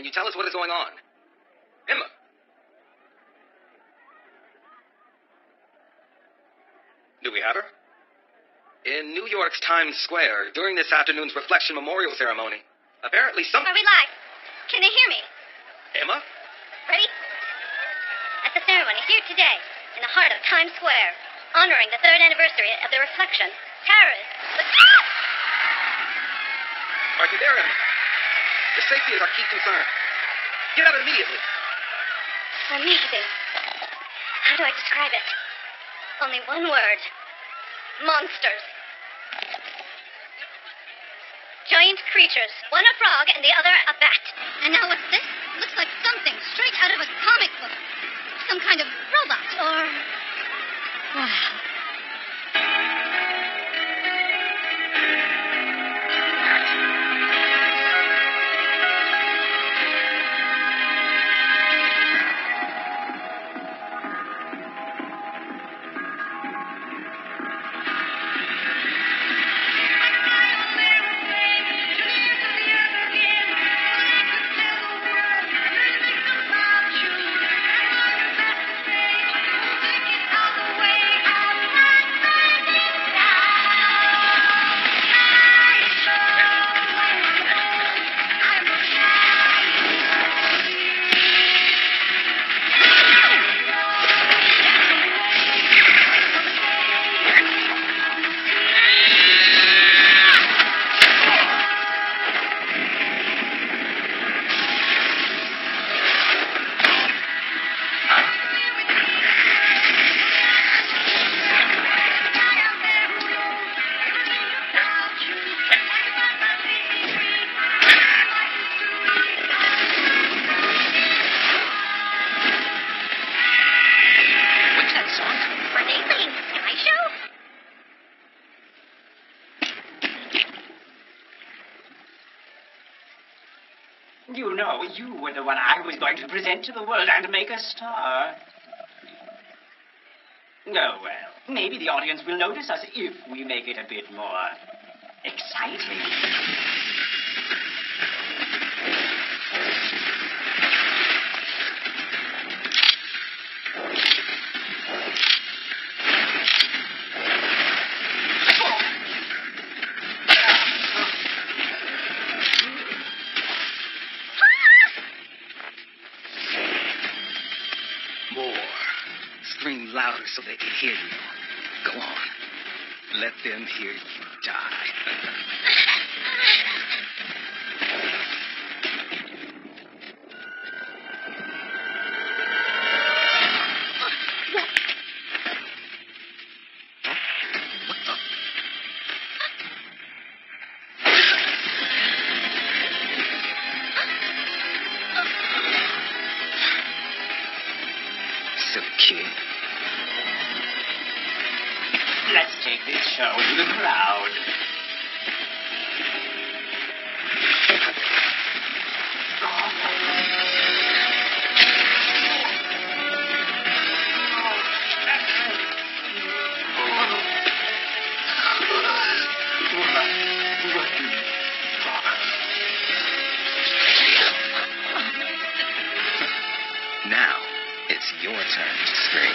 can you tell us what is going on? Emma! Do we have her? In New York's Times Square, during this afternoon's Reflection Memorial Ceremony, apparently some... Are we live? Can they hear me? Emma? Ready? At the ceremony here today, in the heart of Times Square, honoring the 3rd anniversary of the Reflection, terrorists... Are you there, Emma? Your safety is our key concern. Get out immediately. Amazing. How do I describe it? Only one word. Monsters. Giant creatures. One a frog and the other a bat. And now what's this? Looks like something straight out of a comic book. Some kind of robot or... Wow. You know, you were the one I was going to present to the world and make a star. Oh, well, maybe the audience will notice us if we make it a bit more exciting. Scream louder so they can hear you. Go on. Let them hear you die. What the? Silly kid. Let's take this show to the crowd. Now, it's your turn to scream.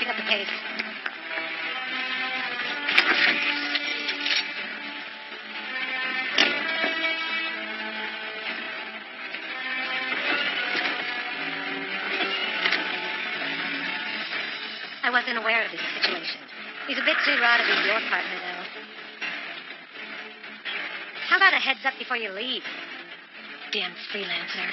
up the pace. I wasn't aware of his situation. He's a bit too raw to be your partner, though. How about a heads up before you leave? Damn freelancer.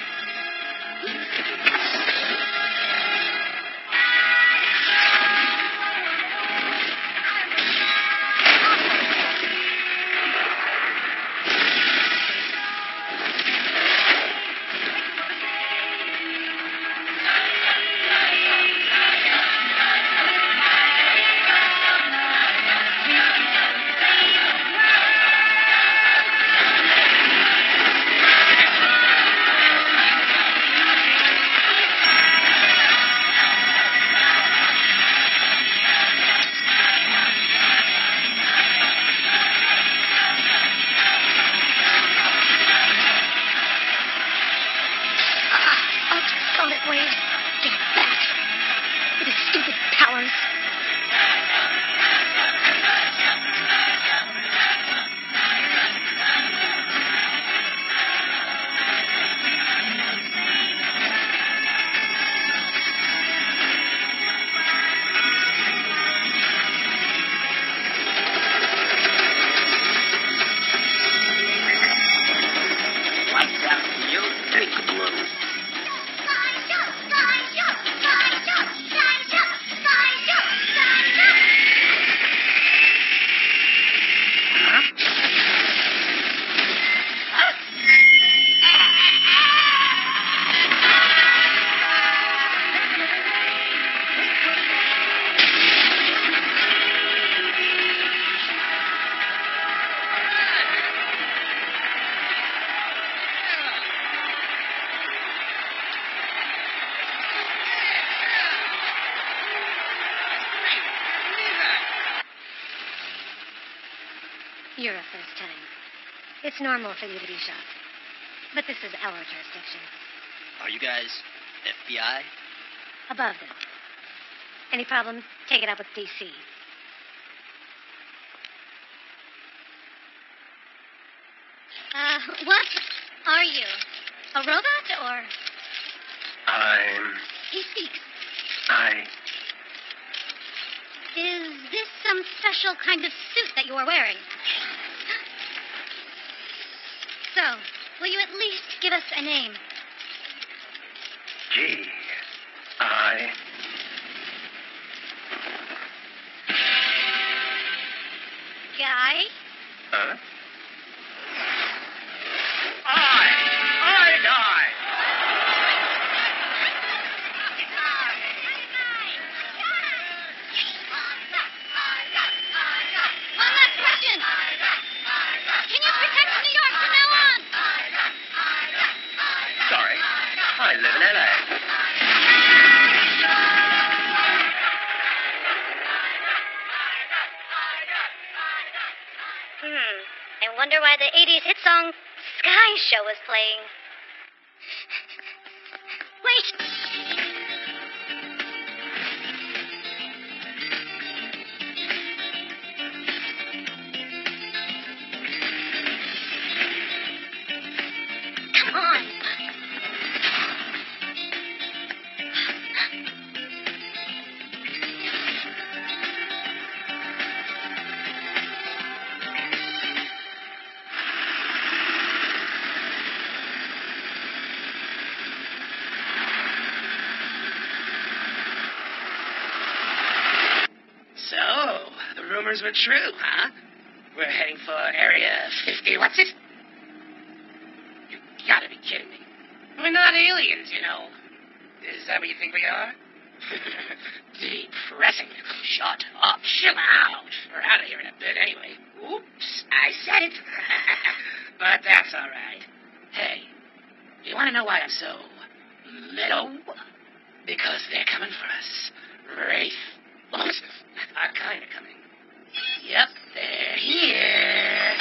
You're a first time. It's normal for you to be shocked. But this is our jurisdiction. Are you guys FBI? Above them. Any problems? Take it up with DC. What are you? A robot or... He speaks. Is this some special kind of suit that you are wearing? So, will you at least give us a name? Guy? Huh? One last question. Can you protect New York from now on? Sorry. I live in LA. I wonder why the 80s hit song Sky Show was playing. Wait! Come on! So, the rumors were true, huh? We're heading for Area 50, what's it? You gotta be kidding me. We're not aliens, you know. Is that what you think we are? Depressing. Shut up. Chill out. We're out of here in a bit anyway. Oops, I said it. But that's all right. Hey, you want to know why I'm so mellow? Because they're coming for us. Wraith monsters are kind of coming. Yep, they're here.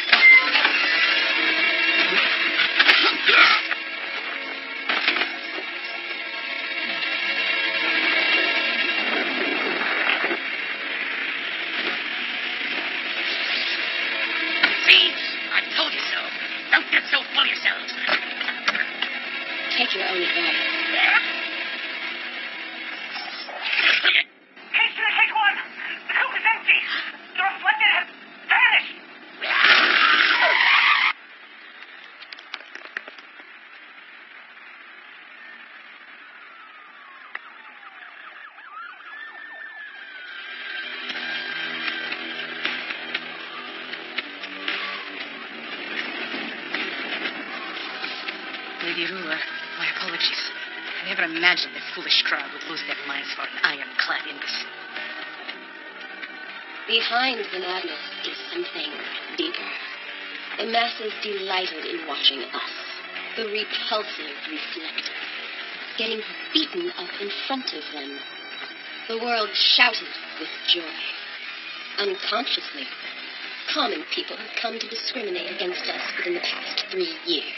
Lady Ruler. My apologies. I never imagined the foolish crowd would lose their minds for an ironclad imbecile. Behind the madness is something deeper. The masses delighted in watching us, the repulsive reflectors, getting beaten up in front of them. The world shouted with joy. Unconsciously, common people have come to discriminate against us within the past 3 years.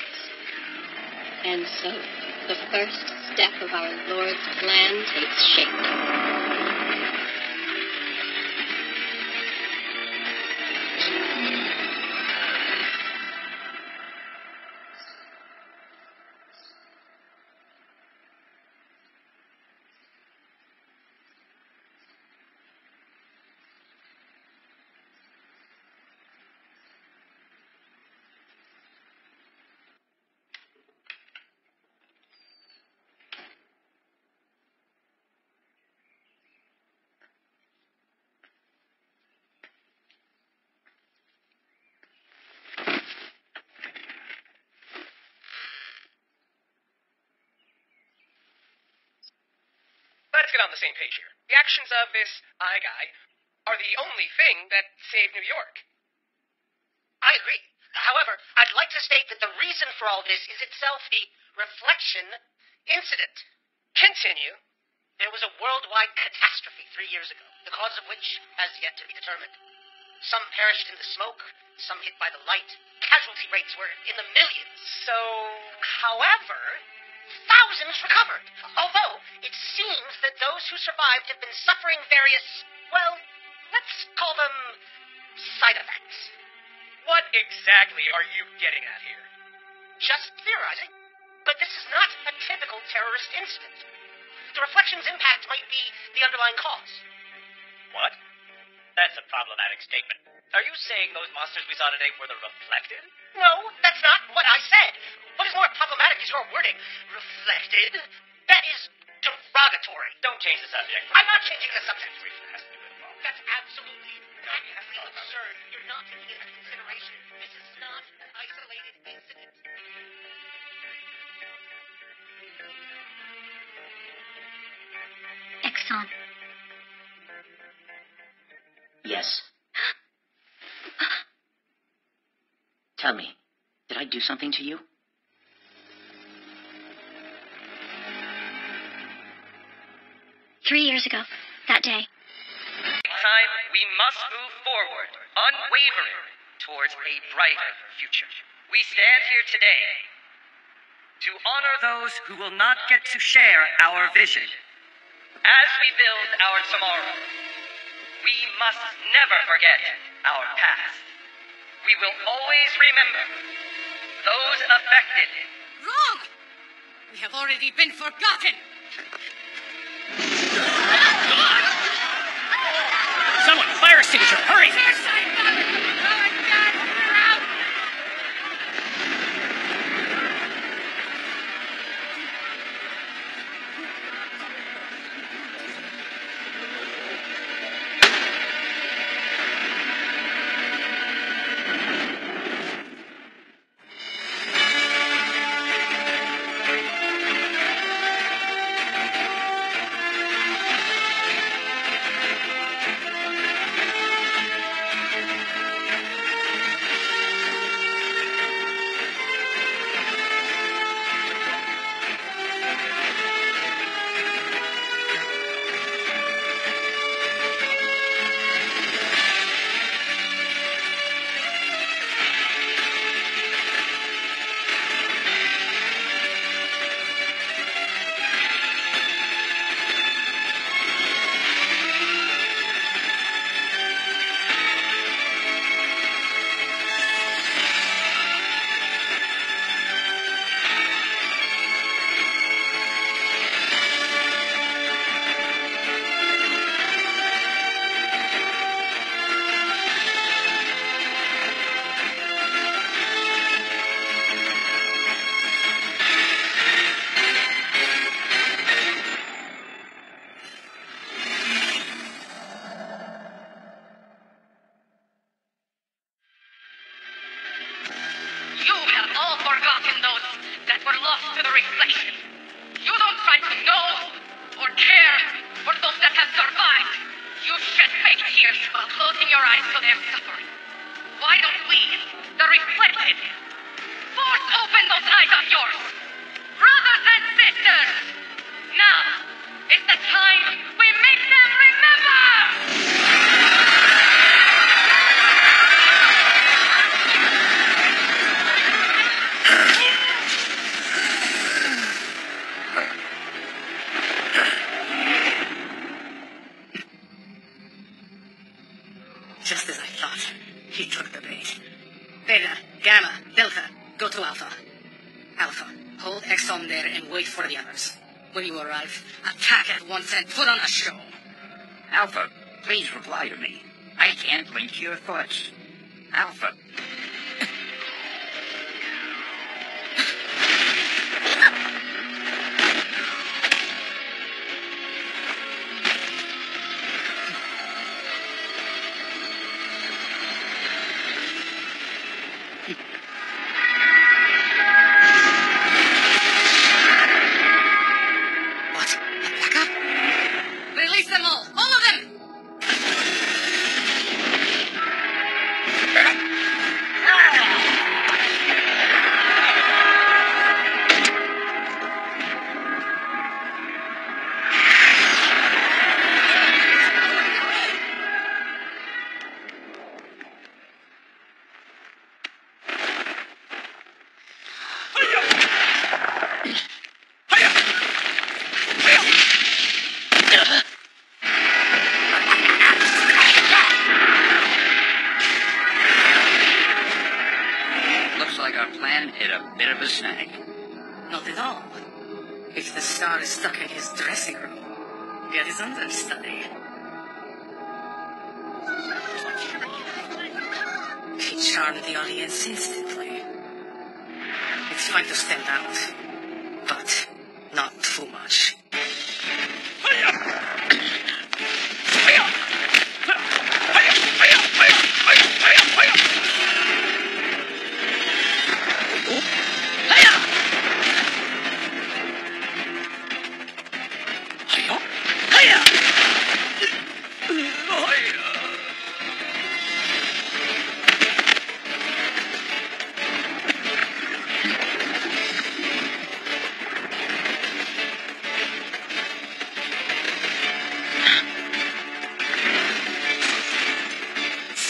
And so, the first step of our Lord's plan takes shape. Let's get on the same page here. The actions of this I guy are the only thing that saved New York. I agree. However, I'd like to state that the reason for all this is itself the Reflection incident. Continue. There was a worldwide catastrophe 3 years ago, the cause of which has yet to be determined. Some perished in the smoke, some hit by the light. Casualty rates were in the millions. However, thousands recovered. Although, it seems that those who survived have been suffering various, well, let's call them side effects. What exactly are you getting at here? Just theorizing. But this is not a typical terrorist incident. The Reflection's impact might be the underlying cause. What? That's a problematic statement. Are you saying those monsters we saw today were the Reflected? No, that's not what I said. What is more problematic is your wording. Reflected? That is derogatory. Don't change the subject. I'm not changing the subject. That's absolutely absurd. You're not taking it into consideration. This is not an isolated incident. Exxon. Yes. Tell me, did I do something to you? 3 years ago, that day. Time we must move forward, unwavering, towards a brighter future. We stand here today to honor those who will not get to share our vision. As we build our tomorrow, we must never forget our past. We will always remember those affected. Wrong! We have already been forgotten! Someone, fire extinguisher, hurry! eyes to their suffering. Why don't we, the Reflected, force open those eyes of yours? Brothers and sisters, now is the time we make them remember! Just as I thought, he took the bait. Beta, Gamma, Delta, go to Alpha. Alpha, hold X on there and wait for the others. When you arrive, attack at once and put on a show. Alpha, please reply to me. I can't link your thoughts. Alpha. What? A backup? Release them all of them! Looks like our plan hit a bit of a snag. Not at all. If the star is stuck in his dressing room, get his understudy. He charmed the audience instantly. It's fine to stand out, but not too much.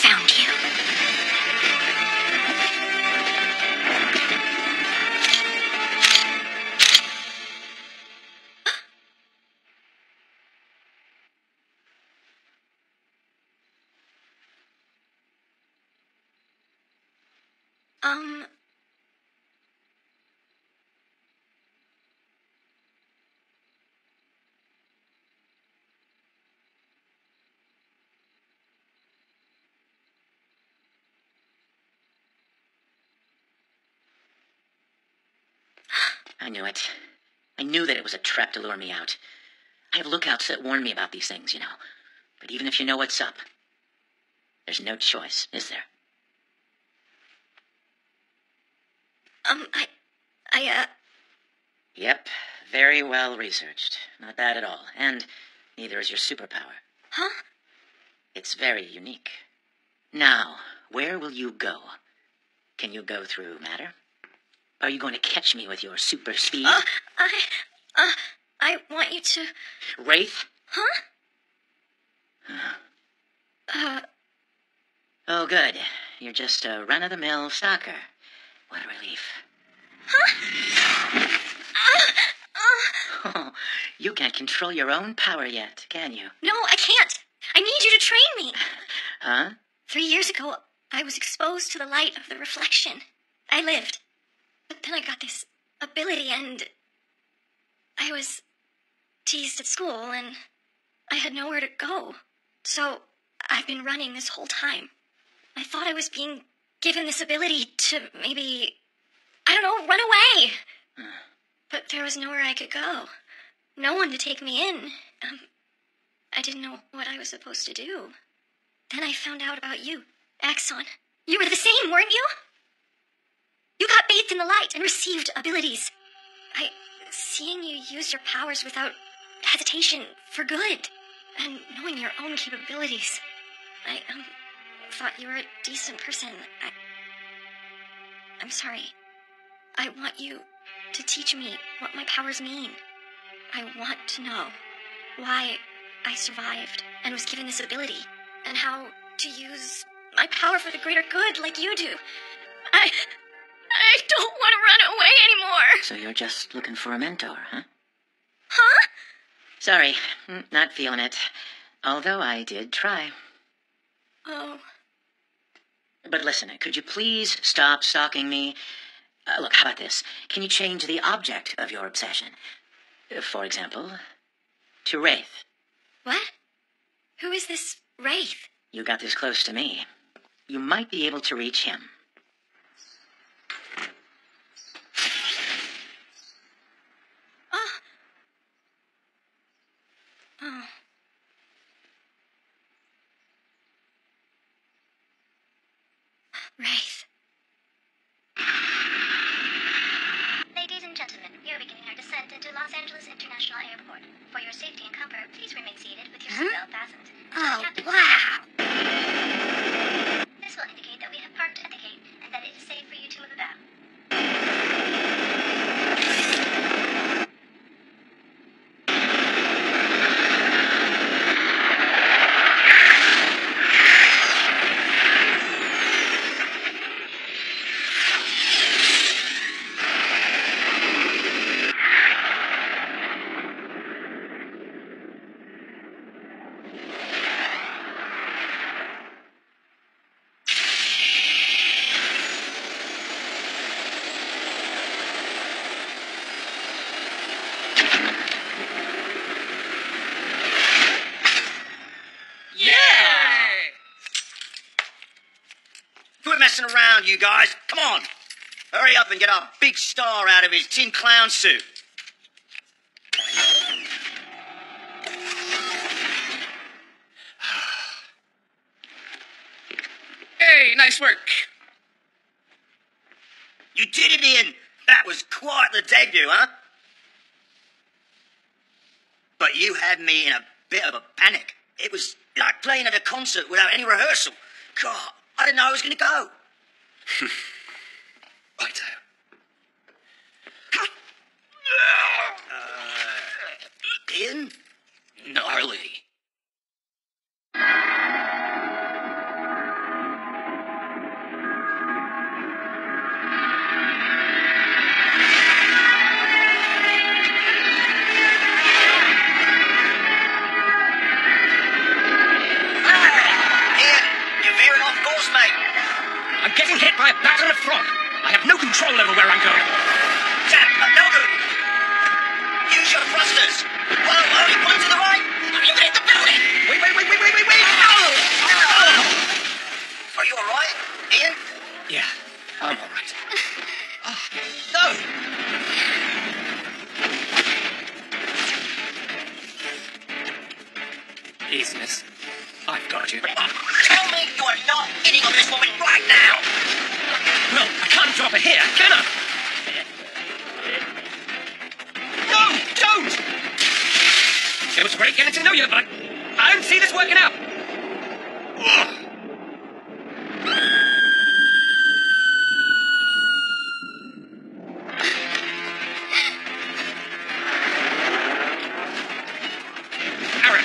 Found you. I knew it. I knew that it was a trap to lure me out. I have lookouts that warn me about these things, you know. But even if you know what's up, there's no choice, is there? Yep, very well researched. Not bad at all. And neither is your superpower. Huh? It's very unique. Now, where will you go? Can you go through matter? Are you going to catch me with your super speed? I want you to... Wraith? Huh? Oh, good. You're just a run-of-the-mill stalker. What a relief. Oh, you can't control your own power yet, can you? No, I can't. I need you to train me. Huh? 3 years ago, I was exposed to the light of the reflection. I lived. But then I got this ability and I was teased at school and I had nowhere to go. So I've been running this whole time. I thought I was being given this ability to maybe, I don't know, run away. But there was nowhere I could go. No one to take me in. I didn't know what I was supposed to do. Then I found out about you, Axon. You were the same, weren't you? You got bathed in the light and received abilities. Seeing you use your powers without hesitation for good, and knowing your own capabilities, thought you were a decent person. I'm sorry. I want you to teach me what my powers mean. I want to know why I survived and was given this ability, and how to use my power for the greater good like you do. I don't want to run away anymore. So you're just looking for a mentor, huh? Huh? Sorry, not feeling it. Although I did try. Oh. But listen, could you please stop stalking me? Look, how about this? Can you change the object of your obsession? For example, to Wraith. What? Who is this Wraith? You got this close to me. You might be able to reach him. Oh. Wraith. Ladies and gentlemen, we are beginning our descent into Los Angeles International Airport. For your safety and comfort, please remain seated with your seatbelt fastened. Oh, wow. This will indicate that we have parked at the gate and that it is safe for you to move about. Quit messing around, you guys. Come on. Hurry up and get our big star out of his tin clown suit. Hey, nice work. You did it, Ian. That was quite the debut, huh? But you had me in a bit of a panic. It was like playing at a concert without any rehearsal. God, I didn't know I was going to go. Righto. Ian? Gnarly. I'm getting hit by a bat and a frog. I have no control over where I'm going. Jack, no good. Use your thrusters. Whoa, he points to the right. You hit the building. Wait. Are you all right, Ian? Yeah, I'm all right. No. Easy, miss. I've got you. Tell me you are not hitting on this woman right now. Well, I can't drop her here, can I? No, don't! It was great getting to know you, but I don't see this working out. Aaron,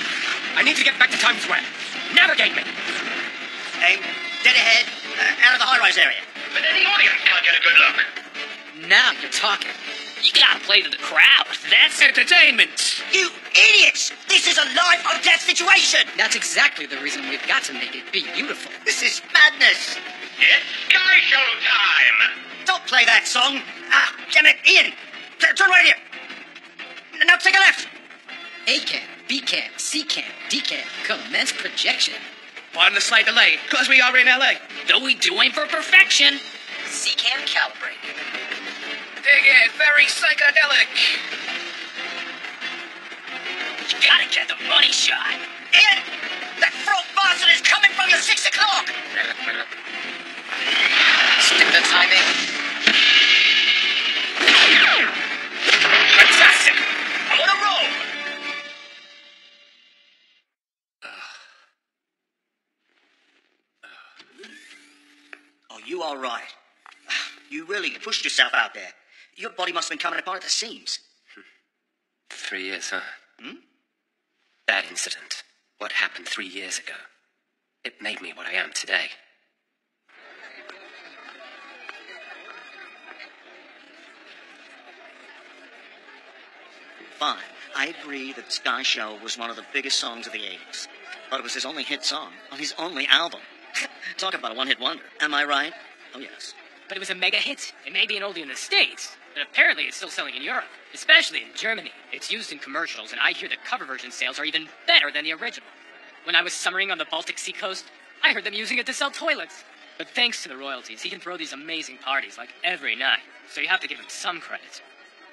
I need to get back to Times Square. Navigate me. Aim dead ahead, out of the high-rise area. But then the audience can't get a good look. Now you're talking. You gotta play to the crowd. That's entertainment. You idiots! This is a life-or-death situation. That's exactly the reason we've got to make it beautiful. This is madness. It's Sky Show time! Don't play that song. Ah, damn it, Ian. Turn right here. Now take a left. A cam, B cam, C cam, D cam, commence projection. Pardon the slight delay, because we are in LA. Though we do aim for perfection. C cam calibrate. Dig it, very psychedelic. You gotta get the money shot. Ian, that frog bastard is coming from your 6 o'clock. Stick the timing. Fantastic. I'm on a roll. you all right? You really pushed yourself out there. Your body must have been coming apart at the seams. 3 years, huh? Hmm? That incident, what happened 3 years ago, it made me what I am today. Fine. I agree that Sky Show was one of the biggest songs of the 80s. But it was his only hit song on his only album. Talk about a one-hit wonder. Am I right? Oh, yes. But it was a mega hit. It may be an oldie in the States, but apparently it's still selling in Europe, especially in Germany. It's used in commercials, and I hear the cover version sales are even better than the original. When I was summering on the Baltic Sea coast, I heard them using it to sell toilets. But thanks to the royalties, he can throw these amazing parties like every night, so you have to give him some credit.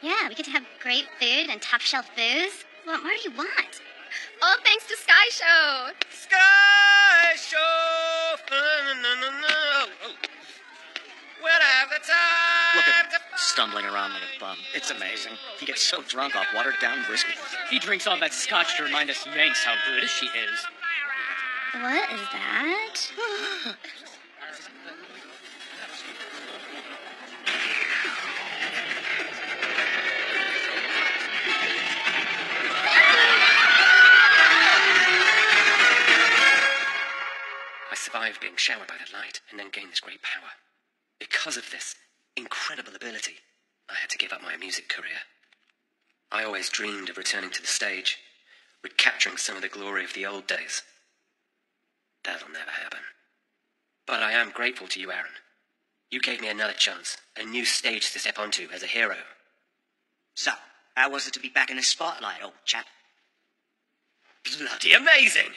Yeah, we get to have great food and top shelf booze. What more do you want? All thanks to Sky Show. Sky Show! Oh. We'll have the time. Look at him, stumbling around like a bum. It's amazing. He gets so drunk off watered-down whiskey. He drinks all that scotch to remind us Yanks how British he is. What is that? I survived being showered by that light and then gained this great power. Because of this incredible ability, I had to give up my music career. I always dreamed of returning to the stage, recapturing some of the glory of the old days. That'll never happen. But I am grateful to you, Aaron. You gave me another chance, a new stage to step onto as a hero. So, how was it to be back in the spotlight, old chap? Bloody amazing!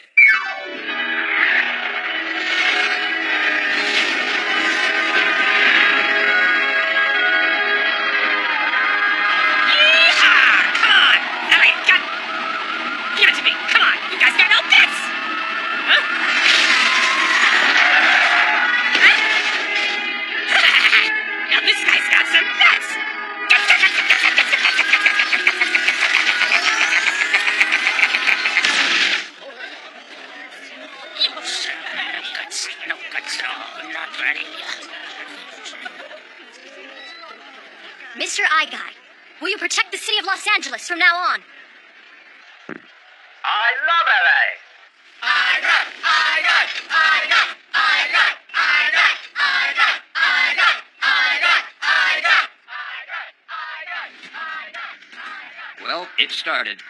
Mr. Eye Guy, will you protect the city of Los Angeles from now on? I love LA. Well, it started.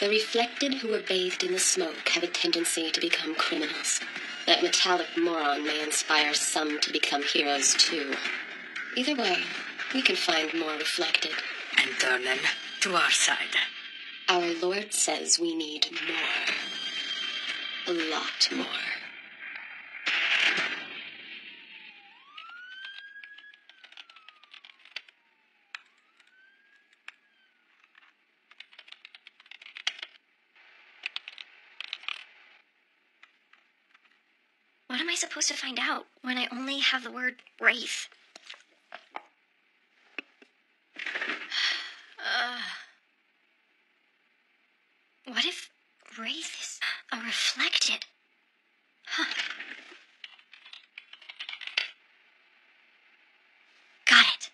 The reflected who are bathed in the smoke have a tendency to become criminals. That metallic moron may inspire some to become heroes too. Either way, we can find more reflected. And turn them to our side. Our Lord says we need more. A lot more. What am I supposed to find out when I only have the word wraith? What if wraith is a reflected? Huh. Got it.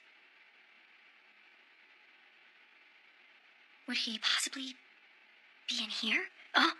Would he possibly be in here? Oh.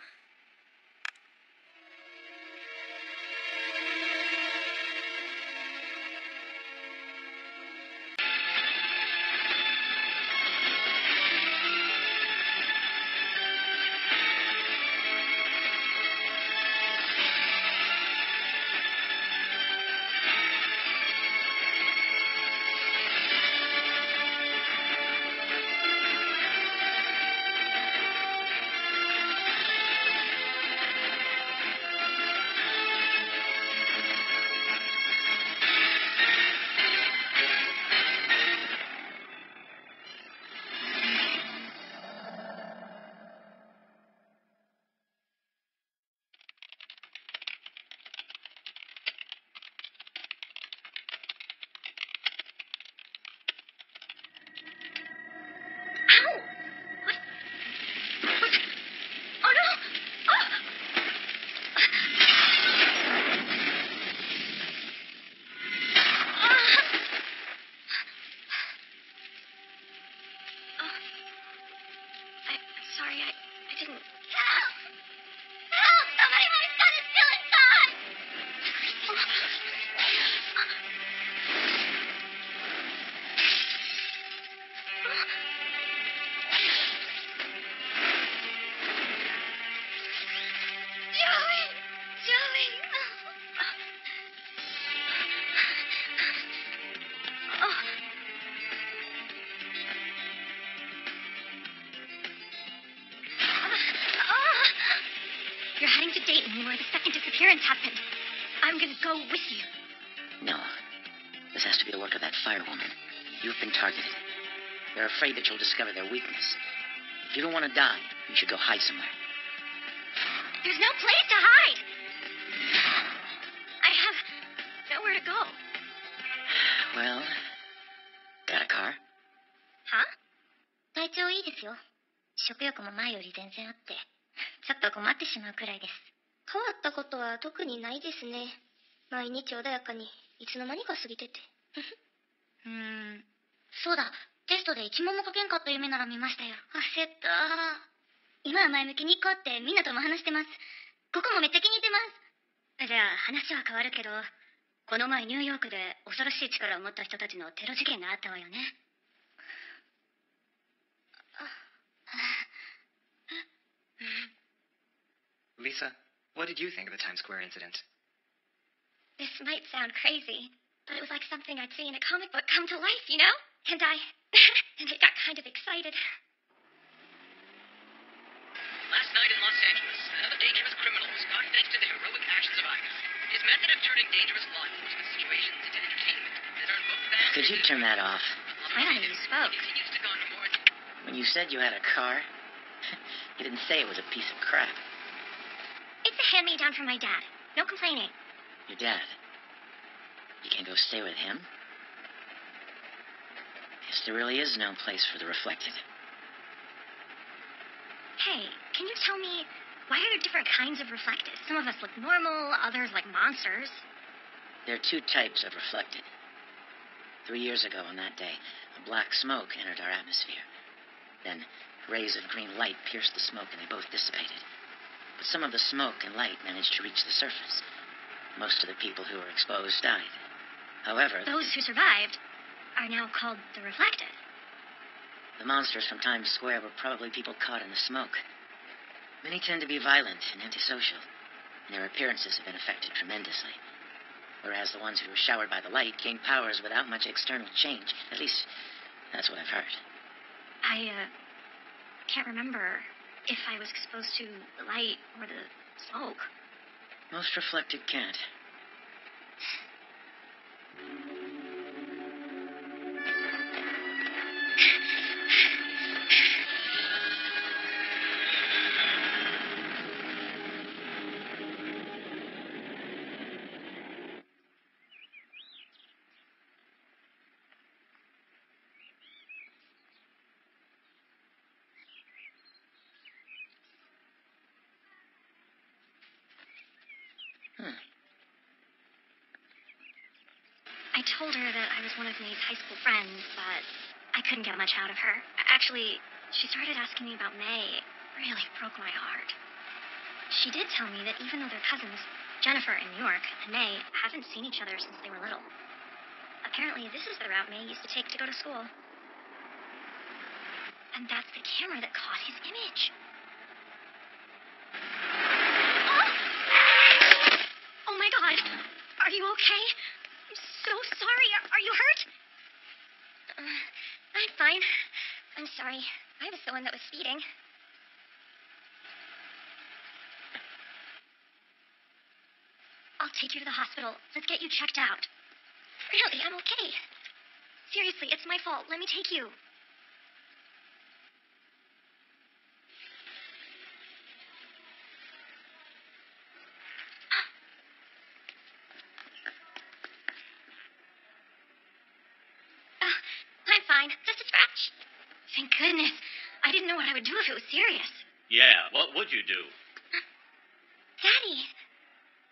You're heading to Dayton, where the second disappearance happened. I'm gonna go with you. No. This has to be the work of that firewoman. You've been targeted. They're afraid that you'll discover their weakness. If you don't want to die, you should go hide somewhere. There's no place to hide. I have nowhere to go. Well, got a car? Huh? 体調いいですよ。食欲も前より全然あって、ちょっと困ってしまうくらいです。変わったことは特にないですね。毎日穏やかに、いつの間にか過ぎてて。そうだ、テストで一問も書けんかった夢なら見ましたよ。焦った。今は前向きに行こうってみんなとも話してます。ここもめっちゃ気に入ってます。じゃあ話は変わるけど、この前ニューヨークで恐ろしい力を持った人たちのテロ事件があったわよね。Lisa, what did you think of the Times Square incident? This might sound crazy, but it was like something I'd see in a comic book come to life, you know? And I got kind of excited. Last night in Los Angeles, another dangerous criminal was caught thanks to the heroic actions of Ida. His method of turning dangerous law enforcement situations into entertainment has earned both fans. Could you turn that off? Finally, you spoke. When you said you had a car, you didn't say it was a piece of crap. It's a hand-me-down from my dad. No complaining. Your dad? You can go stay with him? Guess there really is no place for the reflected. Hey, can you tell me, why are there different kinds of reflected? Some of us look normal, others like monsters. There are two types of reflected. 3 years ago on that day, a black smoke entered our atmosphere. Then rays of green light pierced the smoke and they both dissipated. But some of the smoke and light managed to reach the surface. Most of the people who were exposed died. However, those who survived are now called the reflected. The monsters from Times Square were probably people caught in the smoke. Many tend to be violent and antisocial, and their appearances have been affected tremendously. Whereas the ones who were showered by the light gained powers without much external change. At least, that's what I've heard. I can't remember if I was exposed to the light or the smoke. Most reflected can't. I told her that I was one of May's high school friends, but I couldn't get much out of her. Actually, she started asking me about May. It really broke my heart. She did tell me that even though they're cousins, Jennifer in New York and May haven't seen each other since they were little. Apparently, this is the route May used to take to go to school. And that's the camera that caught his image. Oh my God! Are you okay? I'm so sorry. Are you hurt? I'm fine. I'm sorry. I was the one that was speeding. I'll take you to the hospital. Let's get you checked out. Really, I'm okay. Seriously, it's my fault. Let me take you. I'm fine. Just a scratch. Thank goodness. I didn't know what I would do if it was serious. Yeah, what would you do? Daddy.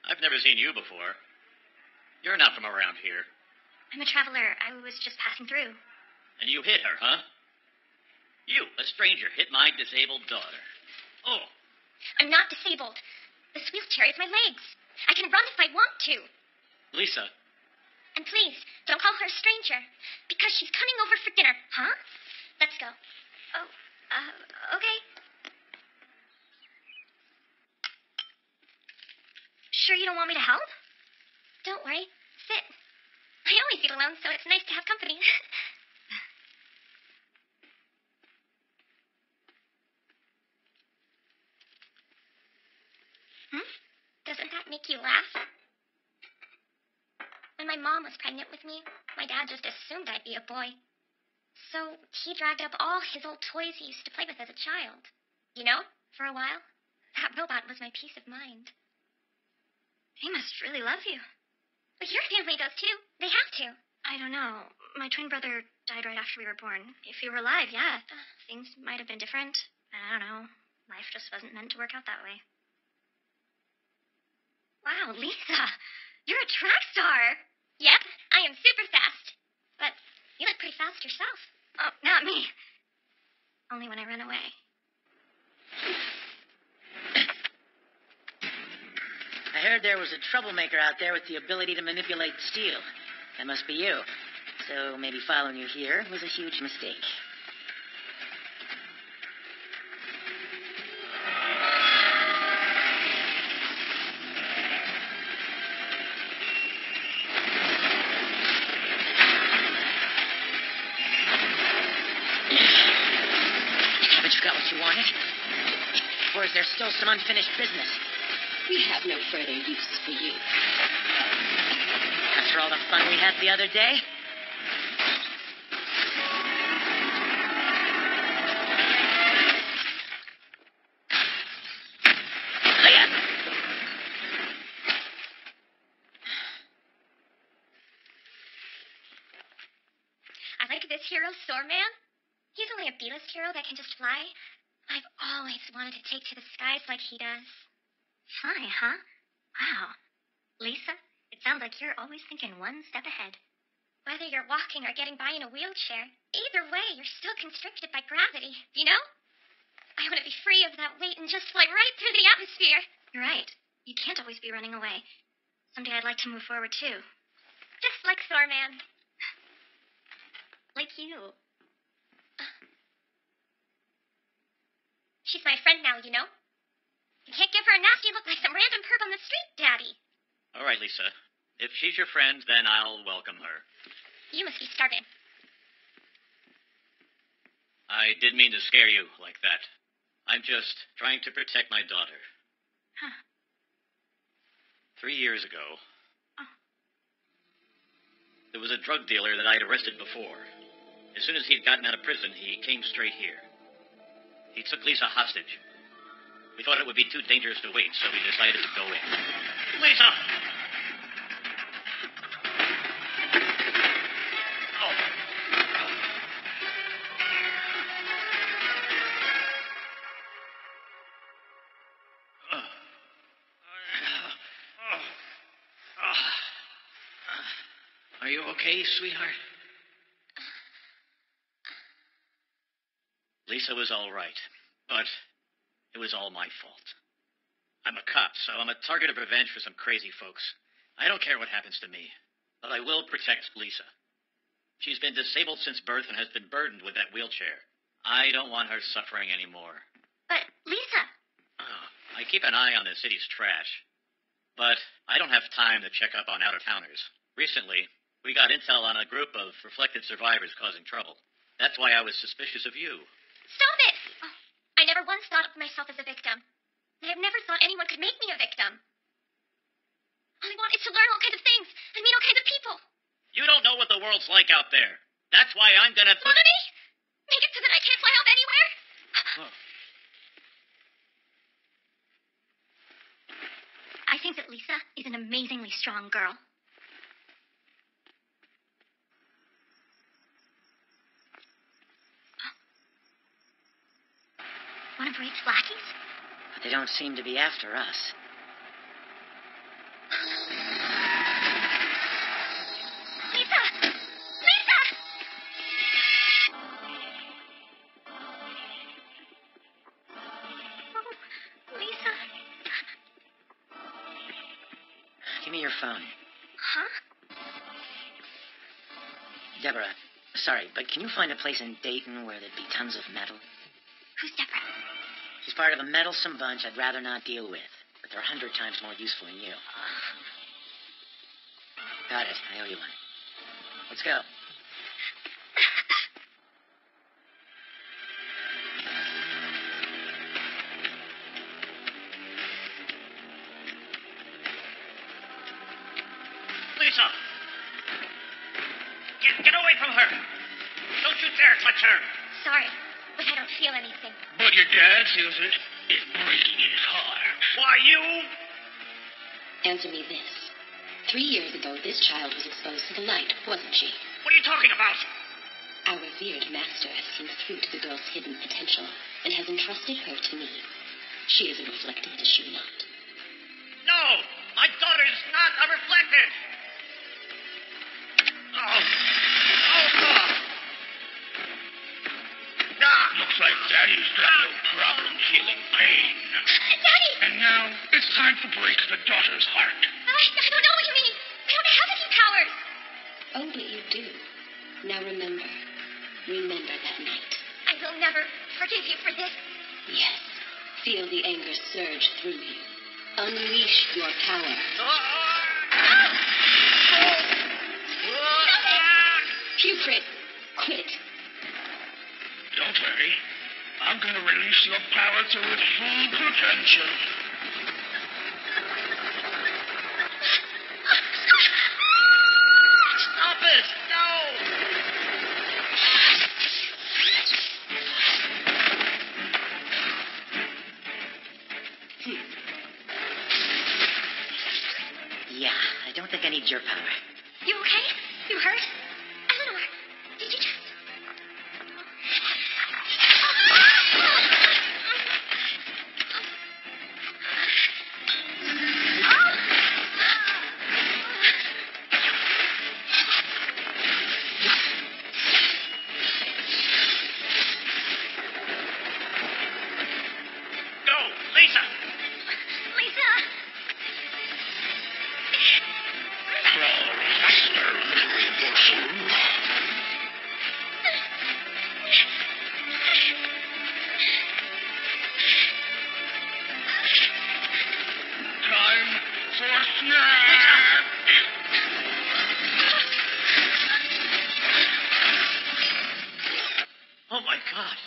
I've never seen you before. You're not from around here. I'm a traveler. I was just passing through. And you hit her, huh? You, a stranger, hit my disabled daughter. Oh. I'm not disabled. This wheelchair is my legs. I can run if I want to. Lisa. And please, don't call her a stranger. Because she's coming over for dinner. Huh? Let's go. Oh, okay. Sure you don't want me to help? Don't worry. Sit. I always eat alone, so it's nice to have company. that make you laugh? When my mom was pregnant with me, my dad just assumed I'd be a boy. So he dragged up all his old toys he used to play with as a child. You know, for a while, that robot was my peace of mind. They must really love you. But your family does too. They have to. I don't know. My twin brother died right after we were born. If he were alive, yeah, things might have been different. I don't know. Life just wasn't meant to work out that way. Wow, Lisa, you're a track star. Yep, I am super fast. But you look pretty fast yourself. Oh, not me. Only when I run away. I heard there was a troublemaker out there with the ability to manipulate steel. That must be you. So maybe following you here was a huge mistake. Haven't you got what you wanted? Or is there still some unfinished business? We have no further use for you. After all the fun we had the other day? I like this hero, Soarman. He's only a B-list hero that can just fly. I've always wanted to take to the skies like he does. Fly, huh? Wow. Lisa, it sounds like you're always thinking one step ahead. Whether you're walking or getting by in a wheelchair, either way, you're still constricted by gravity, you know? I want to be free of that weight and just fly right through the atmosphere. You're right. You can't always be running away. Someday I'd like to move forward, too. Just like Soarman. Like you. She's my friend now, you know? You can't give her a nasty look like some random perp on the street, Daddy. All right, Lisa. If she's your friend, then I'll welcome her. You must be starving. I didn't mean to scare you like that. I'm just trying to protect my daughter. Huh. 3 years ago, there was a drug dealer that I'd arrested before. As soon as he'd gotten out of prison, he came straight here. He took Lisa hostage. We thought it would be too dangerous to wait, so we decided to go in. Lisa! Are you okay, sweetheart? Lisa was all right, but it was all my fault. I'm a cop, so I'm a target of revenge for some crazy folks. I don't care what happens to me, but I will protect Lisa. She's been disabled since birth and has been burdened with that wheelchair. I don't want her suffering anymore. But, Lisa... Oh, I keep an eye on the city's trash, but I don't have time to check up on out-of-towners. Recently, we got intel on a group of reflected survivors causing trouble. That's why I was suspicious of you. Stop it! Oh, I never once thought of myself as a victim. I have never thought anyone could make me a victim. All I want is to learn all kinds of things and meet all kinds of people. You don't know what the world's like out there. That's why I'm gonna... Mommy? Make it so that I can't fly off anywhere? Oh. I think that Lisa is an amazingly strong girl. One of Raid's lackeys? But they don't seem to be after us. Lisa! Lisa! Oh, Lisa. Give me your phone. Huh? Deborah, sorry, but can you find a place in Dayton where there'd be tons of metal? Who's Deborah? She's part of a meddlesome bunch I'd rather not deal with, but they're 100 times more useful than you. Got it. I owe you one. Let's go. water. Sorry, but I don't feel anything. But your dad feels it. It's breaking his heart. Why, you? Answer me this. 3 years ago, this child was exposed to the light, wasn't she? What are you talking about? Our revered master has seen through to the girl's hidden potential and has entrusted her to me. She is a reflected, is she not? No, my daughter is not a reflected. Looks like Daddy's got no problem feeling pain. Daddy! And now it's time to break the daughter's heart. I don't know what you mean. I don't have any powers. Oh, but you do. Now remember. Remember that night. I will never forgive you for this. Yes. Feel the anger surge through you. Unleash your power. Putrid. Quit. Don't worry. I'm going to release your power to its full potential. Stop it! No! Yeah, I don't think I need your power. You okay? You hurt? Eleanor, did you just... Go, Lisa! Lisa! Crawl faster, little morsel. Time for snack! Oh, my God.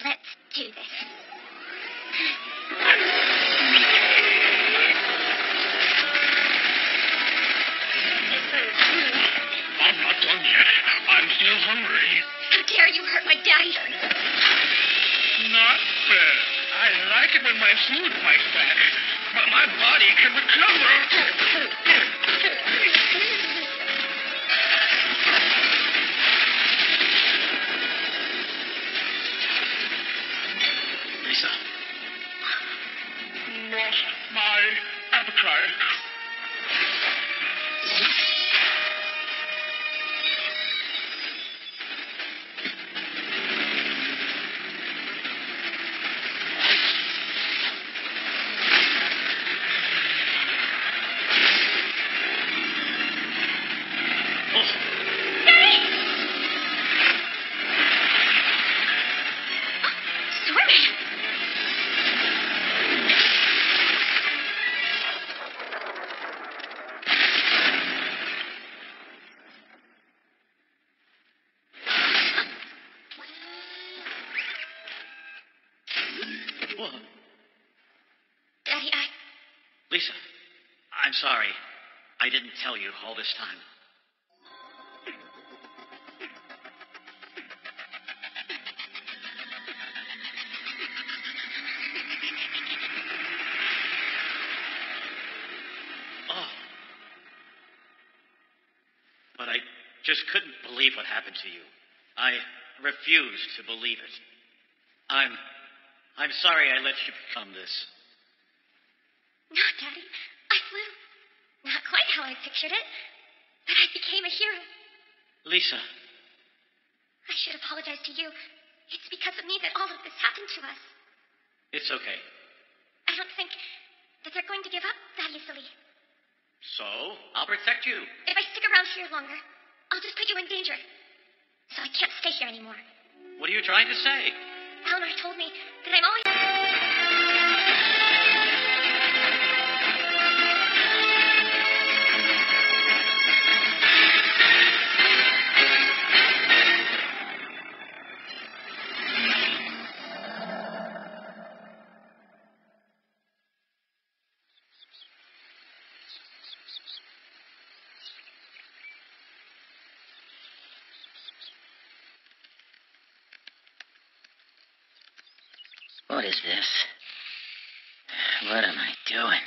Let's do this. I'm not done yet. I'm still hungry. How dare you hurt my daddy? Not fair. I like it when my food fights back, but my body can recover. Lisa. Lost my appetite. Stormy! Whoa. Daddy, Lisa, I'm sorry. I didn't tell you all this time. Oh. But I just couldn't believe what happened to you. I refused to believe it. I'm sorry I let you become this. No, Daddy. I flew. Not quite how I pictured it, but I became a hero. Lisa, I should apologize to you. It's because of me that all of this happened to us. it's okay. I don't think that they're going to give up that easily. So, I'll protect you. If I stick around here longer, I'll just put you in danger. So I can't stay here anymore. What are you trying to say? Eleanor told me that I'm always... What is this? What am I doing?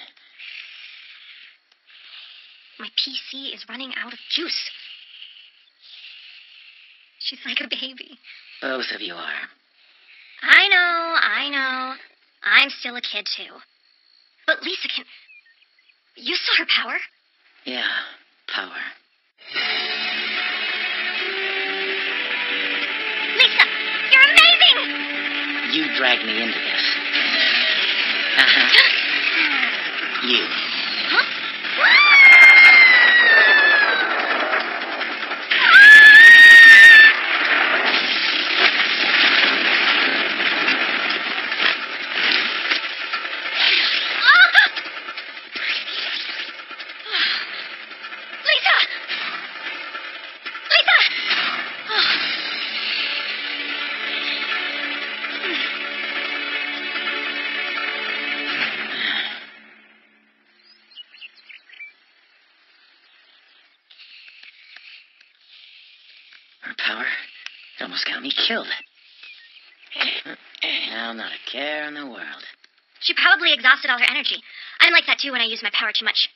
My PC is running out of juice. She's like a baby. Both of you are. I know. I'm still a kid, too. But Lisa can... You saw her power? Yeah, power. Lisa, you're amazing! You dragged me into this. You. Huh? Her power, it almost got me killed. Now, not a care in the world. She probably exhausted all her energy. I'm like that, too, when I use my power too much.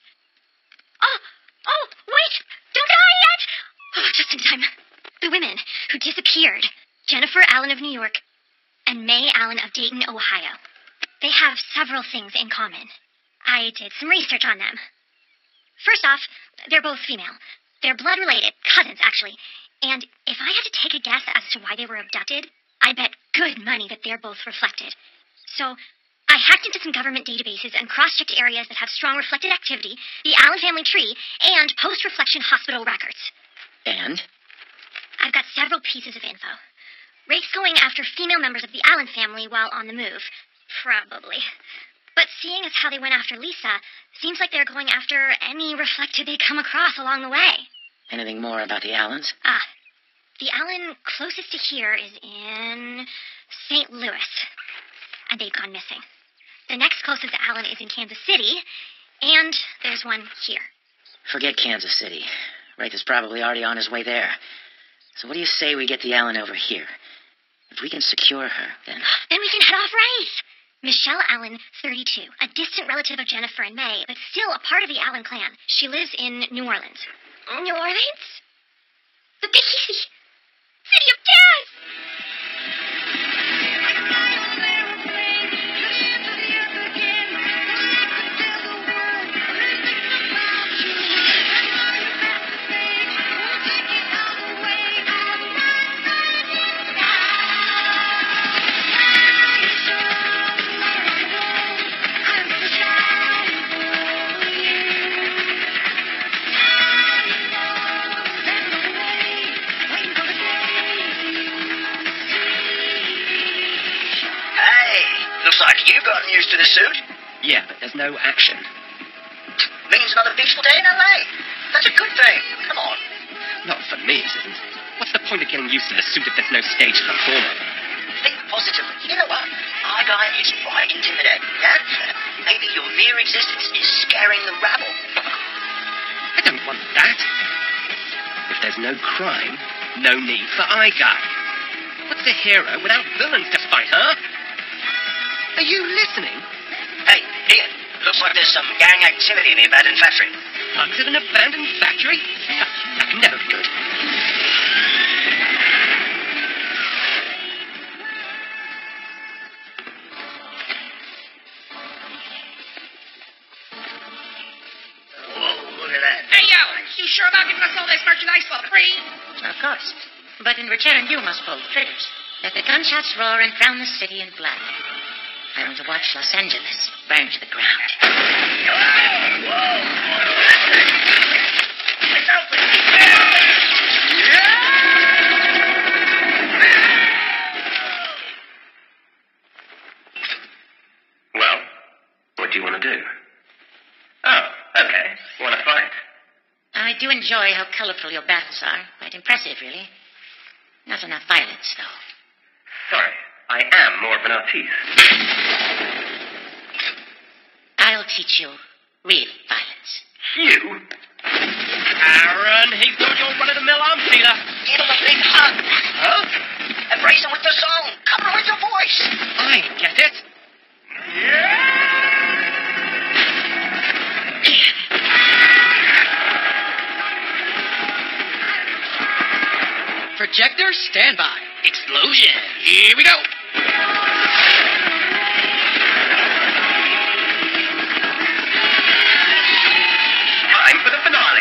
Oh, wait! Don't die yet! Oh, just in time. The women who disappeared, Jennifer Allen of New York and May Allen of Dayton, Ohio. They have several things in common. I did some research on them. First off, they're both female. They're blood-related, cousins, actually. And if I had to take a guess as to why they were abducted, I'd bet good money that they're both reflected. So I hacked into some government databases and cross-checked areas that have strong reflected activity, the Allen family tree, and post-reflection hospital records. And? I've got several pieces of info. Rake's going after female members of the Allen family while on the move. Probably. But seeing as how they went after Lisa, seems like they're going after any reflected they come across along the way. Anything more about the Allens? The Allen closest to here is in St. Louis. And they've gone missing. The next closest Allen is in Kansas City, and there's one here. Forget Kansas City. Wraith is probably already on his way there. So what do you say we get the Allen over here? If we can secure her, then... Then we can head off Wraith! Michelle Allen, 32, a distant relative of Jennifer and May, but still a part of the Allen clan. She lives in New Orleans. New Orleans? The big city of death! Looks like you've gotten used to the suit. Yeah, but there's no action. Means another peaceful day in LA. That's a good thing. Come on. Not for me, it isn't. What's the point of getting used to the suit if there's no stage to perform on? Think positively. You know what? Our guy is quite intimidating, yeah? Maybe your mere existence is scaring the rabble. I don't want that. If there's no crime, no need for Eye Guy. What's a hero without villains to fight, huh? Are you listening? Hey, Ian. Looks like there's some gang activity in the abandoned factory. Bugs at an abandoned factory? No good. Whoa, look at that. Hey, yo, you sure about giving us all this merchandise for free? Of course. But in return, you must pull the triggers. Let the gunshots roar and drown the city in blood. I want to watch Los Angeles burn to the ground. Well, what do you want to do? Oh, okay. Want to fight? I do enjoy how colorful your battles are. Quite impressive, really. Not enough violence, though. Sorry, I am more of an artiste. I'll teach you real violence. You? Aaron, he's not your run-of-the-mill arms dealer. Give him a big hug. Huh? Embrace him with your song. Cover him with your voice. I get it. Projector, stand by. Explosion. Here we go. Time for the finale.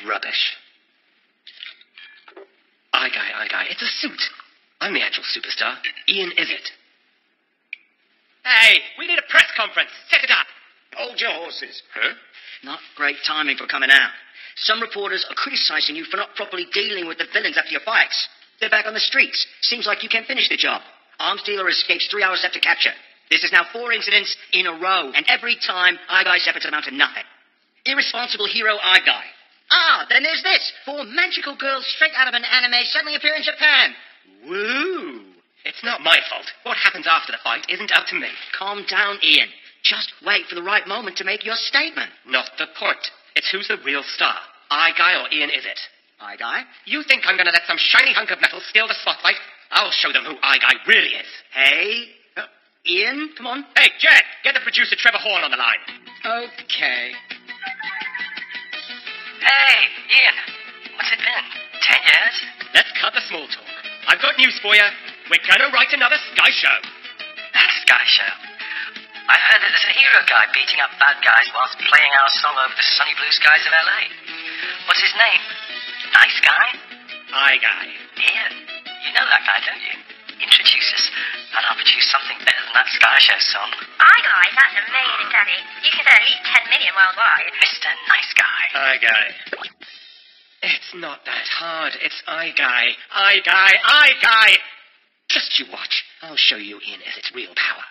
Rubbish. I guy. It's a suit. I'm the actual superstar. Ian is it. Hey, we need a press conference. Set it up. Hold your horses. Huh? Not great timing for coming out. Some reporters are criticizing you for not properly dealing with the villains after your fights. They're back on the streets. Seems like you can't finish the job. Arms dealer escapes 3 hours after capture. This is now 4 incidents in a row, and every time, I-Guy's efforts amount to nothing. Irresponsible hero I-Guy. Ah, then there's this. 4 magical girls straight out of an anime suddenly appear in Japan. Woo! It's not my fault. What happens after the fight isn't up to me. Calm down, Ian. Just wait for the right moment to make your statement. Not the point. It's who's the real star. I-Guy or Ian is it? I-Guy? You think I'm going to let some shiny hunk of metal steal the spotlight? I'll show them who I-Guy really is. Hey, Ian, come on. Hey, Jack, get the producer Trevor Horn on the line. Okay. Hey, Ian. What's it been? 10 years? Let's cut the small talk. I've got news for you. We're going to write another Sky Show. Sky Show. I heard that there's a hero guy beating up bad guys whilst playing our song over the sunny blue skies of LA. What's his name? Nice guy? I-Guy. Ian. You know that guy, don't you? Introduce us, and I'll produce something better than that Sky Show song. Aye, guys, that's amazing, Daddy. You can sell at least 10 million worldwide. Mr. Nice Guy. I-Guy. It's not that hard. It's I-Guy. I-Guy. I-Guy. Just you watch. I'll show you Ian as its real power.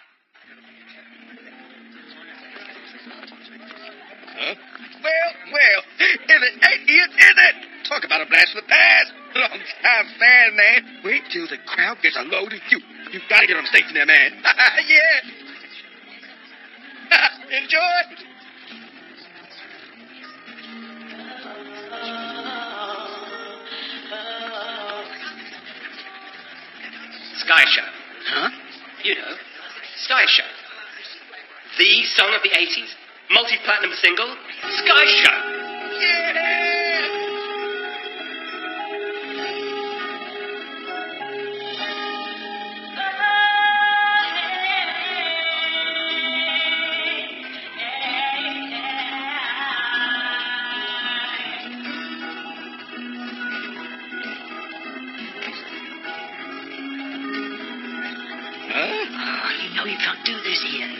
Huh? Well, if it ain't Ian, is it? Talk about a blast from the past. Long time fan, man. Wait till the crowd gets a load of you. You gotta get on stage there, man. Yeah. Enjoy. Sky Show. Huh? You know, Sky Show. The song of the 80s. Multi-platinum single, Sky Show. Yeah. Oh, you know you can't do this, Ian.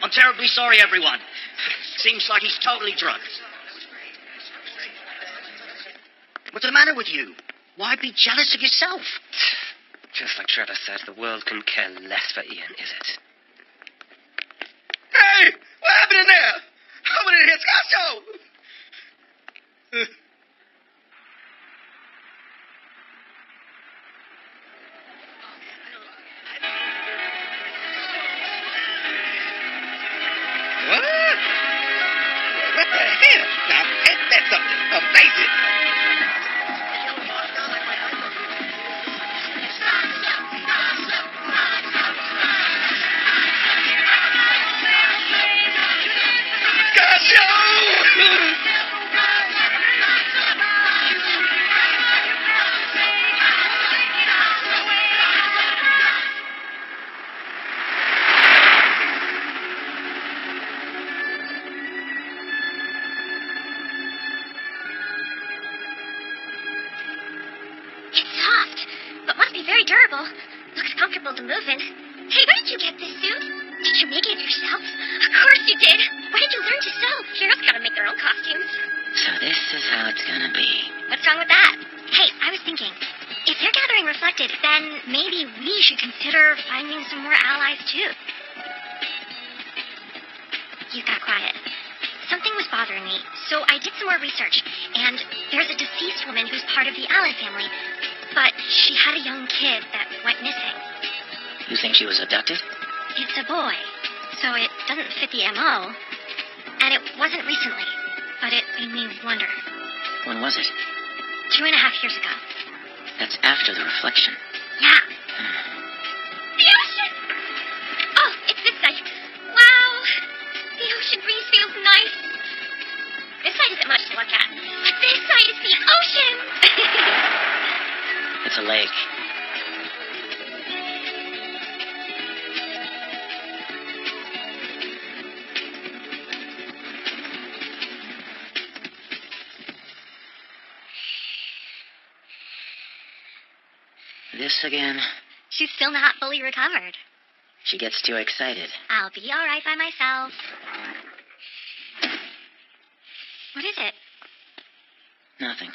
I'm terribly sorry, everyone. Seems like he's totally drunk. What's the matter with you? Why be jealous of yourself? Just like Trevor said, the world couldn't care less for Ian, is it? Hey, what happened in there? I went in here, Sky Show. What? What the hell? Now, ain't that something amazing? Sky Show! It's soft, but must be very durable. Looks comfortable to move in. Hey, where did you get this suit? Did you make it yourself? Of course you did. Where did you learn to sew? Heroes gotta make their own costumes. So this is how it's gonna be. What's wrong with that? reflected, then maybe we should consider finding some more allies, too. You got quiet. Something was bothering me, so I did some more research, and there's a deceased woman who's part of the Allen family, but she had a young kid that went missing. You think she was abducted? It's a boy, so it doesn't fit the M.O., and it wasn't recently, but it made me wonder. When was it? 2.5 years ago. That's after the reflection. Yeah. The ocean! Oh, it's this side. Wow. The ocean breeze feels nice. This side isn't much to look at, but this side is the ocean. It's a lake. This again? She's still not fully recovered. She gets too excited. I'll be all right by myself. What is it? Nothing.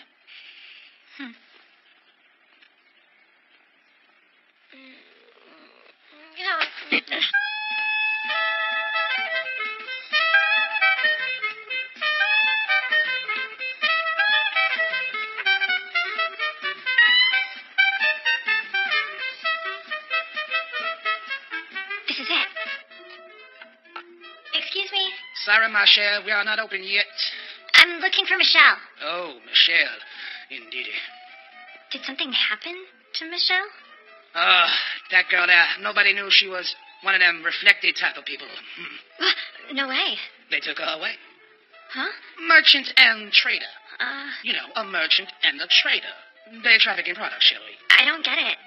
This is it. Excuse me. Sorry, Michelle, we are not open yet. I'm looking for Michelle. Oh, Michelle. Indeedy. Did something happen to Michelle? That girl there, nobody knew she was one of them reflected type of people. No way. They took her away. Huh? Merchant and trader. You know, a merchant and a trader. They traffic in products, shall we? I don't get it.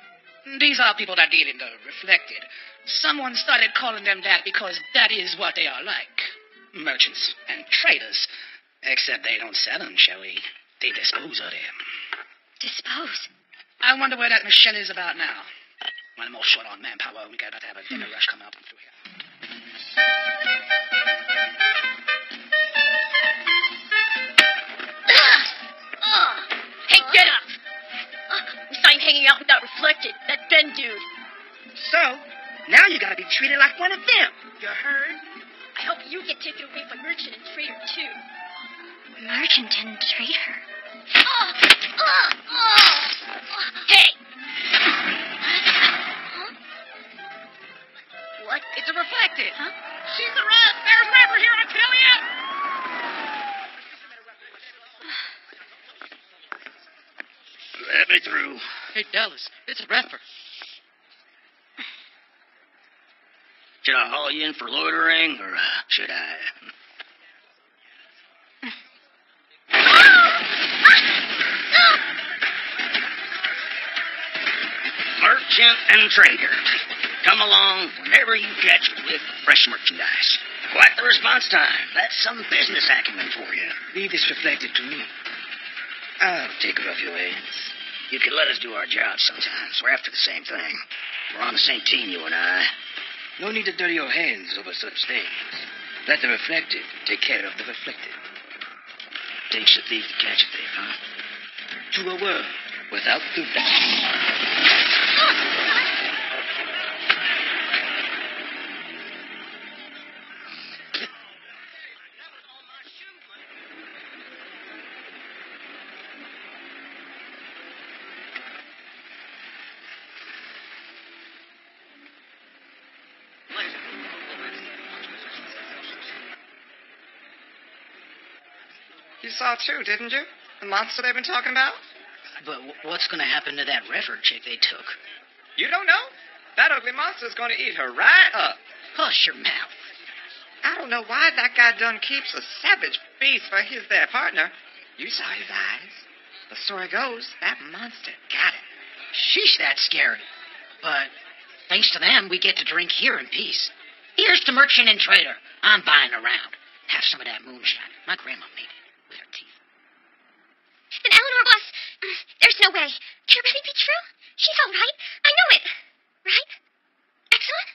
These are people that deal in the reflected. Someone started calling them that because that is what they are like. Merchants and traders. Except they don't sell them, shall we? They dispose of them. Dispose? I wonder where that Michelle is about now. When I'm all short on manpower, we got about to have a dinner rush coming up through here. Hey, get up! We saw him hanging out with that reflected, that Ben dude. So, now you gotta be treated like one of them. You heard? I hope you get taken away from Merchant and Trader, too. Merchant and trader? Hey! What? It's a reflected. Huh? She's the rat. There's Rapper here, I tell you. Let me through. Hey, Dallas, it's a rapper. Should I haul you in for loitering, or should I? Merchant and trader. Come along whenever you catch with fresh merchandise. Quite the response time. That's some business acumen for you. Leave this reflected to me. I'll take it off your hands. You can let us do our jobs sometimes. We're after the same thing. We're on the same team, you and I. No need to dirty your hands over such things. Let the reflected take care of the reflected. Takes a thief to catch a thief, huh? To a world without the You saw too, didn't you? The monster they've been talking about? But what's going to happen to that Refford chick they took? You don't know? That ugly monster's going to eat her right up. Hush your mouth. I don't know why that guy done keeps a savage beast for his their partner. You saw his eyes. The story goes, that monster got him. Sheesh, that's scary. But thanks to them, we get to drink here in peace. Here's to Merchant and Trader. I'm buying around. Have some of that moonshine. My grandma made it with her teeth. Then Eleanor was... There's no way. Can it really be true? She's all right. I know it. Right? Excellent?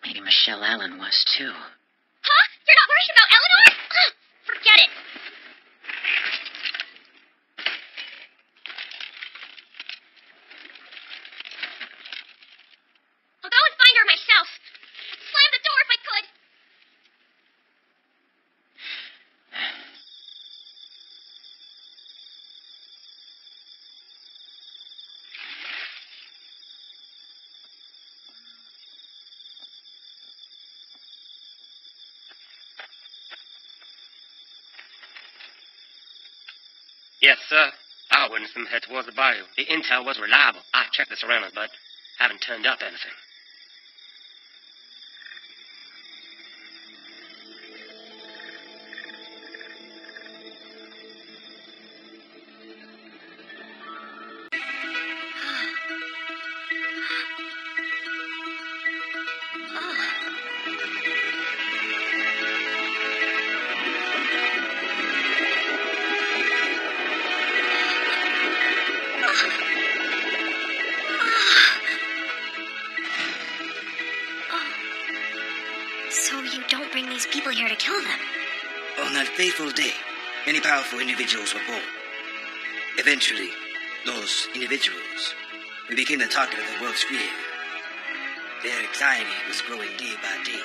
Maybe Michelle Allen was, too. Huh? You're not worried about Eleanor? Forget it. Yes, sir. Our witnessmen head towards the bayou. The intel was reliable. I checked the surroundings, but haven't turned up anything. So you don't bring these people here to kill them? On that fateful day, many powerful individuals were born. Eventually, those individuals became the target of the world's fear. Their anxiety was growing day by day.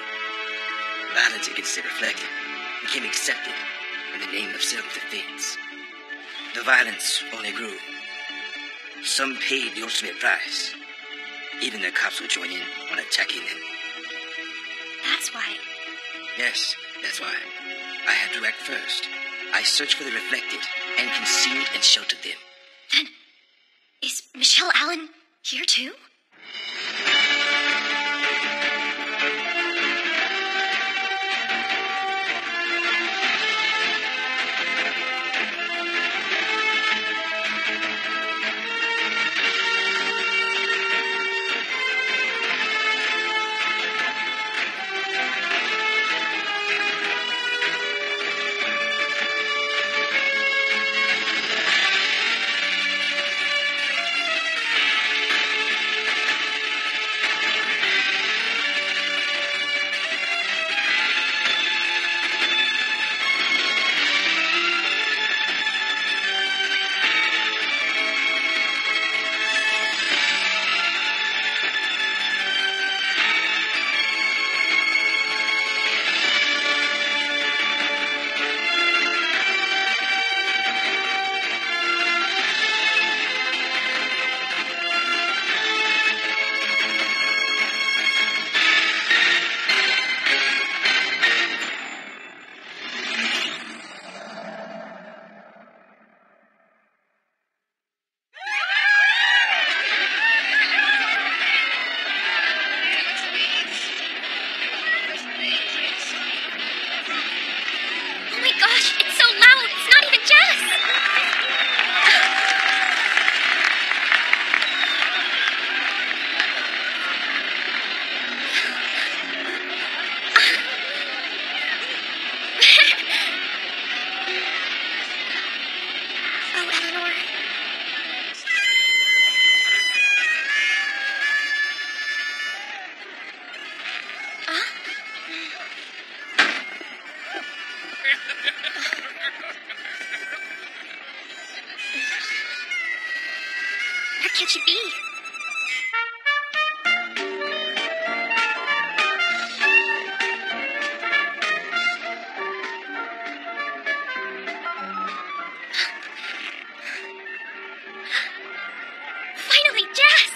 Violence against the reflected became accepted in the name of self-defense. The violence only grew. Some paid the ultimate price. Even the cops would join in on attacking them. That's why. Yes, that's why. I had to act first. I searched for the reflected and concealed and sheltered them. Then, is Michelle Allen here too? Where could she be? Finally, Jess!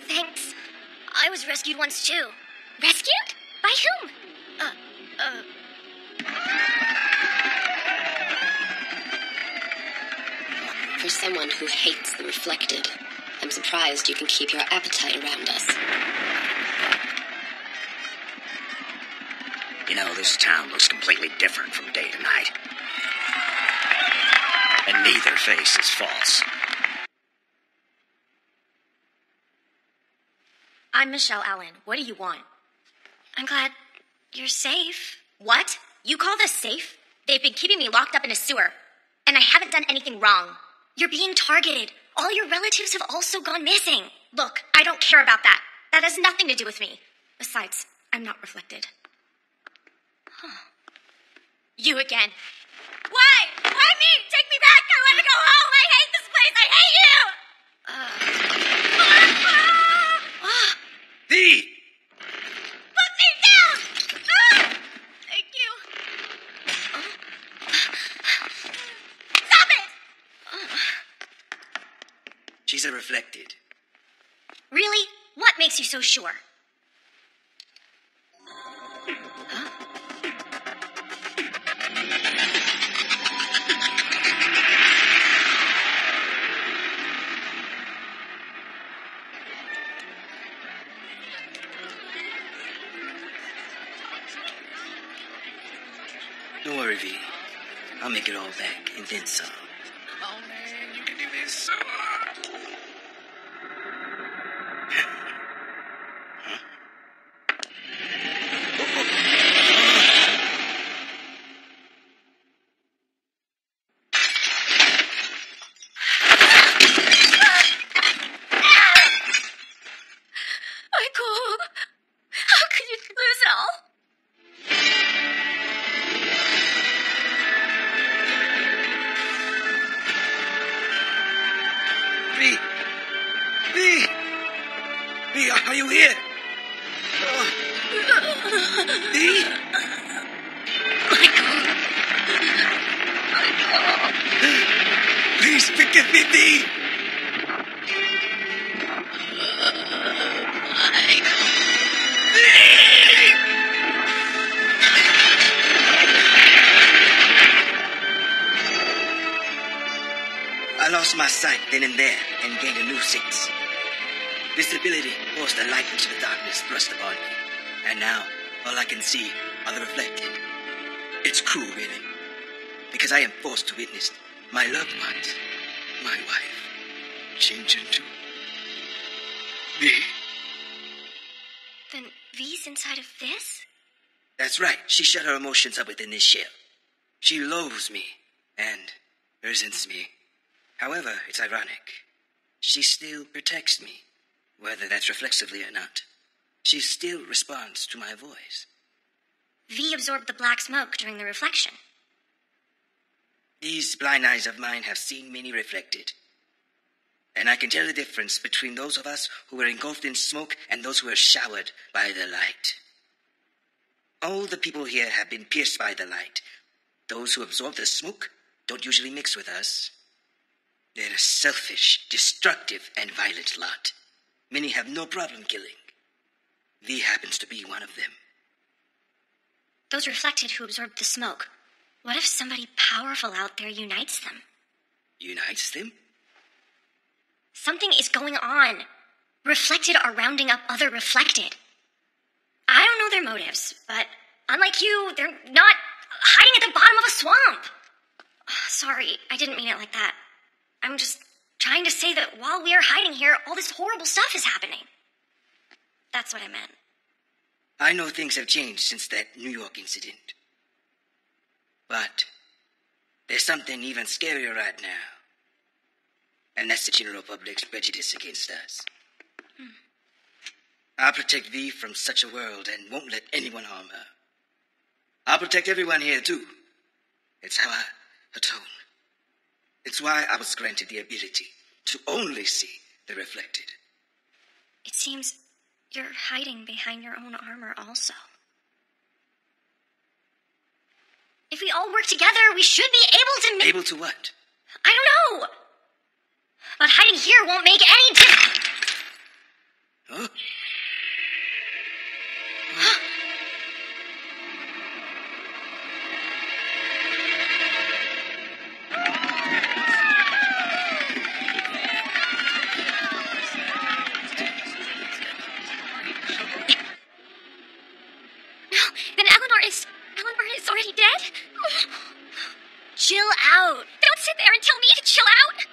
Thanks. I was rescued once too. Rescued? By whom? For someone who hates the reflected, I'm surprised you can keep your appetite around us. You know, this town looks completely different from day to night. And neither face is false. I'm Michelle Allen. What do you want? I'm glad you're safe. What? You call this safe? They've been keeping me locked up in a sewer, and I haven't done anything wrong. You're being targeted. All your relatives have also gone missing. Look, I don't care about that. That has nothing to do with me. Besides, I'm not reflected. Huh. You again. Why? Why me? Take me back. I want to go home. I hate this place. I hate you. V! Put me down! Thank you. Stop it! She's a reflected. Really? What makes you so sure? Don't worry, V. I'll make it all back and then some. Oh, man, you can do this. Michael, how could you lose it all? V! V! V, are you here? V? Please forgive me, V! I lost my sight then and there and gained a new sense. This ability forced a light into the darkness thrust upon me, and now all I can see are the reflected. It's cruel, really, because I am forced to witness my loved ones, my wife, change into V. Then V's inside of this? That's right. She shut her emotions up within this shell. She loathes me and resents me. However, it's ironic. She still protects me, whether that's reflexively or not. She still responds to my voice. V absorbed the black smoke during the reflection. These blind eyes of mine have seen many reflected. And I can tell the difference between those of us who were engulfed in smoke and those who were showered by the light. All the people here have been pierced by the light. Those who absorb the smoke don't usually mix with us. They're a selfish, destructive, and violent lot. Many have no problem killing. V happens to be one of them. Those reflected who absorbed the smoke. What if somebody powerful out there unites them? Unites them? Something is going on. Reflected are rounding up other reflected. I don't know their motives, but unlike you, they're not hiding at the bottom of a swamp. Sorry, I didn't mean it like that. I'm just trying to say that while we are hiding here, all this horrible stuff is happening. That's what I meant. I know things have changed since that New York incident. But there's something even scarier right now. And that's the general public's prejudice against us. I'll protect V from such a world and won't let anyone harm her. I'll protect everyone here, too. It's how I atone. It's why I was granted the ability to only see the reflected. It seems you're hiding behind your own armor also. If we all work together, we should be able to Able to what? I don't know. But hiding here won't make any difference. Huh? Then Eleanor is already dead? Chill out. Don't sit there and tell me to chill out.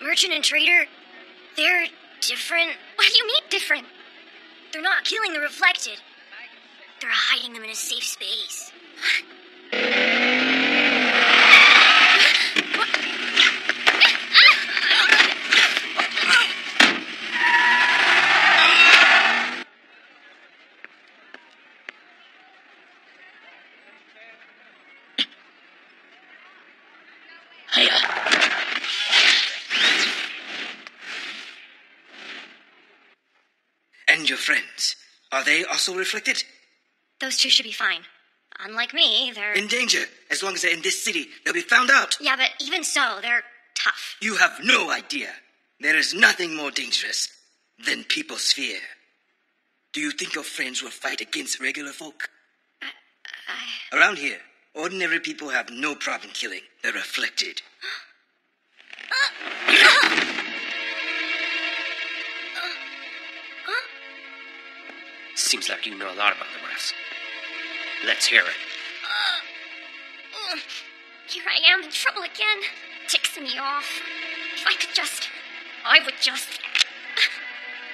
Merchant and trader, they're different. What do you mean different? They're not killing the reflected. They're hiding them in a safe space. and your friends, are they also reflected? Those two should be fine. Unlike me, they're... In danger. As long as they're in this city, they'll be found out. Yeah, but even so, they're tough. You have no idea. There is nothing more dangerous than people's fear. Do you think your friends will fight against regular folk? Around here, ordinary people have no problem killing the reflected. Seems like you know a lot about the refs. Let's hear it. Here I am in trouble again. Ticks me off. If I would just...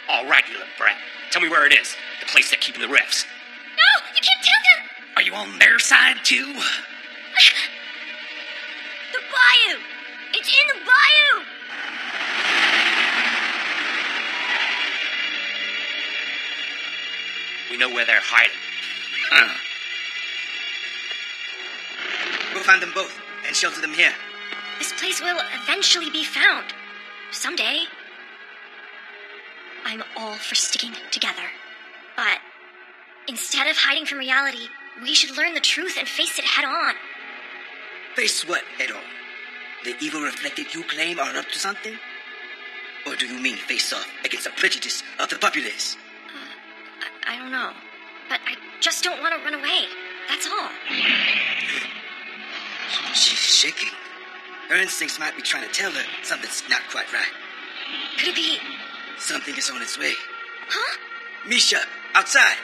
All right, you little brat. Tell me where it is. The place they're keeping the refs. No, you can't tell them! Are you on their side, too? The bayou! It's in the bayou! We know where they're hiding. We'll find them both and shelter them here. This place will eventually be found. Someday. I'm all for sticking together. But instead of hiding from reality, we should learn the truth and face it head on. Face what head on? The evil reflected you claim are up to something? Or do you mean face off against the prejudice of the populace? I don't know. But I just don't want to run away. That's all. She's shaking. Her instincts might be trying to tell her something's not quite right. Could it be... Something is on its way. Huh? Misha, outside.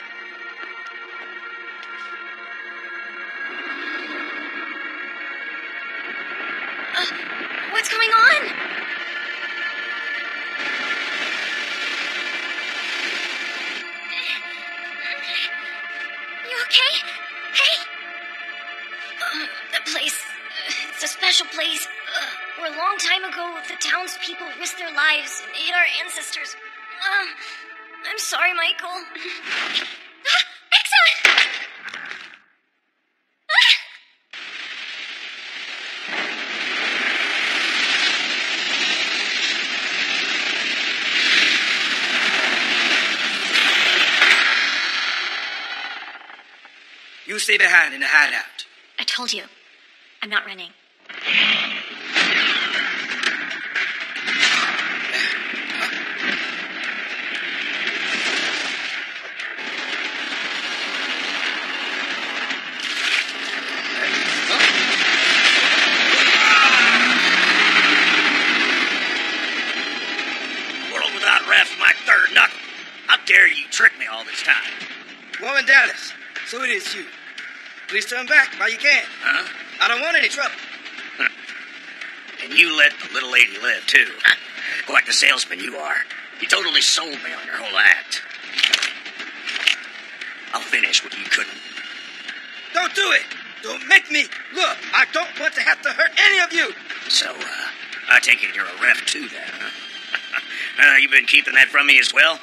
What's going on? You okay? Hey? The place... it's a special place. Where a long time ago, the townspeople risked their lives and hid our ancestors. I'm sorry, Michael. Excellent! You stay behind in the hideout. I told you. I'm not running. World without refs, my third knuckle. How dare you trick me all this time? Woman Dallas, so it is you. Please turn back while you can. Huh? I don't want any trouble. And you let the little lady live, too. Quite the salesman you are. You totally sold me on your whole act. I'll finish what you couldn't. Don't do it. Don't make me. Look, I don't want to have to hurt any of you. So, I take it you're a ref, too, then, huh? You've been keeping that from me as well?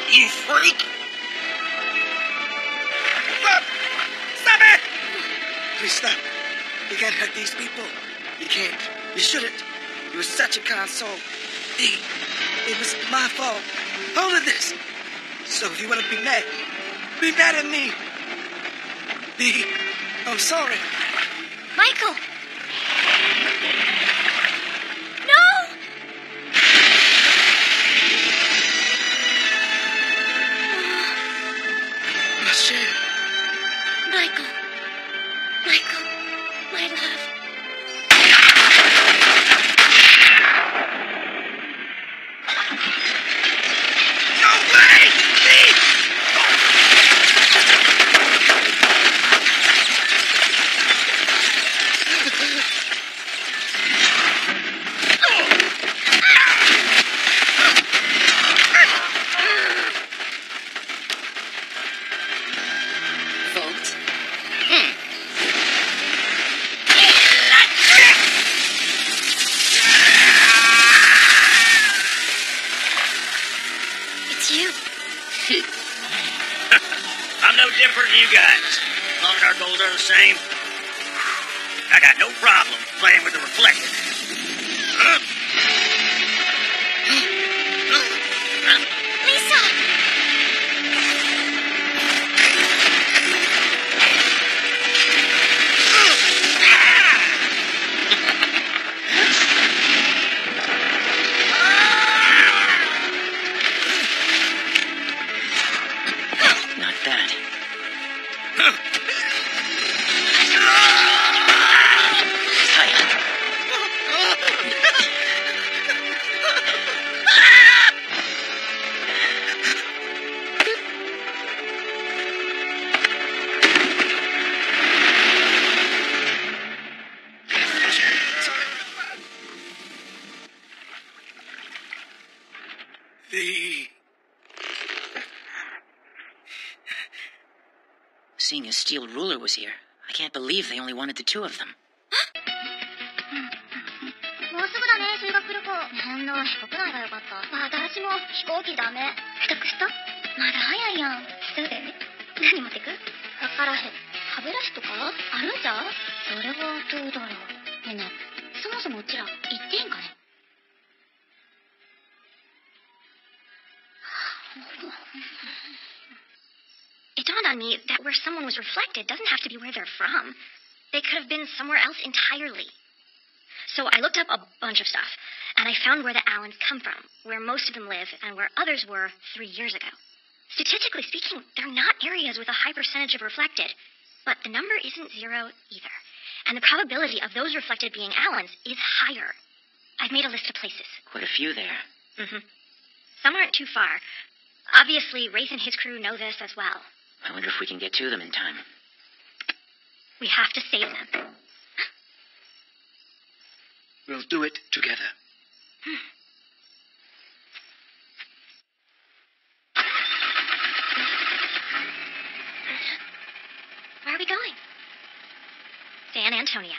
You freak! Stop it! Please stop. You can't hurt these people. You can't. You shouldn't. You were such a kind soul. It was my fault. All of this. So if you want to be mad at me. I'm sorry. Michael! No! Michael, my love. No way! different than you guys. As long as our goals are the same, I got no problem playing with the Reflected. Lisa! Not bad. Seeing as Steel Ruler was here, I can't believe they only wanted the two of them. もうすぐだね、修学旅行。面倒、飛行機内がよかった。私も飛行機ダメ。帰宅した？まだ早いやん。すぐ。何持ってく？わからへん。歯ブラシとかあるんちゃう？それはどうだろう。ねえねえ、そもそもうちら行っていいんかね？ It dawned on me that where someone was reflected doesn't have to be where they're from. They could have been somewhere else entirely. So I looked up a bunch of stuff, and I found where the Allens come from, where most of them live, and where others were 3 years ago. Statistically speaking, they're not areas with a high percentage of reflected, but the number isn't zero either. And the probability of those reflected being Allens is higher. I've made a list of places. Quite a few there. Mm-hmm. Some aren't too far. Obviously, Wraith and his crew know this as well. I wonder if we can get to them in time. We have to save them. We'll do it together. Where are we going? San Antonio.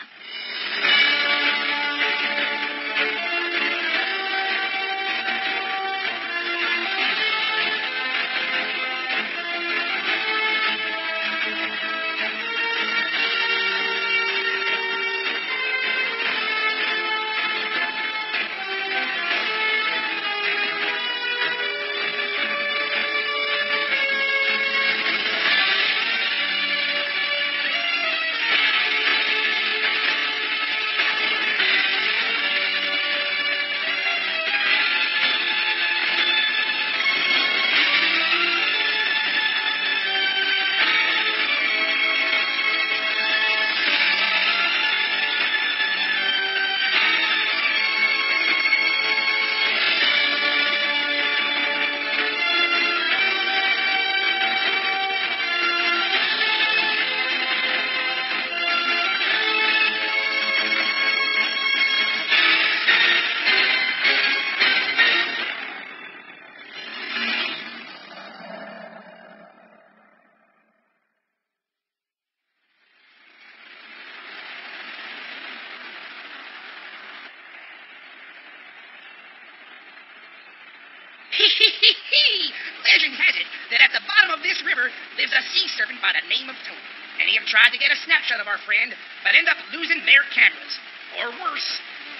Legend has it that at the bottom of this river lives a sea serpent by the name of Tony. Many have tried to get a snapshot of our friend, but end up losing their cameras. Or worse,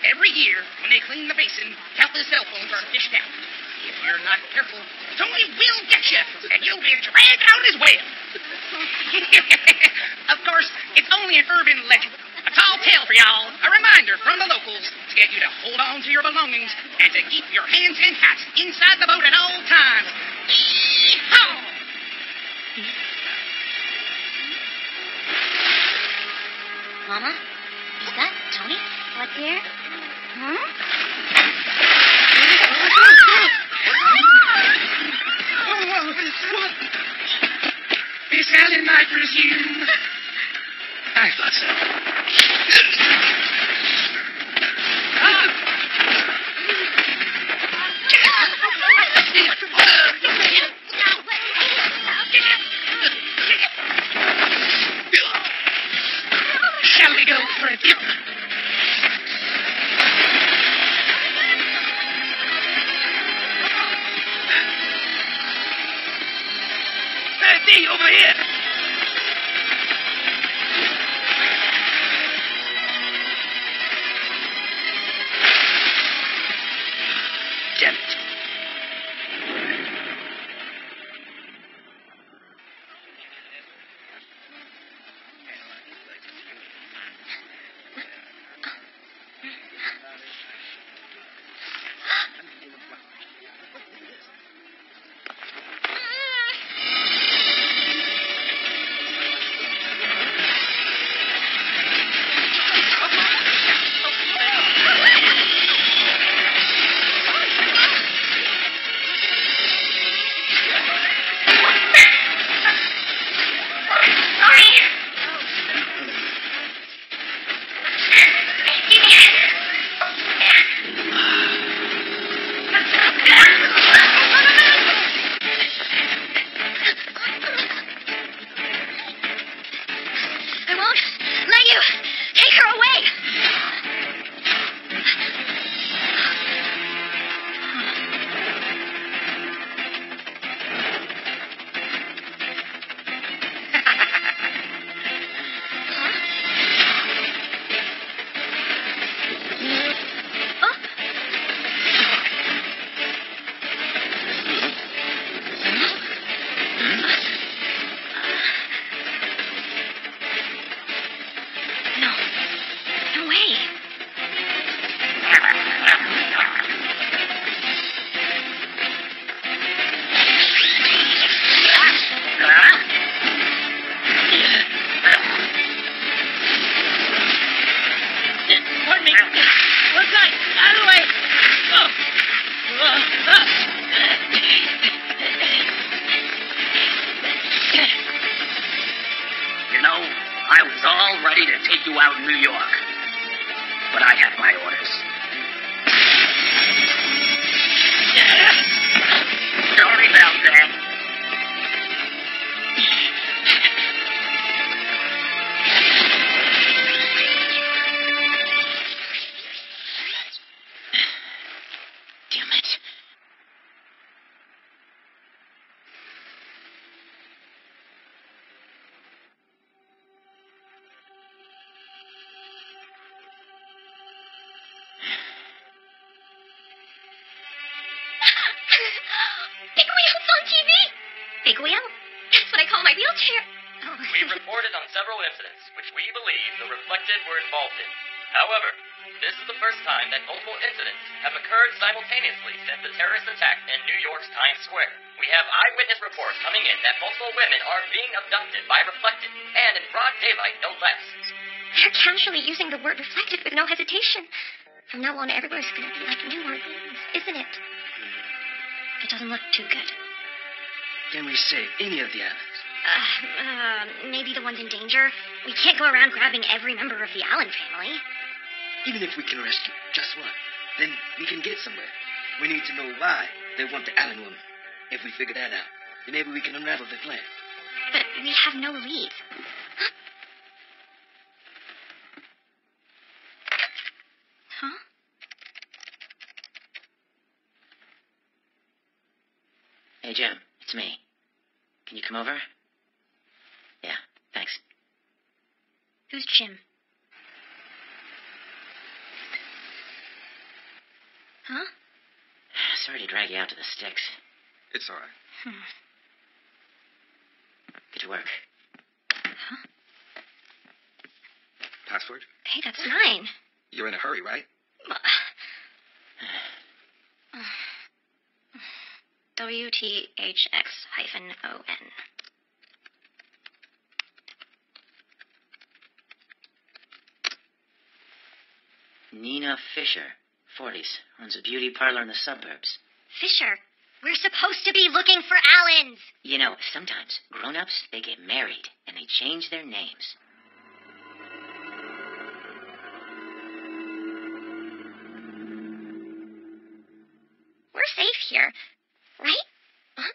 every year when they clean the basin, countless cell phones are fished out. If you're not careful, Tony will get you, and you'll be dragged out as well. Of course, it's only an urban legend. A tall tale for y'all, a reminder from the locals to get you to hold on to your belongings and to keep your hands and hats inside the boat at all times. Yee-haw! Mama? Is that Tony? What's here? Huh? What? Miss Allen, I presume. I thought so. Shall we go for a dip? Hey, over here. I was all ready to take you out in New York. But I had my orders. Sorry about that. Damn it. Big wheels on TV! Big wheel? That's what I call my wheelchair. Oh. We reported on several incidents which we believe the Reflected were involved in. However, this is the first time that multiple incidents have occurred simultaneously since the terrorist attack in New York's Times Square. We have eyewitness reports coming in that multiple women are being abducted by Reflected, and in broad daylight, no less. They're casually using the word reflected with no hesitation. From now on, everywhere's going to be like New Orleans, isn't it? It doesn't look too good. Can we save any of the islands? Maybe the ones in danger. We can't go around grabbing every member of the Allen family. Even if we can rescue just one, then we can get somewhere. We need to know why they want the Allen woman. If we figure that out, then maybe we can unravel the plan. But we have no lead. Huh? Hey, Jim, it's me. Can you come over? Yeah, thanks. Who's Jim? Huh? Sorry to drag you out to the sticks. It's all right. Get to work. Huh? Password? Hey, that's mine. You're in a hurry, right? WTHX-ON. Nina Fisher, 40s, runs a beauty parlor in the suburbs. Fisher, we're supposed to be looking for Allens. You know, sometimes grown-ups, they get married and they change their names. We're safe here, right? Huh?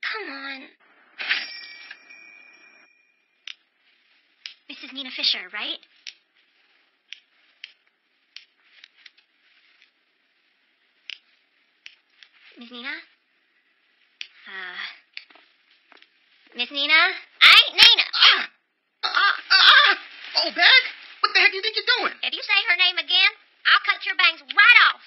Come on. Mrs. Nina Fisher, right? Miss Nina? Miss Nina? I ain't Nina. Oh, Bag? What the heck do you think you're doing? If you say her name again, I'll cut your bangs right off.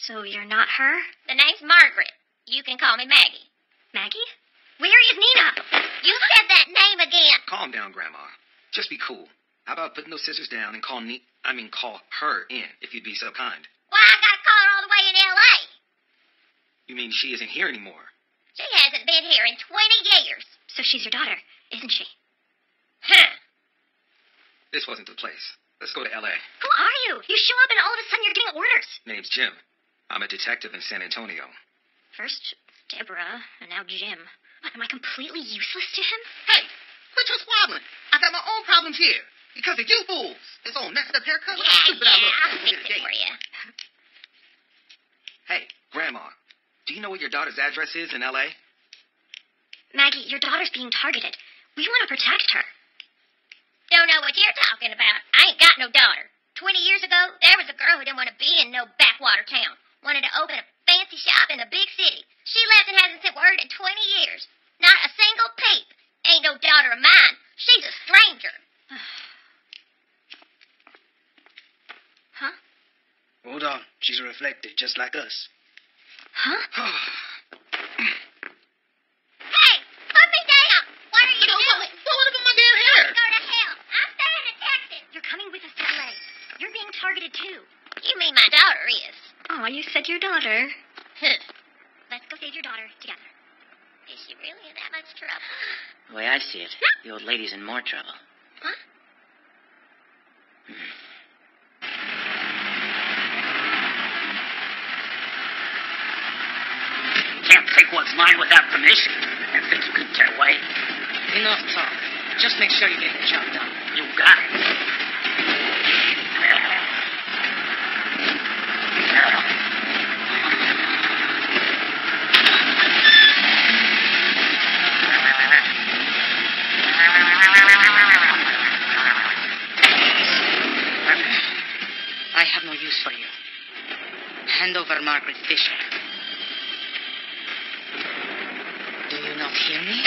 So you're not her? The name's Margaret. You can call me Maggie. Maggie? Where is Nina? You said that name again. Calm down, Grandma. Just be cool. How about putting those scissors down and call her in, if you'd be so kind. Why, I gotta call her all the way in L.A. You mean she isn't here anymore? She hasn't been here in 20 years. So she's your daughter, isn't she? Huh. This wasn't the place. Let's go to L.A. Who are you? You show up and all of a sudden you're getting orders. Name's Jim. I'm a detective in San Antonio. First Deborah, and now Jim. What, am I completely useless to him? Hey, quit your squabbling. I got my own problems here. Because of you fools. This old messed up haircut. I'll fix it for you. Hey, Grandma, do you know what your daughter's address is in L.A.? Maggie, your daughter's being targeted. We want to protect her. Don't know what you're talking about. I ain't got no daughter. 20 years ago, there was a girl who didn't want to be in no backwater town. Wanted to open a fancy shop in the big city. She left and hasn't sent word in 20 years. Not a single peep. Ain't no daughter of mine. She's a stranger. Huh? Hold on. She's a reflected, just like us. Huh? Hey, put me down. What are you doing? What about my damn hair? Go to hell. I'm staying in Texas. You're coming with us to LA. You're being targeted too. You mean my daughter is? Oh, you said your daughter. Huh. Let's go save your daughter together. Is she really in that much trouble? The way I see it, the old lady's in more trouble. Huh? Can't take what's mine without permission and think you can get away. Enough talk. Just make sure you get the job done. You got it. I have no use for you. Hand over Margaret Fisher. Do you not hear me?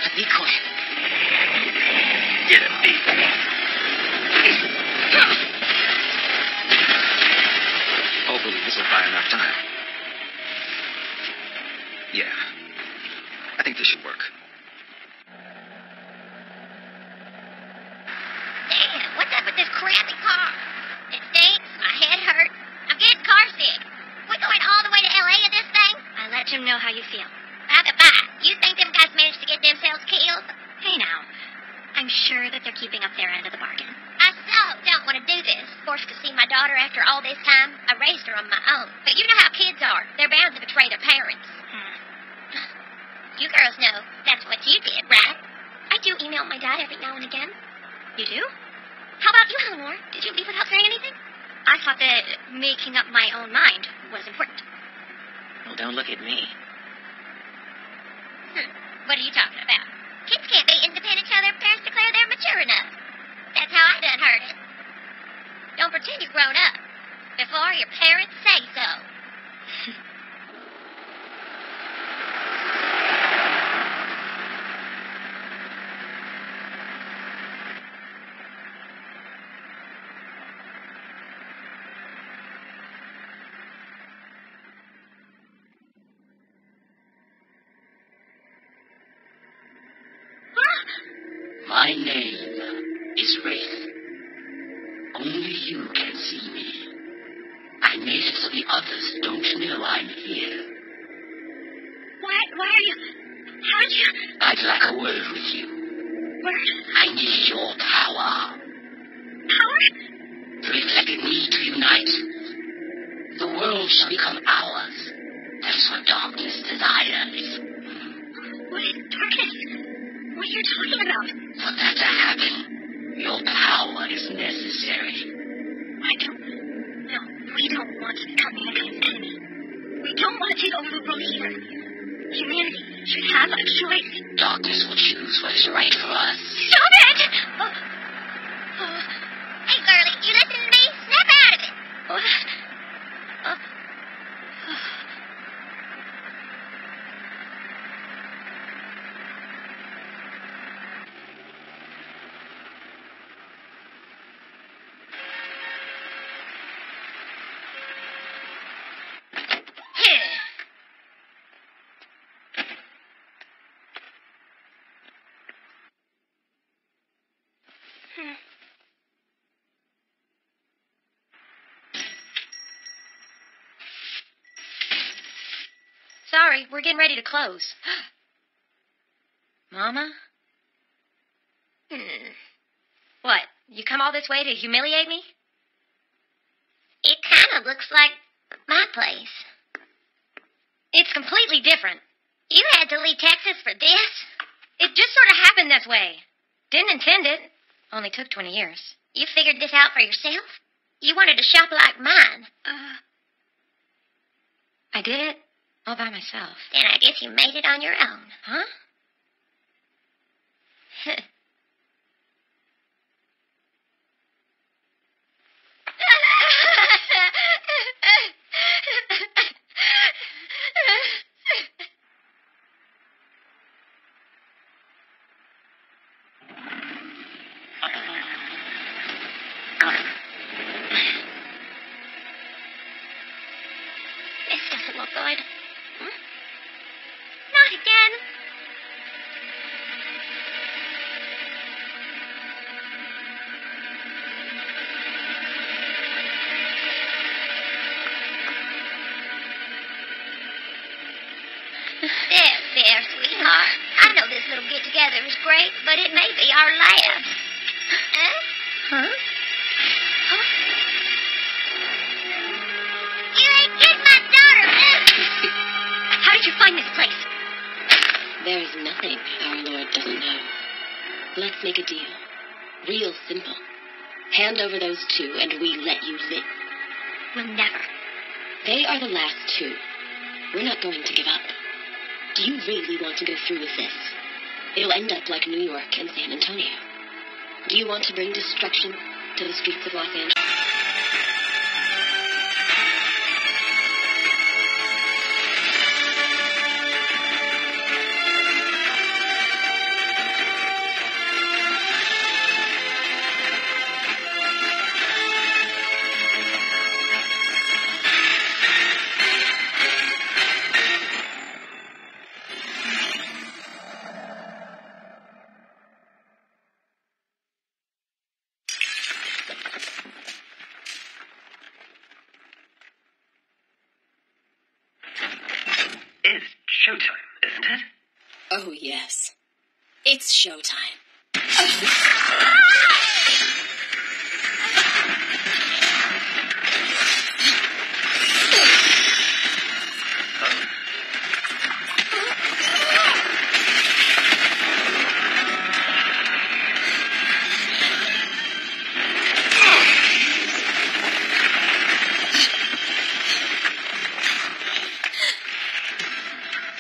A decoy. Get him, Pete. Hopefully this will buy enough time. Yeah. I think this should work. Damn, what's up with this crappy car? It stinks, my head hurts. I'm getting car sick. We going all the way to L.A. in this thing? I'll let Jim know how you feel. Bye. You think them guys managed to get themselves killed? Hey now, I'm sure that they're keeping up their end of the bargain. I so don't want to do this. Forced to see my daughter after all this time. I raised her on my own. But you know how kids are. They're bound to betray their parents. You girls know that's what you did, right? I do email my dad every now and again. You do? How about you, Eleanor? Did you leave without saying anything? I thought that making up my own mind was important. Well, don't look at me. What are you talking about? Kids can't be independent till their parents declare they're mature enough. That's how I done heard it. Don't pretend you've grown up before your parents say so. My name is Wraith. Only you can see me. I made it so the others don't know I'm here. Why are you... How'd you... I'd like a word with you. Word? I need your power. Power? The reflected need to unite. The world shall become ours. That's what darkness desires. What is darkness? What are you talking about? For that to happen, your power is necessary. No, we don't want to become mankind's enemy. We don't want to take over the world either. Humanity should have a choice. Darkness will choose what is right for us. Stop it! Hey, girlie, you listening to me? Snap out of it. Sorry, we're getting ready to close. Mama? What? You come all this way to humiliate me? It kind of looks like my place. It's completely different. You had to leave Texas for this? It just sort of happened this way. Didn't intend it. Only took 20 years. You figured this out for yourself? You wanted a shop like mine. I did it all by myself. Then I guess you made it on your own. Huh? This doesn't look good. Not again. There, sweetheart. I know this little get-together is great, but it may be our last. Huh? You ain't getting my daughter, miss. find this place? There is nothing our Lord doesn't know. Let's make a deal. Real simple. Hand over those two and we let you live. We'll never. They are the last two. We're not going to give up. Do you really want to go through with this? It'll end up like New York and San Antonio. Do you want to bring destruction to the streets of Los Angeles? It's showtime, isn't it? Oh, yes. It's showtime.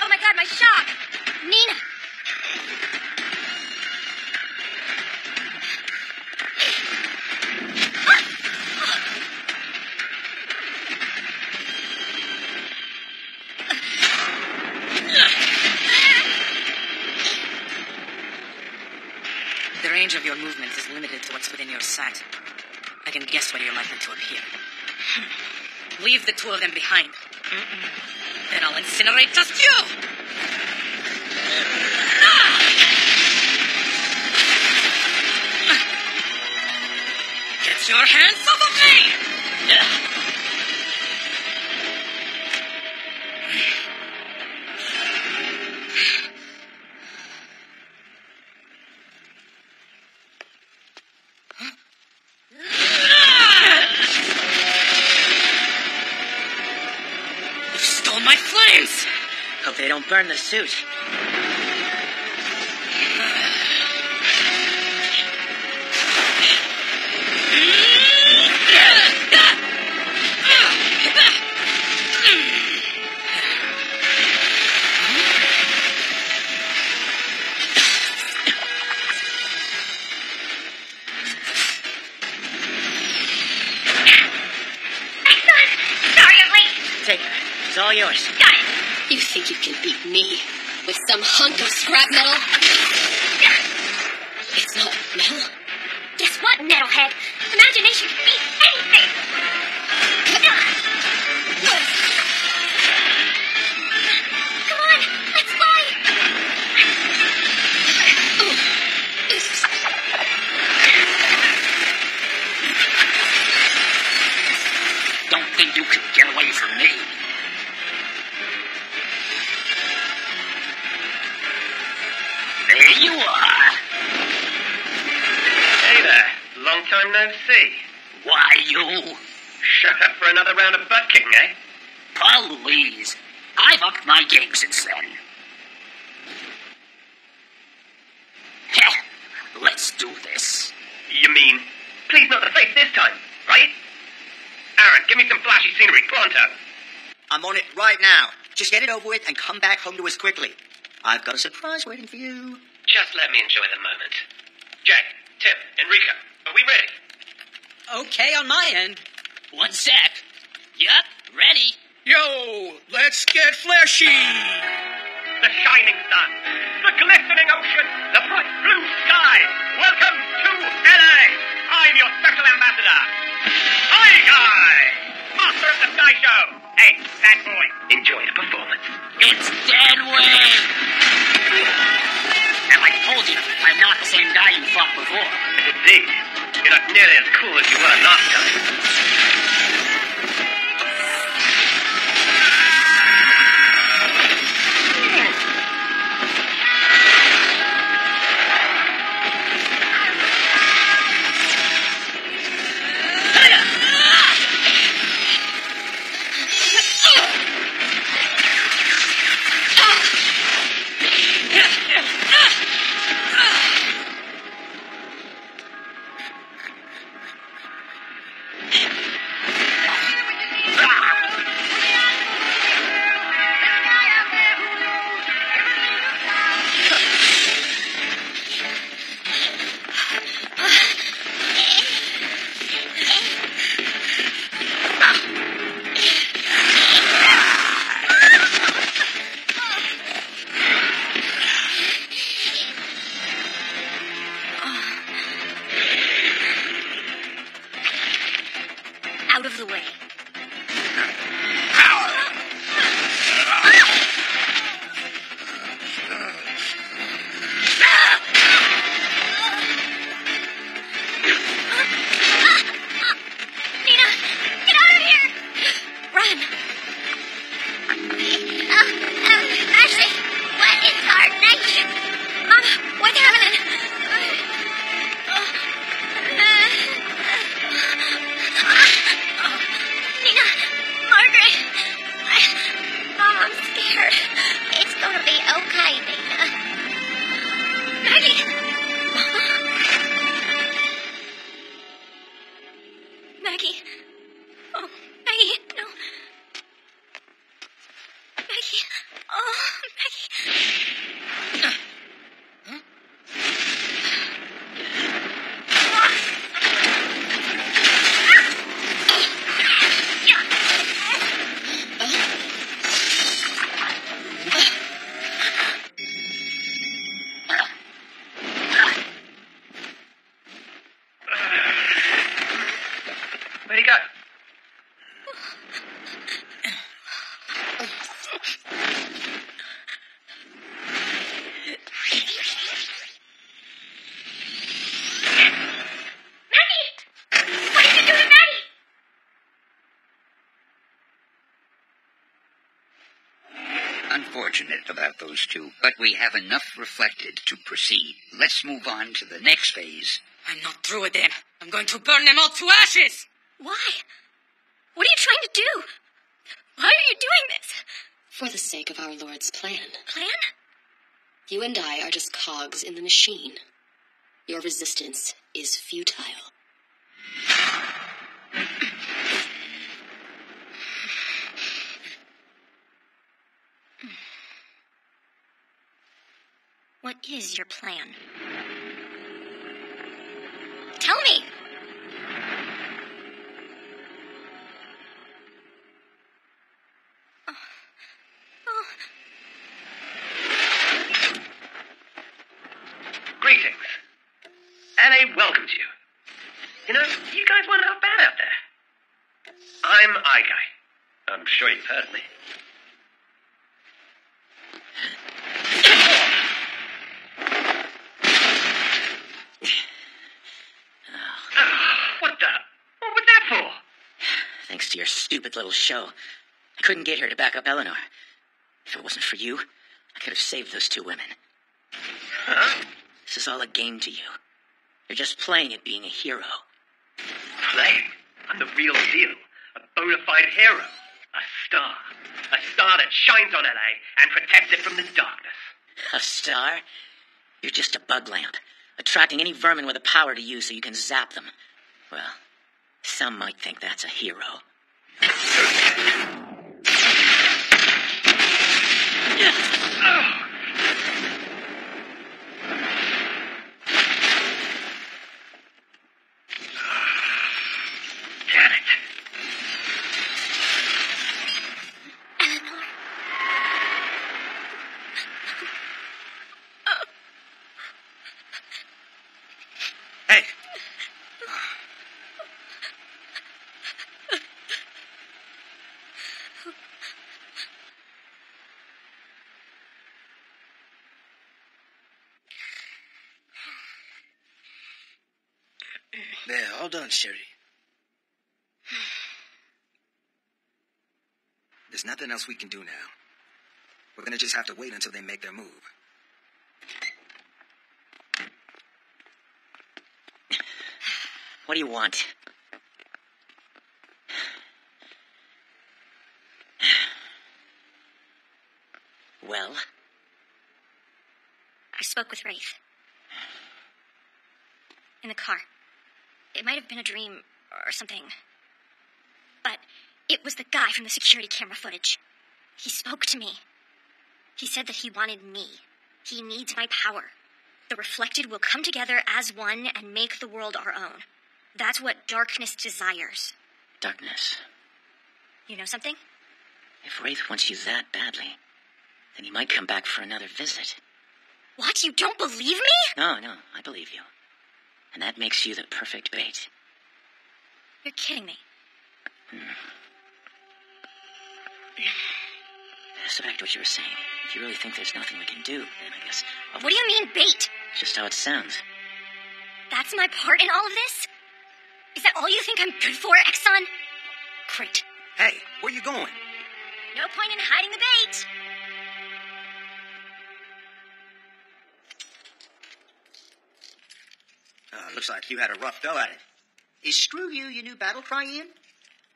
Oh my god, my shock! Nina! The range of your movement is limited to what's within your sight. I can guess where you're likely to appear. Leave the two of them behind. Then I'll incinerate just you! Get your hands off of me! You stole my flames! Hope they don't burn the suit. Sorry, I'm late. Take her. It's all yours. You think you can beat me with some hunk of scrap metal? It's not metal. Guess what, metalhead? Imagination can beat anything! Come on, let's fly! Don't think you can get away from me. There you are. Hey there. Long time no see. Why, you? Shut up for another round of butt kicking, eh? Please. I've upped my game since then. Heh. Let's do this. You mean, please not the face this time, right? Aaron, give me some flashy scenery, pronto. I'm on it right now. Just get it over with and come back home to us quickly. I've got a surprise waiting for you. Just let me enjoy the moment. Jack, Tim, Enrico, are we ready? Okay on my end. One sec. Yup, ready. Yo, let's get fleshy. The shining sun, the glistening ocean, the bright blue sky. Welcome to LA. I'm your special ambassador. Hi, guy. Master of the Sky Show. Hey, that boy. Enjoy the performance. It's dead wing. Have I told you I'm not the same guy you fought before? Indeed. You're not nearly as cool as you were last time. Ashley, what is our next? Mom, what's happening? Nina, Margaret. Mom, I'm scared. It's gonna be okay, Nina. Maggie. Maggie. Oh, Maggie, no. Maggie. Oh, Maggie. Where'd he go? Unfortunate about those two, but we have enough reflected to proceed. Let's move on to the next phase. I'm not through with them. I'm going to burn them all to ashes! Why? What are you trying to do? Why are you doing this? For the sake of our Lord's plan. Plan? You and I are just cogs in the machine. Your resistance is futile. What is your plan? Tell me! Greetings. And a welcome to you. You know, you guys weren't half bad out there. I'm Igai. I'm sure you've heard of me. What was that for? Thanks to your stupid little show. I couldn't get her to back up Eleanor. If it wasn't for you, I could have saved those two women. Huh? This is all a game to you. You're just playing at being a hero. Playing? I'm the real deal. A bona fide hero. A star. A star that shines on LA and protects it from the darkness. A star? You're just a bug lamp, attracting any vermin with a power to you so you can zap them. Well, some might think that's a hero. Damn it. Hey! There, all done, Sherry. There's nothing else we can do now. We're gonna just have to wait until they make their move. What do you want? Well? I spoke with Wraith. In the car. It might have been a dream or something. But it was the guy from the security camera footage. He spoke to me. He said that he wanted me. He needs my power. The Reflected will come together as one and make the world our own. That's what darkness desires. Darkness. You know something? If Wraith wants you that badly, then he might come back for another visit. What? You don't believe me? No, I believe you. And that makes you the perfect bait. You're kidding me. So back to what you were saying. If you really think there's nothing we can do, then I guess... What do you mean, bait? Just how it sounds. That's my part in all of this? Is that all you think I'm good for, Exxon? Great. Hey, where you going? No point in hiding the bait. looks like you had a rough go at it. Is screw you your new battle cry, Ian?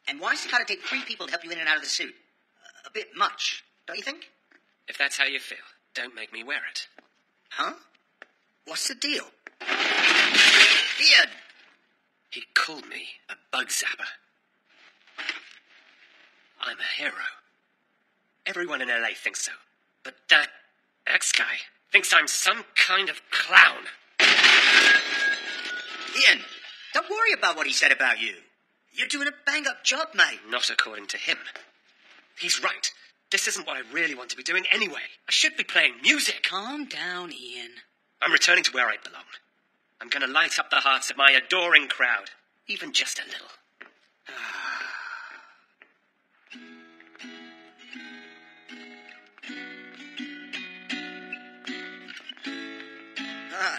And why's it gotta take 3 people to help you in and out of the suit? A bit much, don't you think? If that's how you feel, don't make me wear it. Huh? What's the deal? Ian! He called me a bug zapper. I'm a hero. Everyone in LA thinks so. But that ex-guy thinks I'm some kind of clown. Ian, don't worry about what he said about you. You're doing a bang-up job, mate. Not according to him. He's right. This isn't what I really want to be doing anyway. I should be playing music. Calm down, Ian. I'm returning to where I belong. I'm going to light up the hearts of my adoring crowd. Even just a little.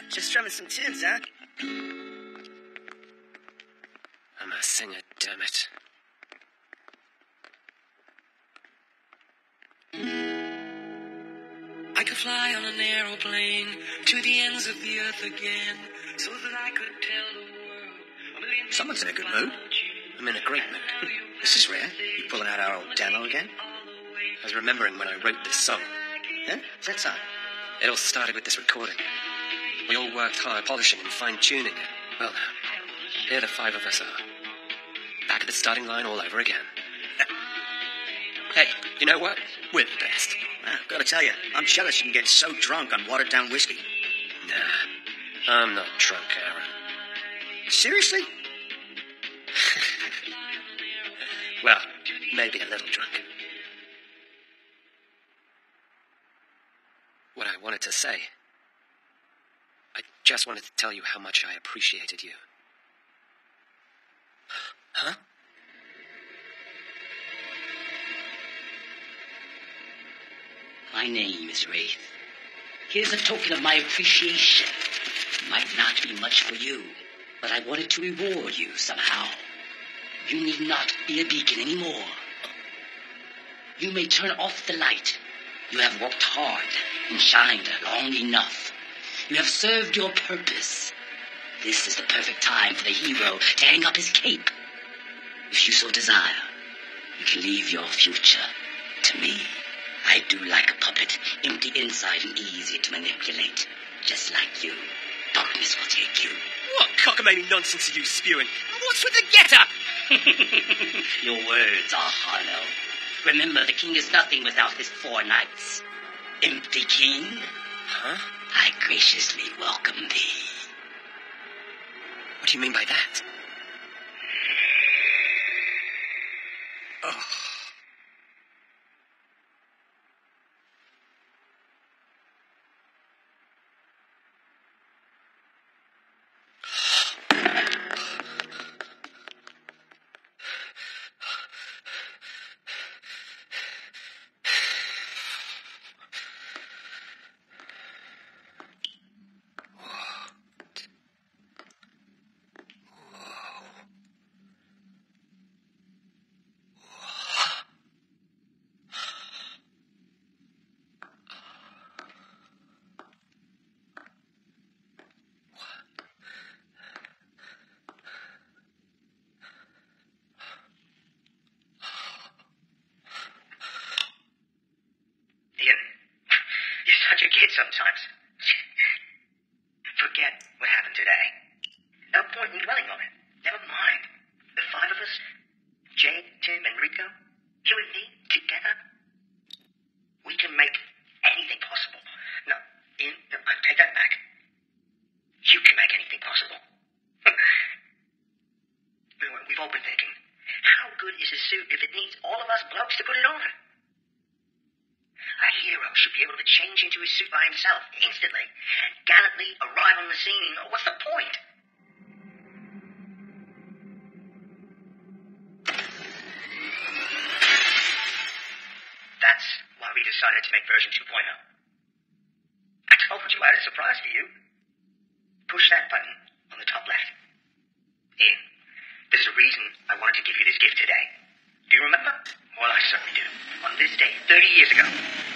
Just strumming some tunes, huh? I'm a singer, damn it. I could fly on an aeroplane to the ends of the earth again, so that I could tell the world. Someone's in a good mood. I'm in a great mood. This is rare. You pulling out our old demo again? I was remembering when I wrote this song. Huh? What's that song? It all started with this recording. We all worked hard polishing and fine-tuning it. Well, now, here the 5 of us are. Back at the starting line all over again. Hey, you know what? We're the best. Gotta tell you, I'm jealous you can get so drunk on watered-down whiskey. Nah, I'm not drunk, Aaron. Seriously? Well, maybe a little drunk. What I wanted to say... I just wanted to tell you how much I appreciated you. Huh? My name is Wraith. Here's a token of my appreciation. Might not be much for you, but I wanted to reward you somehow. You need not be a beacon anymore. You may turn off the light. You have worked hard and shined long enough. You have served your purpose. This is the perfect time for the hero to hang up his cape. If you so desire, you can leave your future to me. I do like a puppet, empty inside and easy to manipulate. Just like you. Darkness will take you. What cockamamie nonsense are you spewing? What's with the get-up? Your words are hollow. Remember, the king is nothing without his 4 knights. Empty king? Huh? I graciously welcome thee. What do you mean by that? Oh. Such a kid sometimes. Forget what happened today. No point in dwelling on it. Never mind. The 5 of us, Jade, Tim, and Rico, you and me, together, we can make anything possible. No, Ian, no, I take that back. You can make anything possible. We've all been thinking, how good is a suit if it needs all of us blokes to put it on? A hero should be able to change into his suit by himself, instantly, and gallantly arrive on the scene. What's the point? That's why we decided to make version 2.0. I told you I had a surprise for you. Push that button on the top left. Ian, there's a reason I wanted to give you this gift today. Do you remember? Well, I certainly do. On this day, 30 years ago.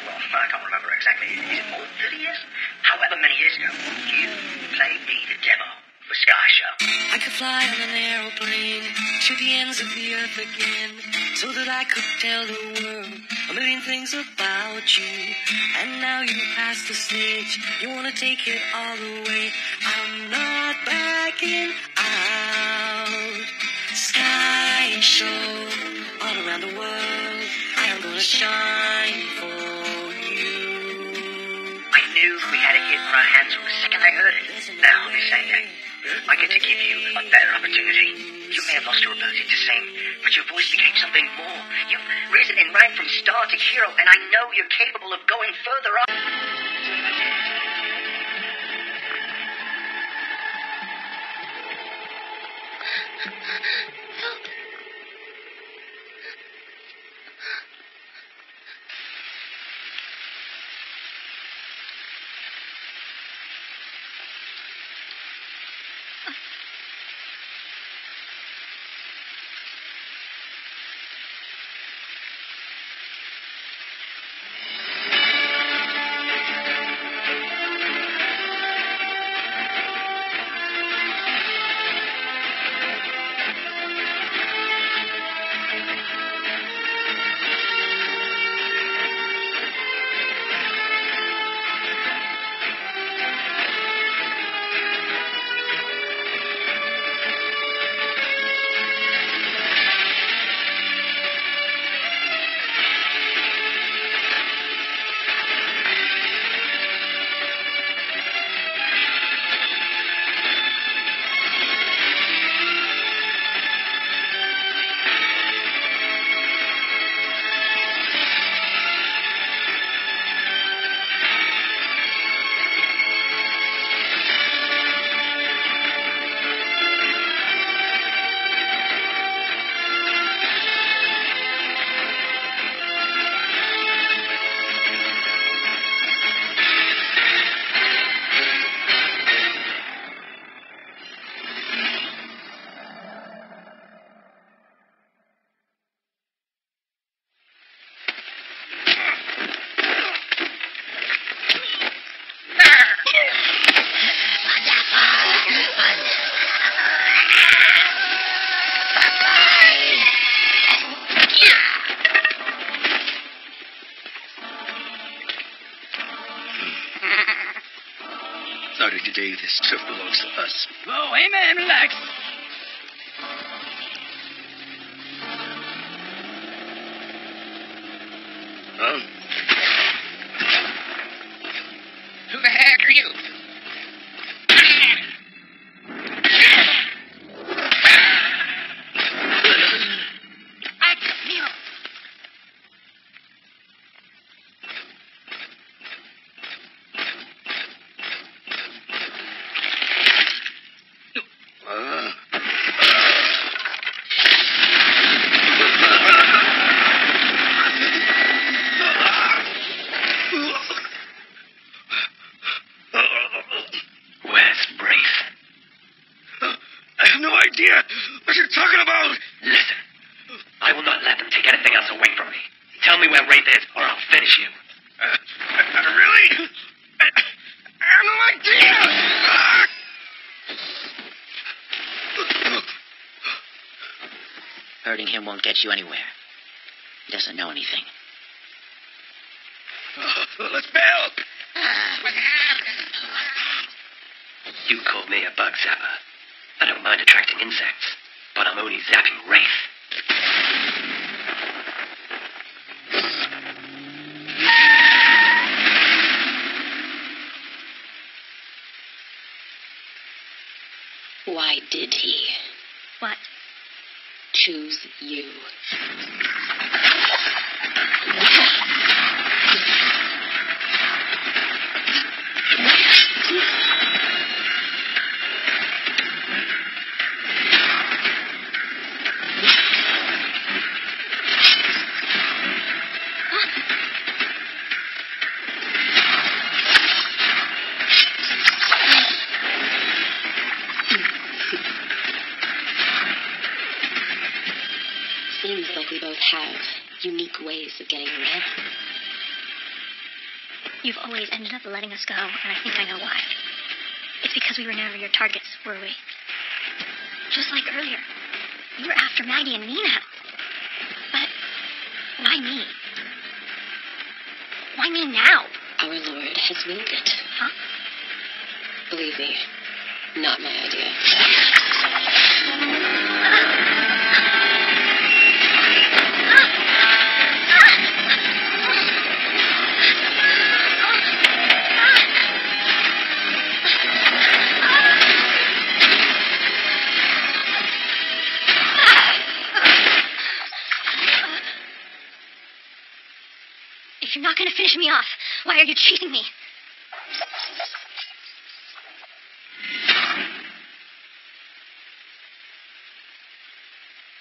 Well, I can't remember exactly. Is it more than 30 years? However many years ago, you played me the demo Super Sky Show. I could fly on an aeroplane to the ends of the earth again, so that I could tell the world a million things about you. And now you passed the stage, you wanna take it all the way. I'm not backing out. Sky show all around the world. I am gonna shine for you. I knew we had a hit on our hands from the second I heard it. Now, Miss Sanger, I get to give you a better opportunity. You may have lost your ability to sing, but your voice became something more. You've risen in rank from star to hero, and I know you're capable of going further up. Starting today, this trip belongs to us. Oh, hey, man, relax. Who the heck are you? What are you talking about? Listen, I will not let them take anything else away from me. Tell me where Wraith is, or I'll finish you. Really? I have no idea! Hurting him won't get you anywhere. He doesn't know anything. Let's bail! You called me a bug zapper. I don't mind attracting insects, but I'm only zapping Wraith. Why did he? What? Choose you. Seems like we both have unique ways of getting around. You've always ended up letting us go, and I think I know why. It's because we were never your targets, were we? Just like earlier. You were after Maggie and Nina. But why me? Why me now? Our Lord has willed it. Huh? Believe me, not my idea. If you're not going to finish me off, why are you chasing me?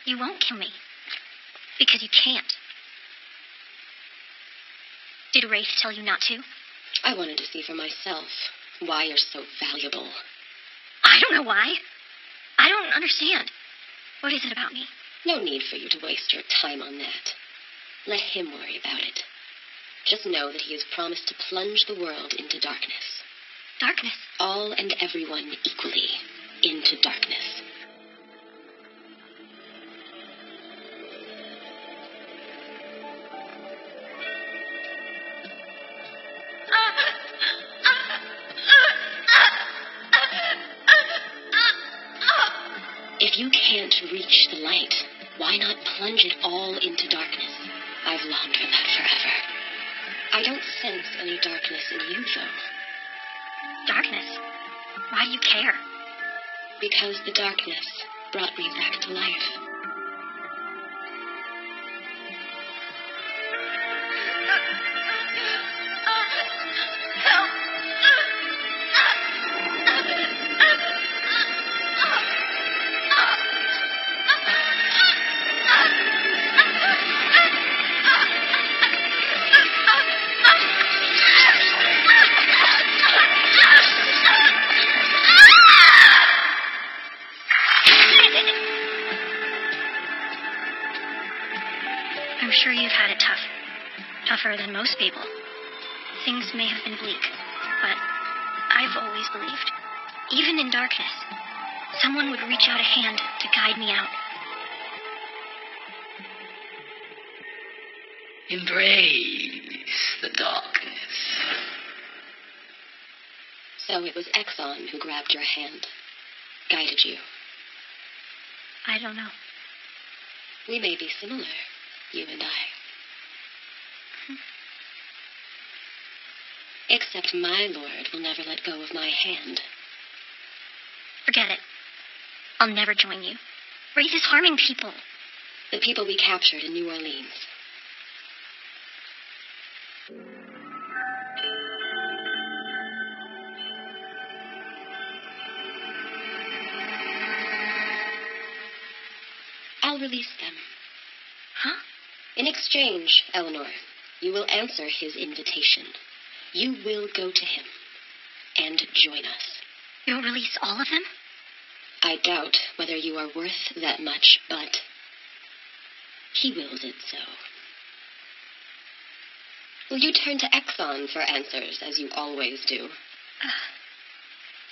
You won't kill me. Because you can't. Did Wraith tell you not to? I wanted to see for myself why you're so valuable. I don't know why. I don't understand. What is it about me? No need for you to waste your time on that. Let him worry about it. Just know that he has promised to plunge the world into darkness. Darkness? All and everyone equally into darkness. If you can't reach the light, why not plunge it all into darkness? I've longed for that forever. I don't sense any darkness in you, though. Darkness? Why do you care? Because the darkness brought me back to life. I'm sure you've had it tough. Tougher than most people. Things may have been bleak, but I've always believed, even in darkness, someone would reach out a hand to guide me out. Embrace the darkness. So it was Exxon who grabbed your hand, guided you. I don't know. We may be similar, you and I. Except my lord will never let go of my hand. Forget it. I'll never join you. Wraith is harming people. The people we captured in New Orleans. I'll release them. Huh? In exchange, Eleanor, you will answer his invitation. You will go to him and join us. You'll release all of them? I doubt whether you are worth that much, but he wills it so. Will you turn to Exxon for answers, as you always do?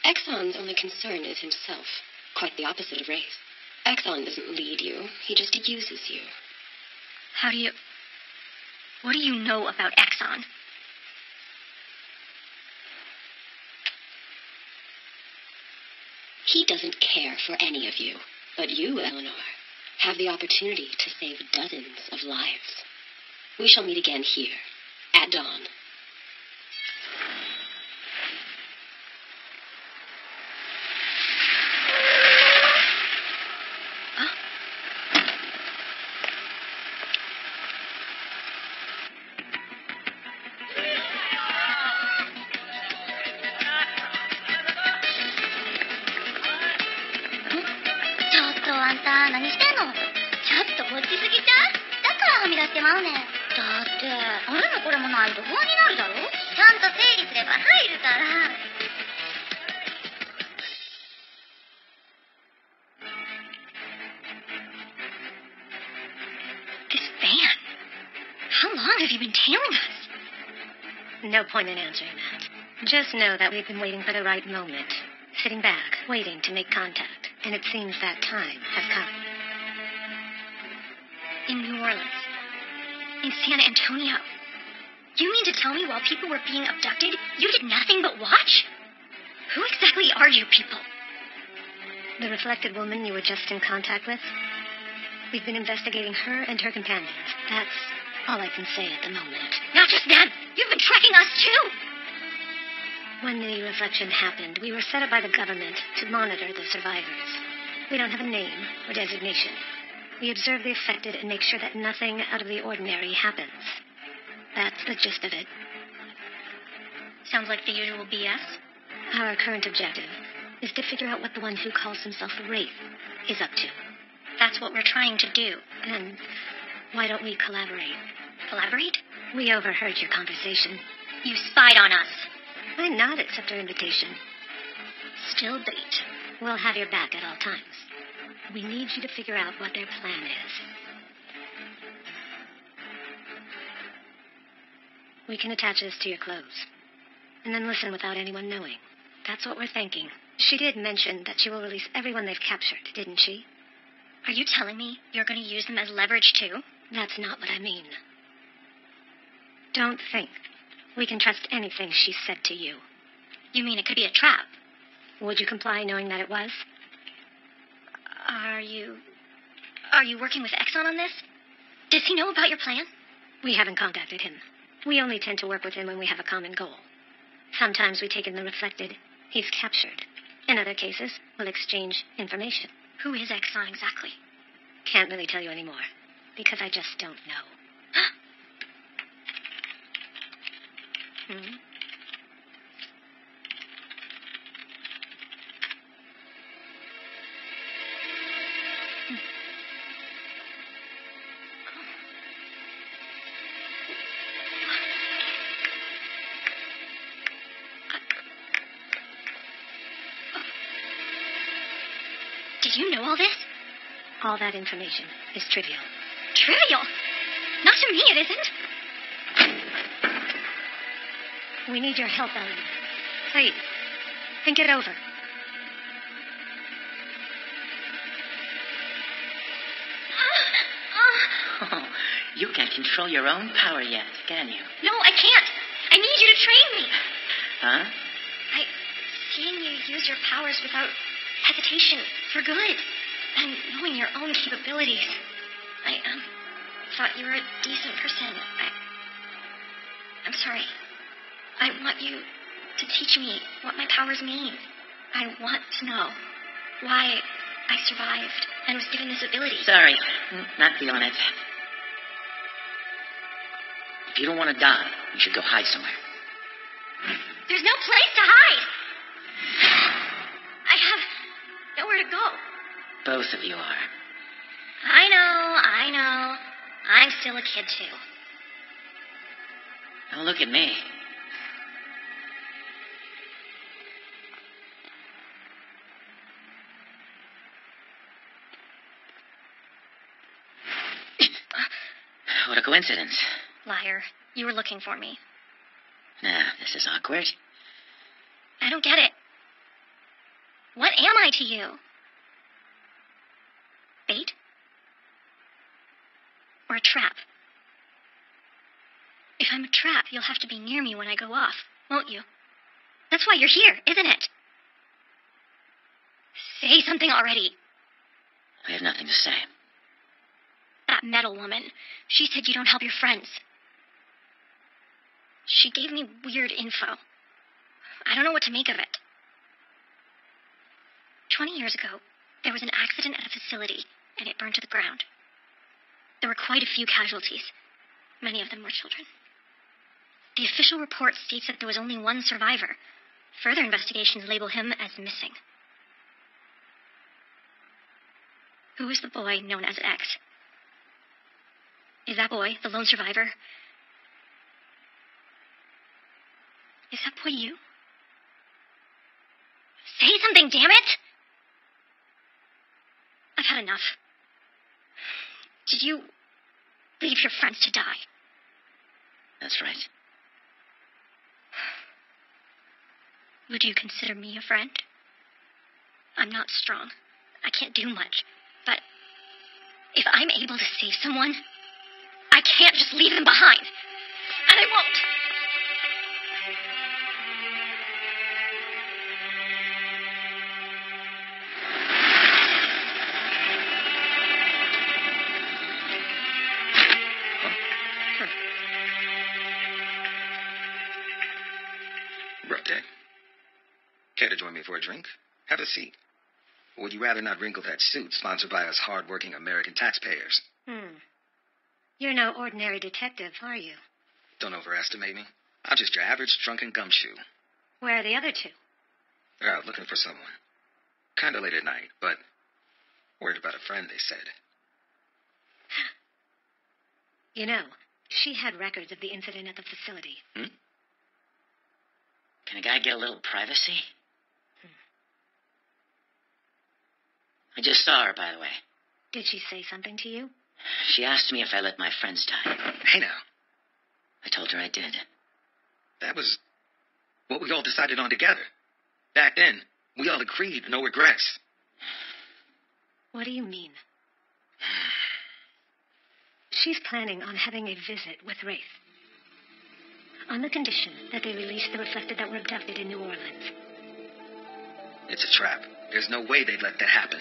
Exxon's only concern is himself, quite the opposite of Wraith. Exxon doesn't lead you, he just uses you. What do you know about Exxon? He doesn't care for any of you, but you, Eleanor, have the opportunity to save dozens of lives. We shall meet again here, at dawn. This van. How long have you been tailing us? No point in answering that. Just know that we've been waiting for the right moment. sitting back, waiting to make contact, and it seems that time has come. In New Orleans. In San Antonio. You mean to tell me while people were being abducted, you did nothing but watch? Who exactly are you people? The reflected woman you were just in contact with? We've been investigating her and her companions. That's all I can say at the moment. Not just them! You've been tracking us too! When the reflection happened, we were set up by the government to monitor the survivors. We don't have a name or designation. We observe the affected and make sure that nothing out of the ordinary happens. That's the gist of it. Sounds like the usual BS. Our current objective is to figure out what the one who calls himself Wraith is up to. That's what we're trying to do. And why don't we collaborate? Collaborate? We overheard your conversation. You spied on us. Why not accept our invitation? Still bait. We'll have your back at all times. We need you to figure out what their plan is. We can attach this to your clothes. And then listen without anyone knowing. That's what we're thinking. She did mention that she will release everyone they've captured, didn't she? Are you telling me you're going to use them as leverage too? That's not what I mean. Don't think. We can trust anything she said to you. You mean it could be a trap? Would you comply knowing that it was? Are you working with Exxon on this? Does he know about your plan? We haven't contacted him. We only tend to work with him when we have a common goal. Sometimes we take in the reflected. He's captured. In other cases, we'll exchange information. Who is Exxon exactly? Can't really tell you anymore, because I just don't know. Did you know all this? All that information is trivial. Trivial? Not to me, it isn't. We need your help, Ellen. Please, think it over. Oh, you can't control your own power yet, can you? No, I can't. I need you to train me. Huh? Seeing you use your powers without hesitation for good, and knowing your own capabilities. I thought you were a decent person. I'm sorry. I want you to teach me what my powers mean. I want to know why I survived and was given this ability. Sorry, not feeling it. If you don't want to die, you should go hide somewhere. There's no place to hide. I have nowhere to go. Both of you are. I know. I'm still a kid, too. Don't look at me. What a coincidence. Liar. You were looking for me. Nah, this is awkward. I don't get it. What am I to you? Bait? Or a trap? If I'm a trap, you'll have to be near me when I go off, won't you? That's why you're here, isn't it? Say something already. I have nothing to say. That metal woman. She said you don't help your friends. She gave me weird info. I don't know what to make of it. 20 years ago, there was an accident at a facility, and it burned to the ground. There were quite a few casualties. Many of them were children. The official report states that there was only one survivor. Further investigations label him as missing. Who is the boy known as X? Is that boy the lone survivor? Is that boy you? Say something, damn it! I've had enough. Did you leave your friends to die? That's right. Would you consider me a friend? I'm not strong. I can't do much. But if I'm able to save someone, I can't just leave them behind. And I won't. Rough day. Care to join me for a drink? Have a seat. Or would you rather not wrinkle that suit sponsored by us hard-working American taxpayers? You're no ordinary detective, are you? Don't overestimate me. I'm just your average drunken gumshoe. Where are the other two? They're out looking for someone. Kinda late at night, but worried about a friend, they said. You know, she had records of the incident at the facility. Can a guy get a little privacy? I just saw her, by the way. Did she say something to you? She asked me if I let my friends die. Hey, now. I told her I did. That was what we all decided on together. Back then, we all agreed, no regrets. What do you mean? She's planning on having a visit with Wraith. On the condition that they release the Reflected that were abducted in New Orleans. It's a trap. There's no way they'd let that happen.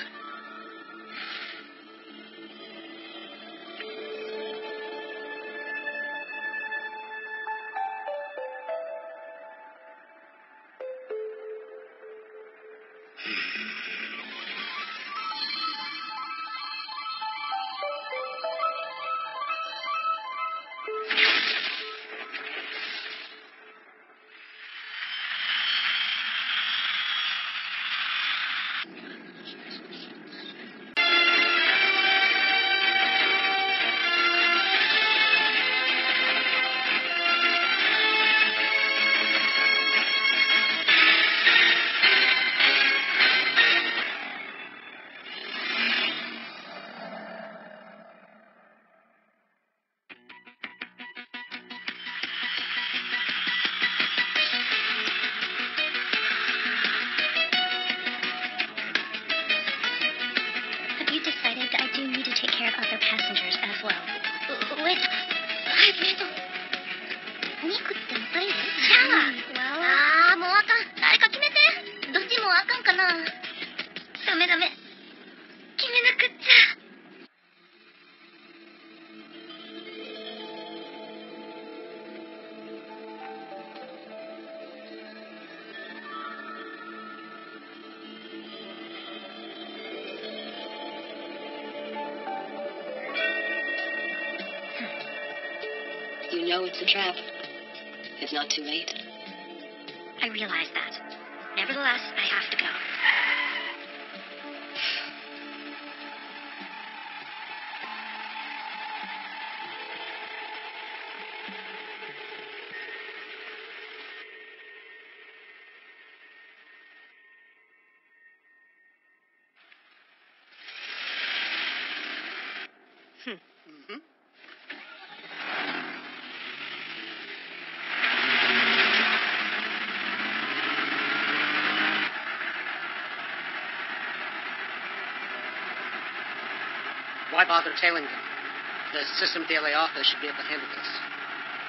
You know it's a trap. It's not too late. I realize that. Nevertheless, I have to go. Why bother tailing them? The system de lay off, they should be able to handle this.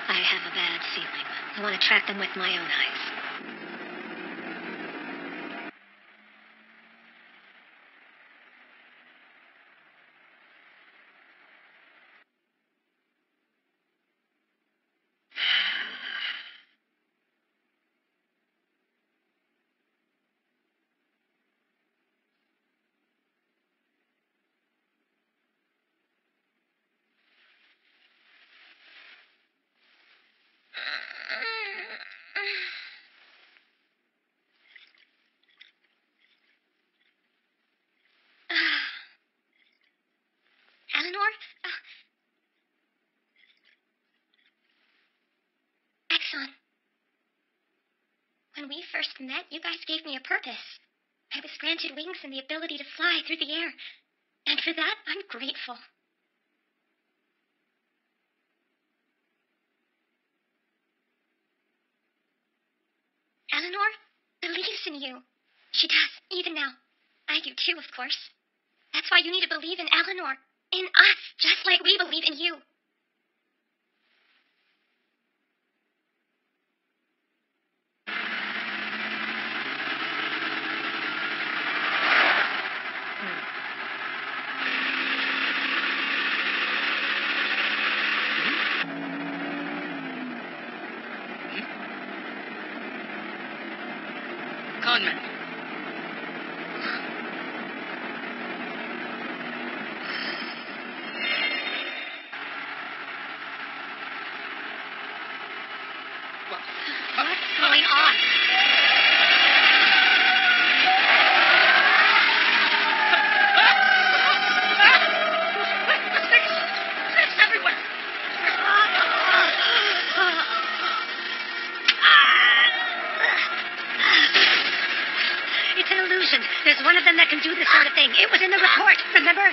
I have a bad feeling. I want to track them with my own eyes. Eleanor? Exxon. When we first met, you guys gave me a purpose. I was granted wings and the ability to fly through the air. And for that, I'm grateful. Eleanor believes in you. She does, even now. I do too, of course. That's why you need to believe in Eleanor, in us, just like we believe in you. Conman. What's going on? Snakes everywhere. It's an illusion. There's one of them that can do this sort of thing. It was in the report, remember?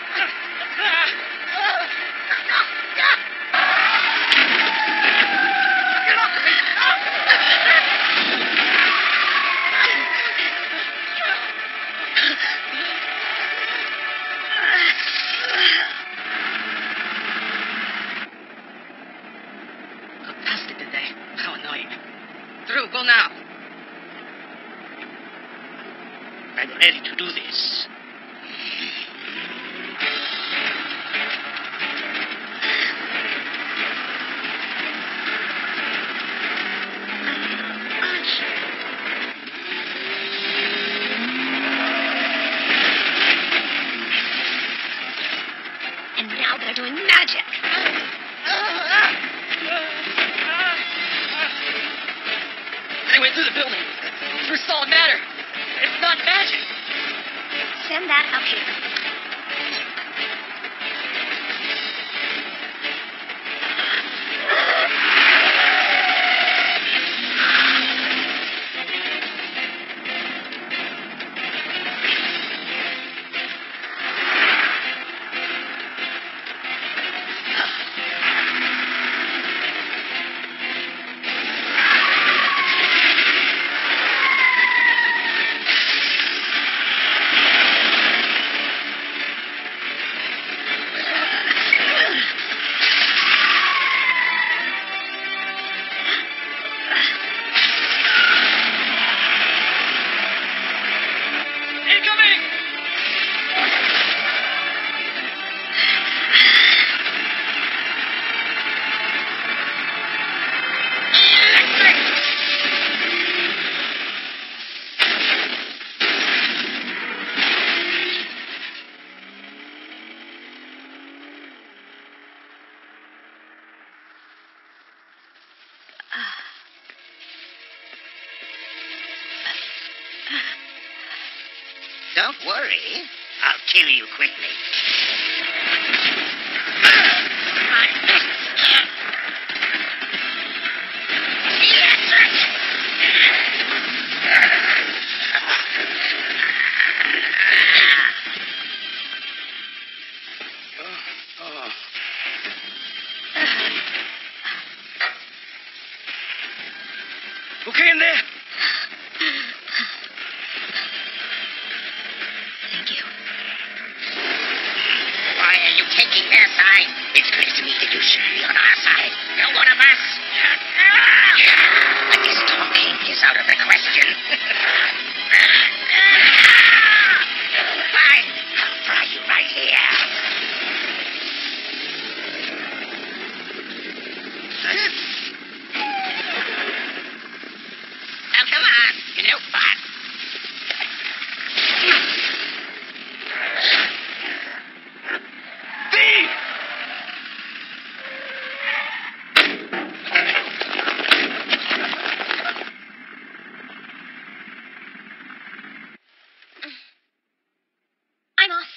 Got past it, did they? How annoying. Through, go now. I'm ready to do this. And now they're doing magic. They went through the building. Through solid matter. It's not magic. Send that up here. Don't worry. I'll kill you quickly. Okay in there? Thank you. Why are you taking their side? It's clear to me that you should be on our side. You're one of us. But this talking is out of the question. Fine. I'll fry you right here. Now, come on. No fun. Thief! I'm off.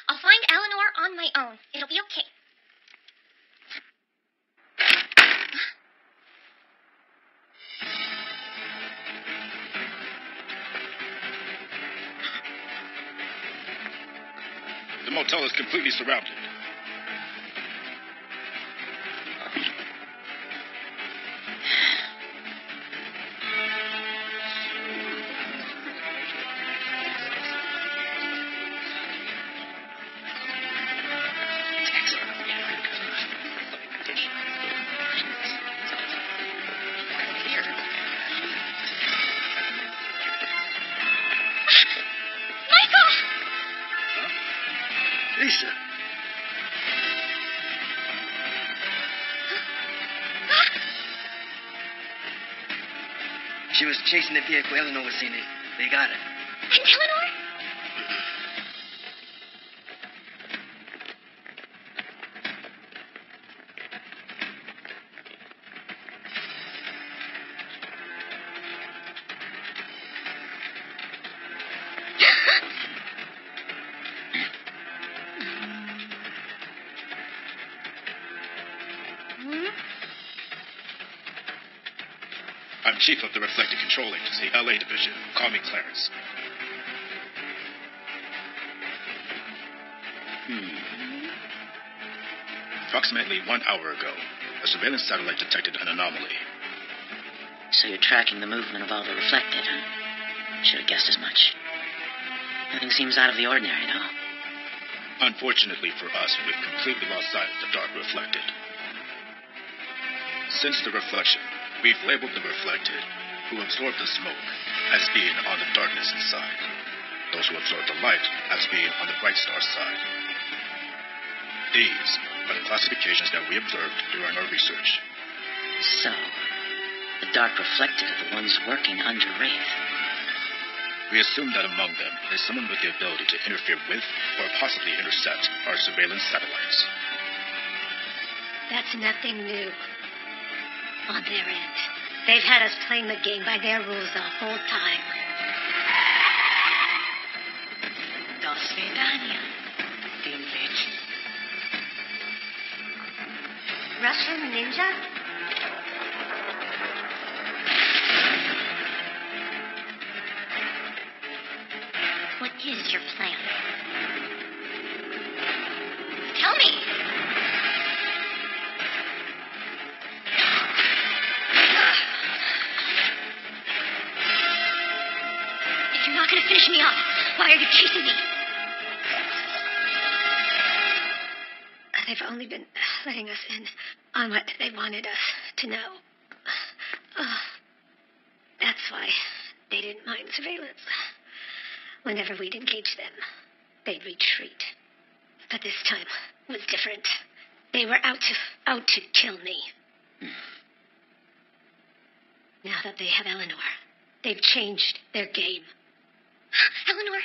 I'll find Eleanor on my own. It'll be okay. The motel is completely surrounded. She was chasing the vehicle Eleanor was in. They got her. And Eleanor? I'm Chief of the Reflected Control Agency, LA Division. Call me Clarence. Approximately 1 hour ago, a surveillance satellite detected an anomaly. So you're tracking the movement of all the reflected, huh? Should have guessed as much. Nothing seems out of the ordinary, no? Unfortunately for us, we've completely lost sight of the dark reflected. Since the reflection, we've labeled the reflected, who absorb the smoke, as being on the darkness inside. Those who absorb the light as being on the bright star side. These are the classifications that we observed during our research. So, the dark reflected are the ones working under Wraith. We assume that among them is someone with the ability to interfere with or possibly intercept our surveillance satellites. That's nothing new. On their end. They've had us playing the game by their rules the whole time. До свидания, Dimwitch. Russian ninja? What is your plan? Tell me! If you're not going to finish me off, why are you chasing me? They've only been letting us in on what they wanted us to know. That's why they didn't mind surveillance. Whenever we'd engage them, they'd retreat. But this time was different. They were out to kill me. Now that they have Eleanor, they've changed their game. Eleanor?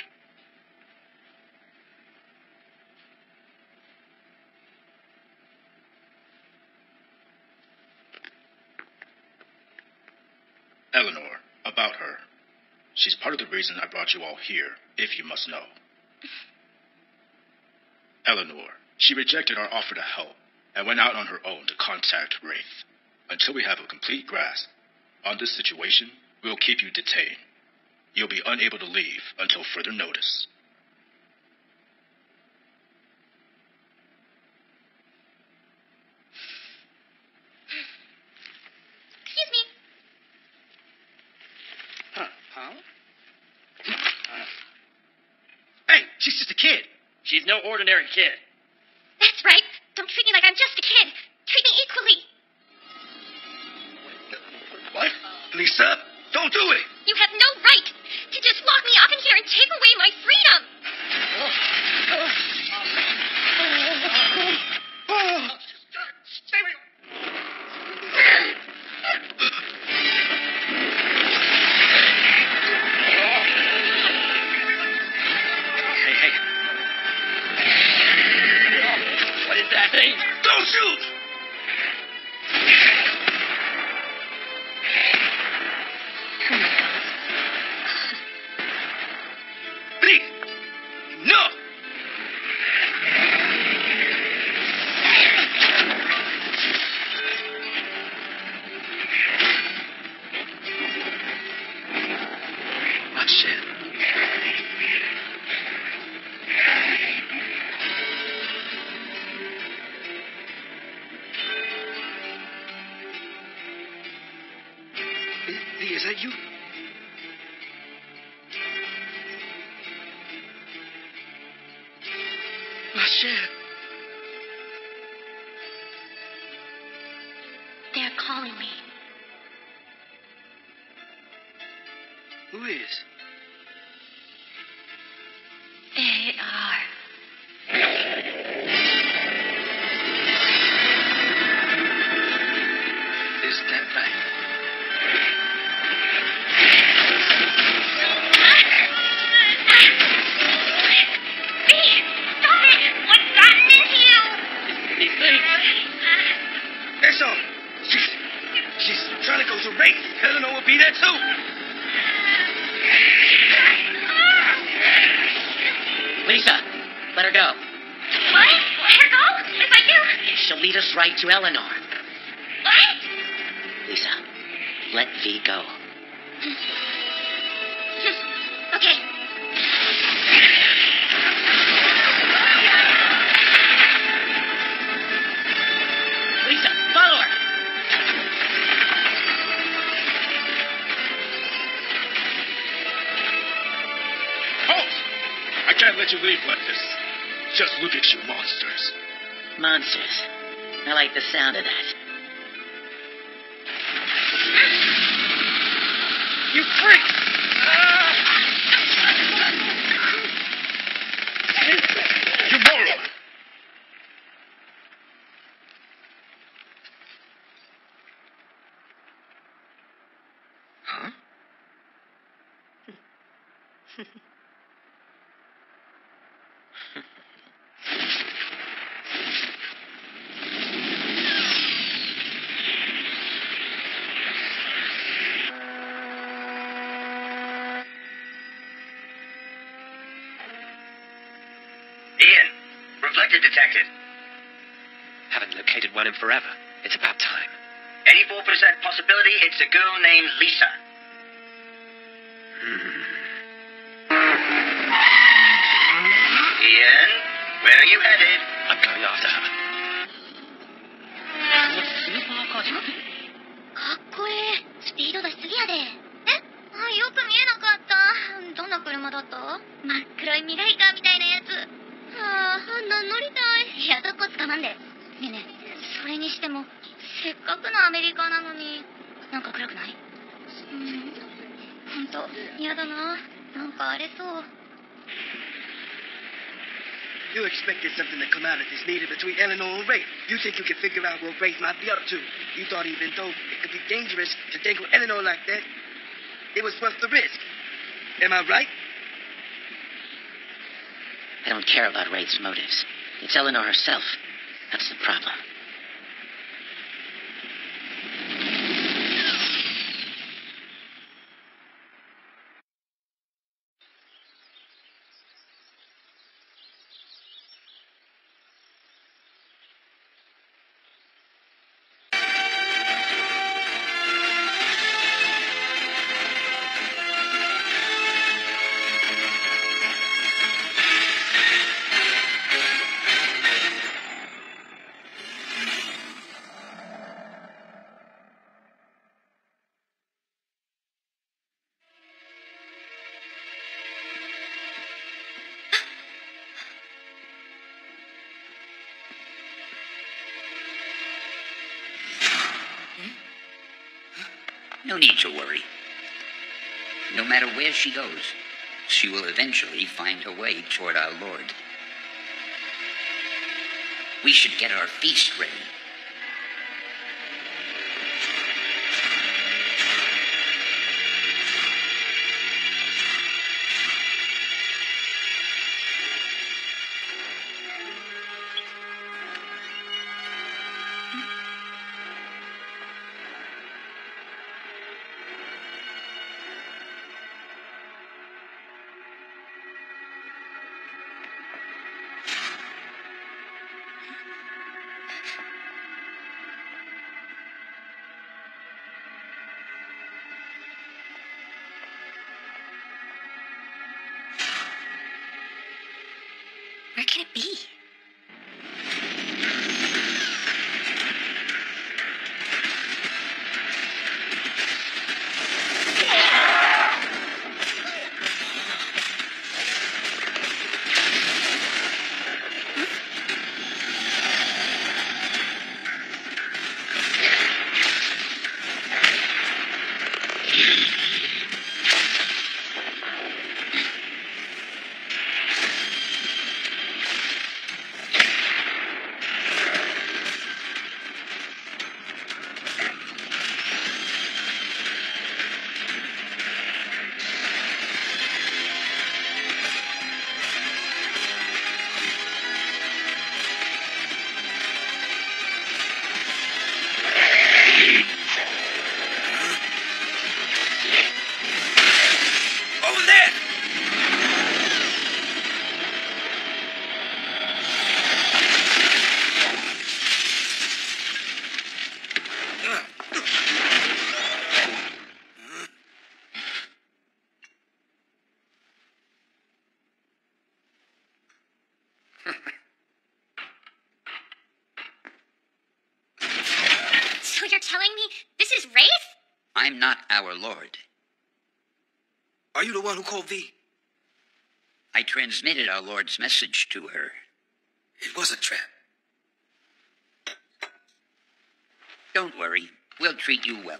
Eleanor, about her. She's part of the reason I brought you all here, if you must know. Eleanor, she rejected our offer to help and went out on her own to contact Wraith. Until we have a complete grasp on this situation, we'll keep you detained. You'll be unable to leave until further notice. Excuse me. Huh? Hey, she's just a kid. She's no ordinary kid. That's right. Don't treat me like I'm just a kid. Treat me equally. What? Lisa, don't do it! You have no right to just lock me up in here and take away my freedom. Stay with Hey. What is that thing? Don't shoot! Please! No! Roxanne. Lee, is that you? Roxanne. They're calling me. Who is? They are. Is that right? pressure on her. She's trying to go to Rafe. Eleanor will be there too. Lisa, let her go. What? Let her go? If I do? She'll lead us right to Eleanor. What? Lisa, let V go. Okay. Lisa, follow her. Halt! I can't let you leave like this. Just look at you monsters. Monsters. I like the sound of that. You freak! You moron! Huh? Ian, reflector detected. Haven't located one in forever. It's about time. 84% possibility it's a girl named Lisa. Ian, where are you headed? I'm going after her. スーパーカジュアル。かっこいい。スピード出しすぎやで。よく見えなかった。どんな車だった？真っ黒い未来カーみたいなやつ。あんなん乗りたい。いや、どこ捕まんで。ねえねえ、それにしても、せっかくのアメリカなのに、なんか暗くない？ほんと、嫌だな。なんか荒れそう。You expected something to come out of this meeting between Eleanor and Rafe. You think you can figure out what Rafe might be up to. You thought even though it could be dangerous to dangle Eleanor like that, it was worth the risk. Am I right? I don't care about Rafe's motives. It's Eleanor herself. That's the problem. No need to worry. No matter where she goes, she will eventually find her way toward our Lord. We should get our feast ready. Where can it be? telling me this is Wraith? I'm not our lord. Are you the one who called V? I transmitted our lord's message to her. It was a trap. Don't worry. We'll treat you well.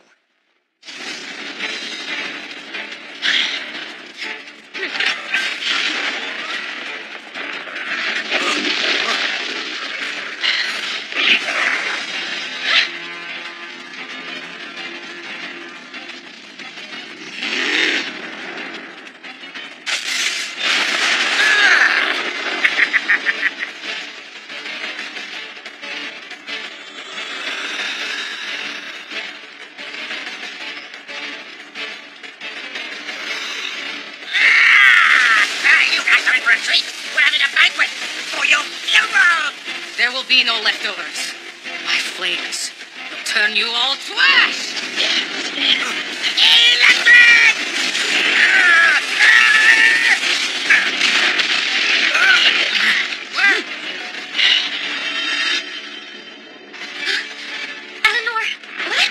There will be no leftovers. My flames will turn you all to ash! Eleanor, what?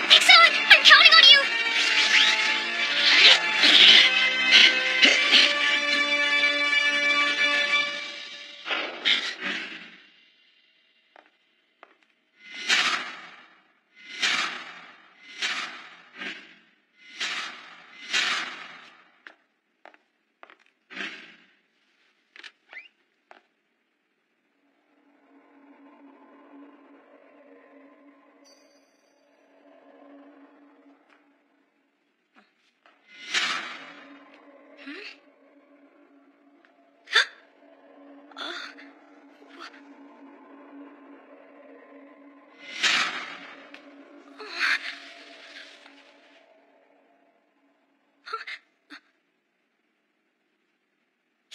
Excellent! I'm counting on you!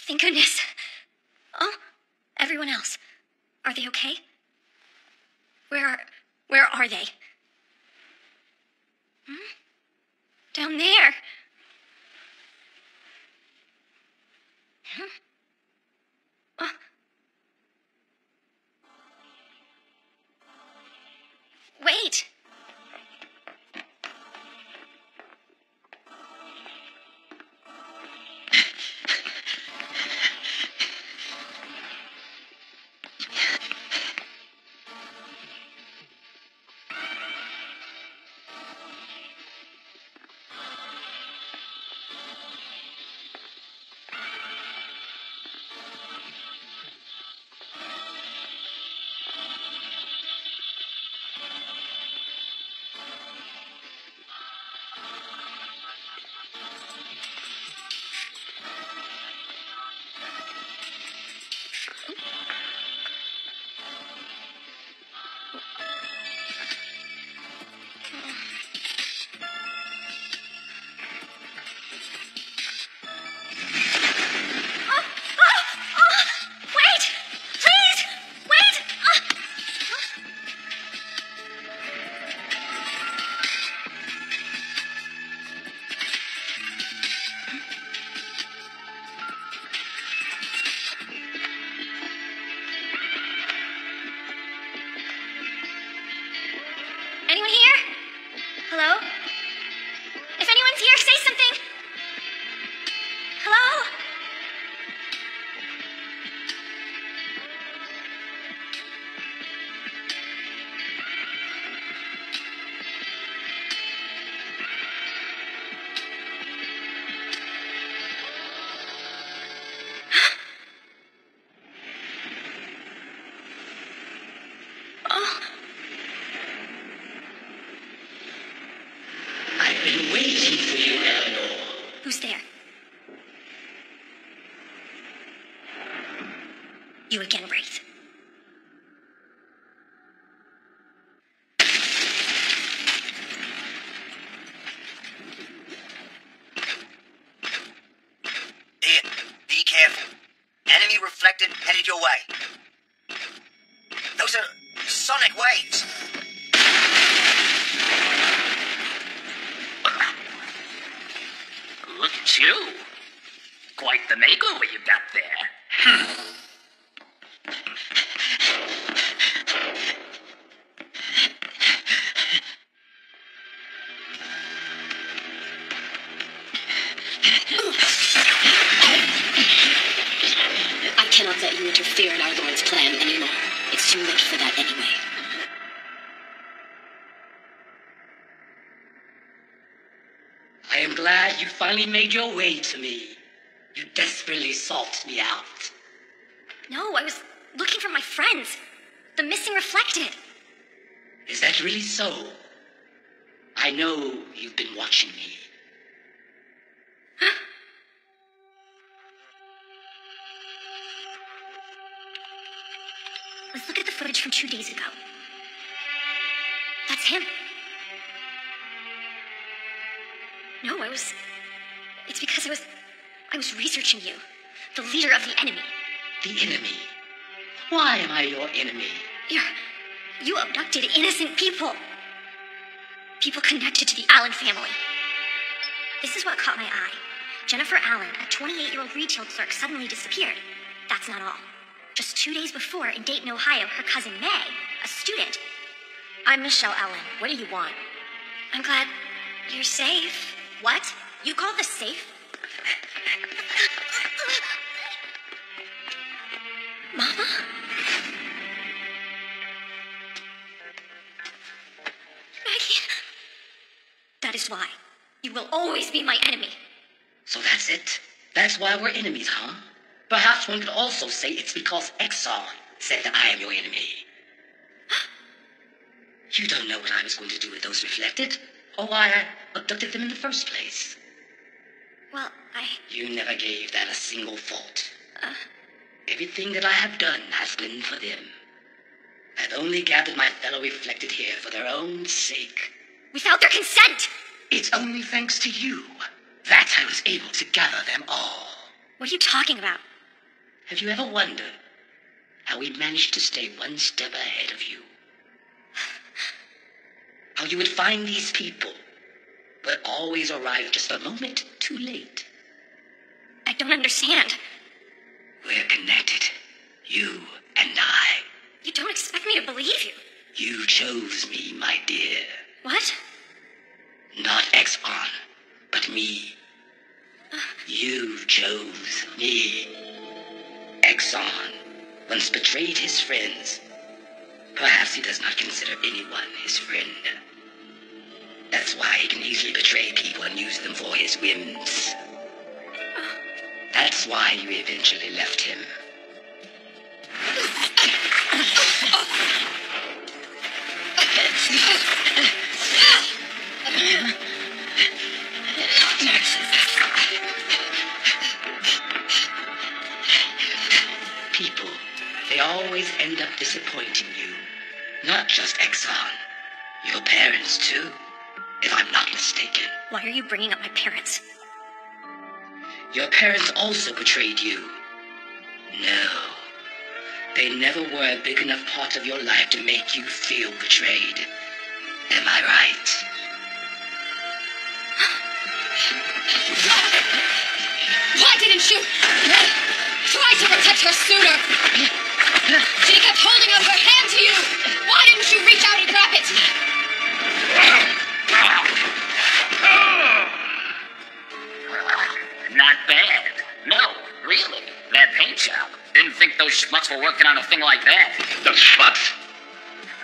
Thank goodness. Oh, everyone else. Are they okay? Where are they? Down there. Wait. Wait! Please! Wait! Anyone here? Hello? If anyone's here, say something! Hello? Those are sonic waves. Look at you. Quite the makeover you got there. I cannot let you interfere in our Lord's plan anymore. It's too late for that anyway. I am glad you finally made your way to me. You desperately sought me out. No, I was looking for my friends. The missing Reflected. Is that really so? I know you've been watching me. Let's look at the footage from 2 days ago. That's him. No, it's because I was researching you. The leader of the enemy. The enemy? Why am I your enemy? You abducted innocent people. People connected to the Allen family. This is what caught my eye. Jennifer Allen, a 28-year-old retail clerk, suddenly disappeared. That's not all. Just 2 days before, in Dayton, Ohio, her cousin May, a student. I'm Michelle Allen. What do you want? I'm glad you're safe. What? You call this safe? Mama? Maggie. That is why. You will always be my enemy. So that's it? That's why we're enemies, huh? Perhaps one could also say it's because Exxon said that I am your enemy. You don't know what I was going to do with those Reflected, or why I abducted them in the first place. Well, You never gave that a single thought. Everything that I have done has been for them. I've only gathered my fellow Reflected here for their own sake. Without their consent! It's only thanks to you that I was able to gather them all. What are you talking about? Have you ever wondered how we managed to stay one step ahead of you? How you would find these people, but always arrive just a moment too late? I don't understand. We're connected, you and I. You don't expect me to believe you. You chose me, my dear. What? Not Exxon, but me. You chose me. Exxon once betrayed his friends. Perhaps he does not consider anyone his friend. That's why he can easily betray people and use them for his whims. That's why you eventually left him. People, they always end up disappointing you. Not just Exxon. Your parents, too, if I'm not mistaken. Why are you bringing up my parents? Your parents also betrayed you. No. They never were a big enough part of your life to make you feel betrayed. Am I right? Why didn't you try to protect her sooner? She kept holding out her hand to you. Why didn't you reach out and grab it? Not bad. No, really. That paint job. Didn't think those schmucks were working on a thing like that. Those schmucks?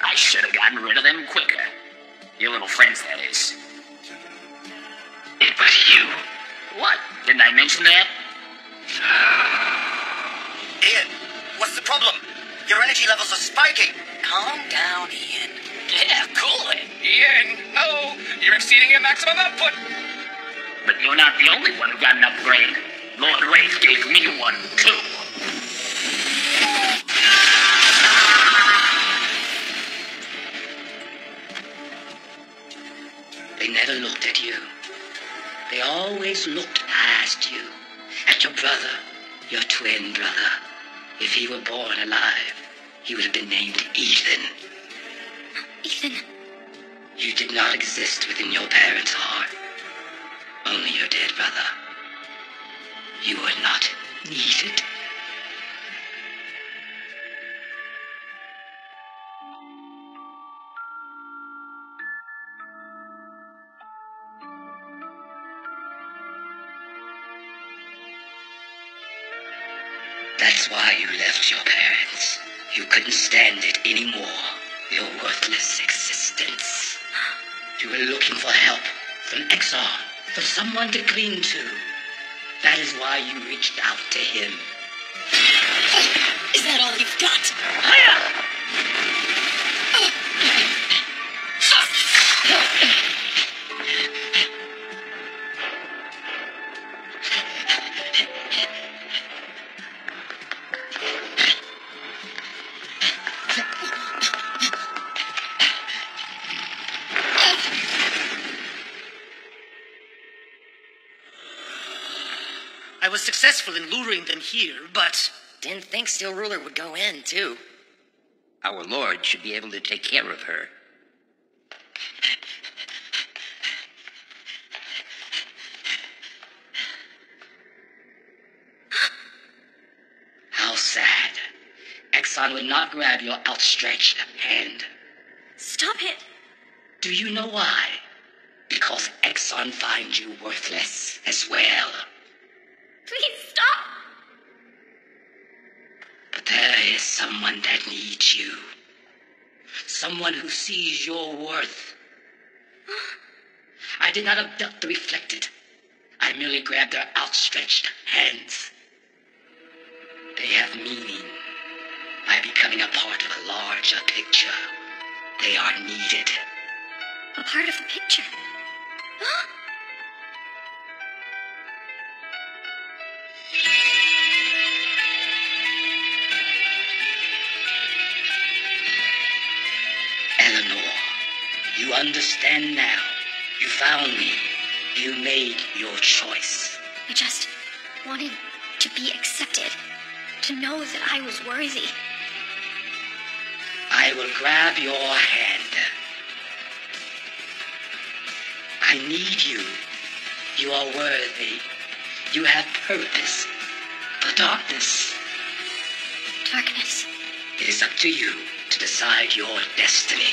I should have gotten rid of them quicker. Your little friends, that is. It was you. What? Didn't I mention that? Ian, what's the problem? Your energy levels are spiking. Calm down, Ian. Yeah, cool it. Ian, no! You're exceeding your maximum output! But you're not the only one who got an upgrade. Lord Wraith gave me one, too. They never looked at you. They always looked past you. At your brother, your twin brother. If he were born alive, you would have been named Ethan. Ethan. You did not exist within your parents' heart. Only your dead brother. You were not needed. That's why you left your parents. You couldn't stand it anymore. Your worthless existence. You were looking for help from Exxon, for someone to cling to. That is why you reached out to him. Is that all you've got? I was successful in luring them here, but... Didn't think Steel Ruler would go in, too. Our Lord should be able to take care of her. How sad. Exxon would not grab your outstretched hand. Stop it. Do you know why? Because Exxon finds you worthless as well. Please stop. But there is someone that needs you. Someone who sees your worth. I did not abduct the Reflected. I merely grabbed their outstretched hands. They have meaning. By becoming a part of a larger picture, they are needed. A part of the picture. Eleanor, you understand now. You found me. You made your choice. I just wanted to be accepted. To know that I was worthy. I will grab your hand. I need you. You are worthy. You have purpose. The darkness. Darkness. It is up to you to decide your destiny.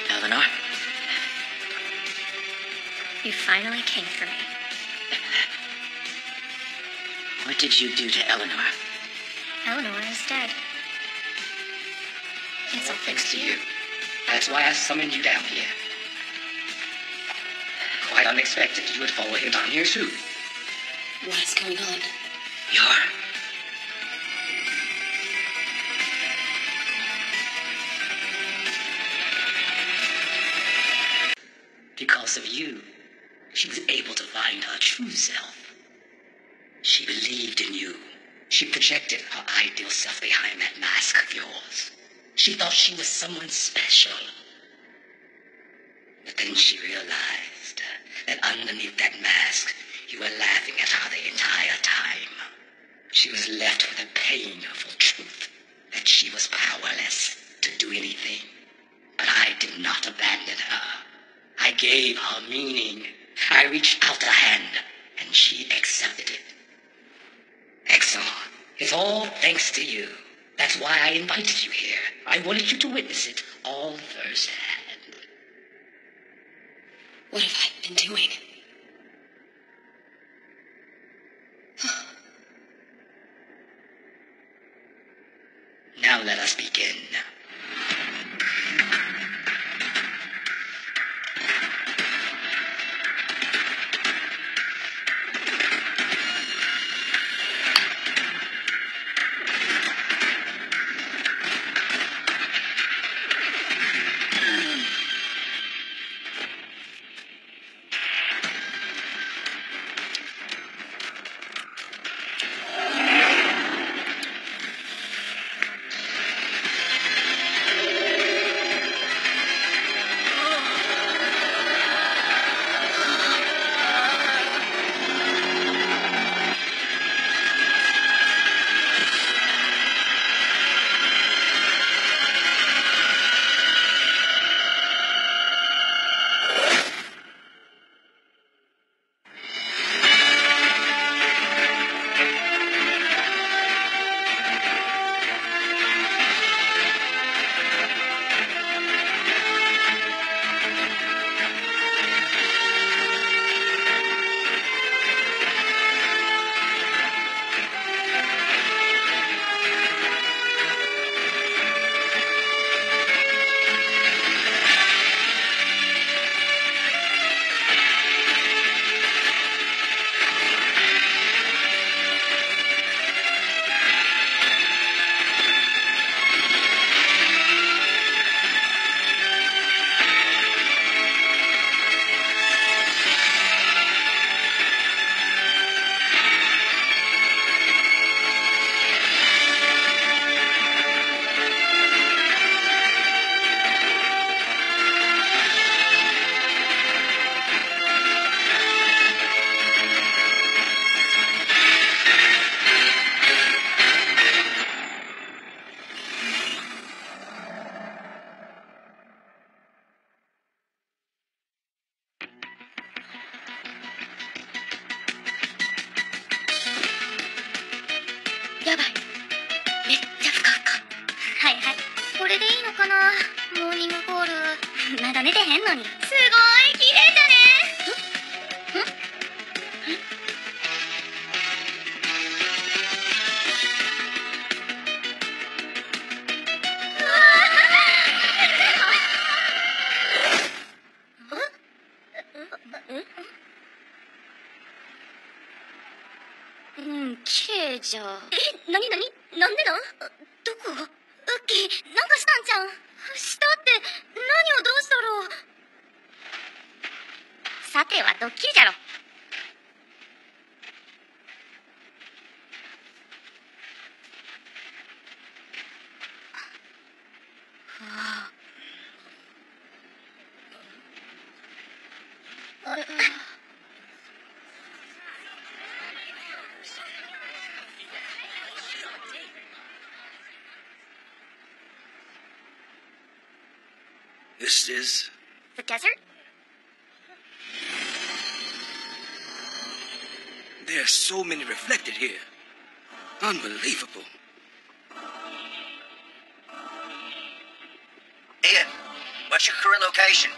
Eleanor? You finally came for me. What did you do to Eleanor? Eleanor is dead. It's all thanks to you. That's why I summoned you down here. Quite unexpected you would follow him down here too. What's going on? Because of you, she was able to find her true self. She believed in you. She projected her ideal self behind that mask of yours. She thought she was someone special. But then she realized that underneath that mask, you were laughing at her the entire time. She was left with the painful truth that she was powerless to do anything. But I did not abandon her. I gave her meaning. I reached out a hand, and she accepted it. Excellent. It's all thanks to you. That's why I invited you here. I wanted you to witness it all firsthand. What have I been doing? Now let us begin. れでいいのかな、モーニングコール。まだ寝てへんのに。すごい綺麗だね。綺麗じゃ。なになんでなん？どこ？ウッキー、なんかしたんじゃん。したって何をどうしたろう。さてはドッキリじゃろ。This is... The desert? There are so many reflected here. Unbelievable. Ian, what's your current location?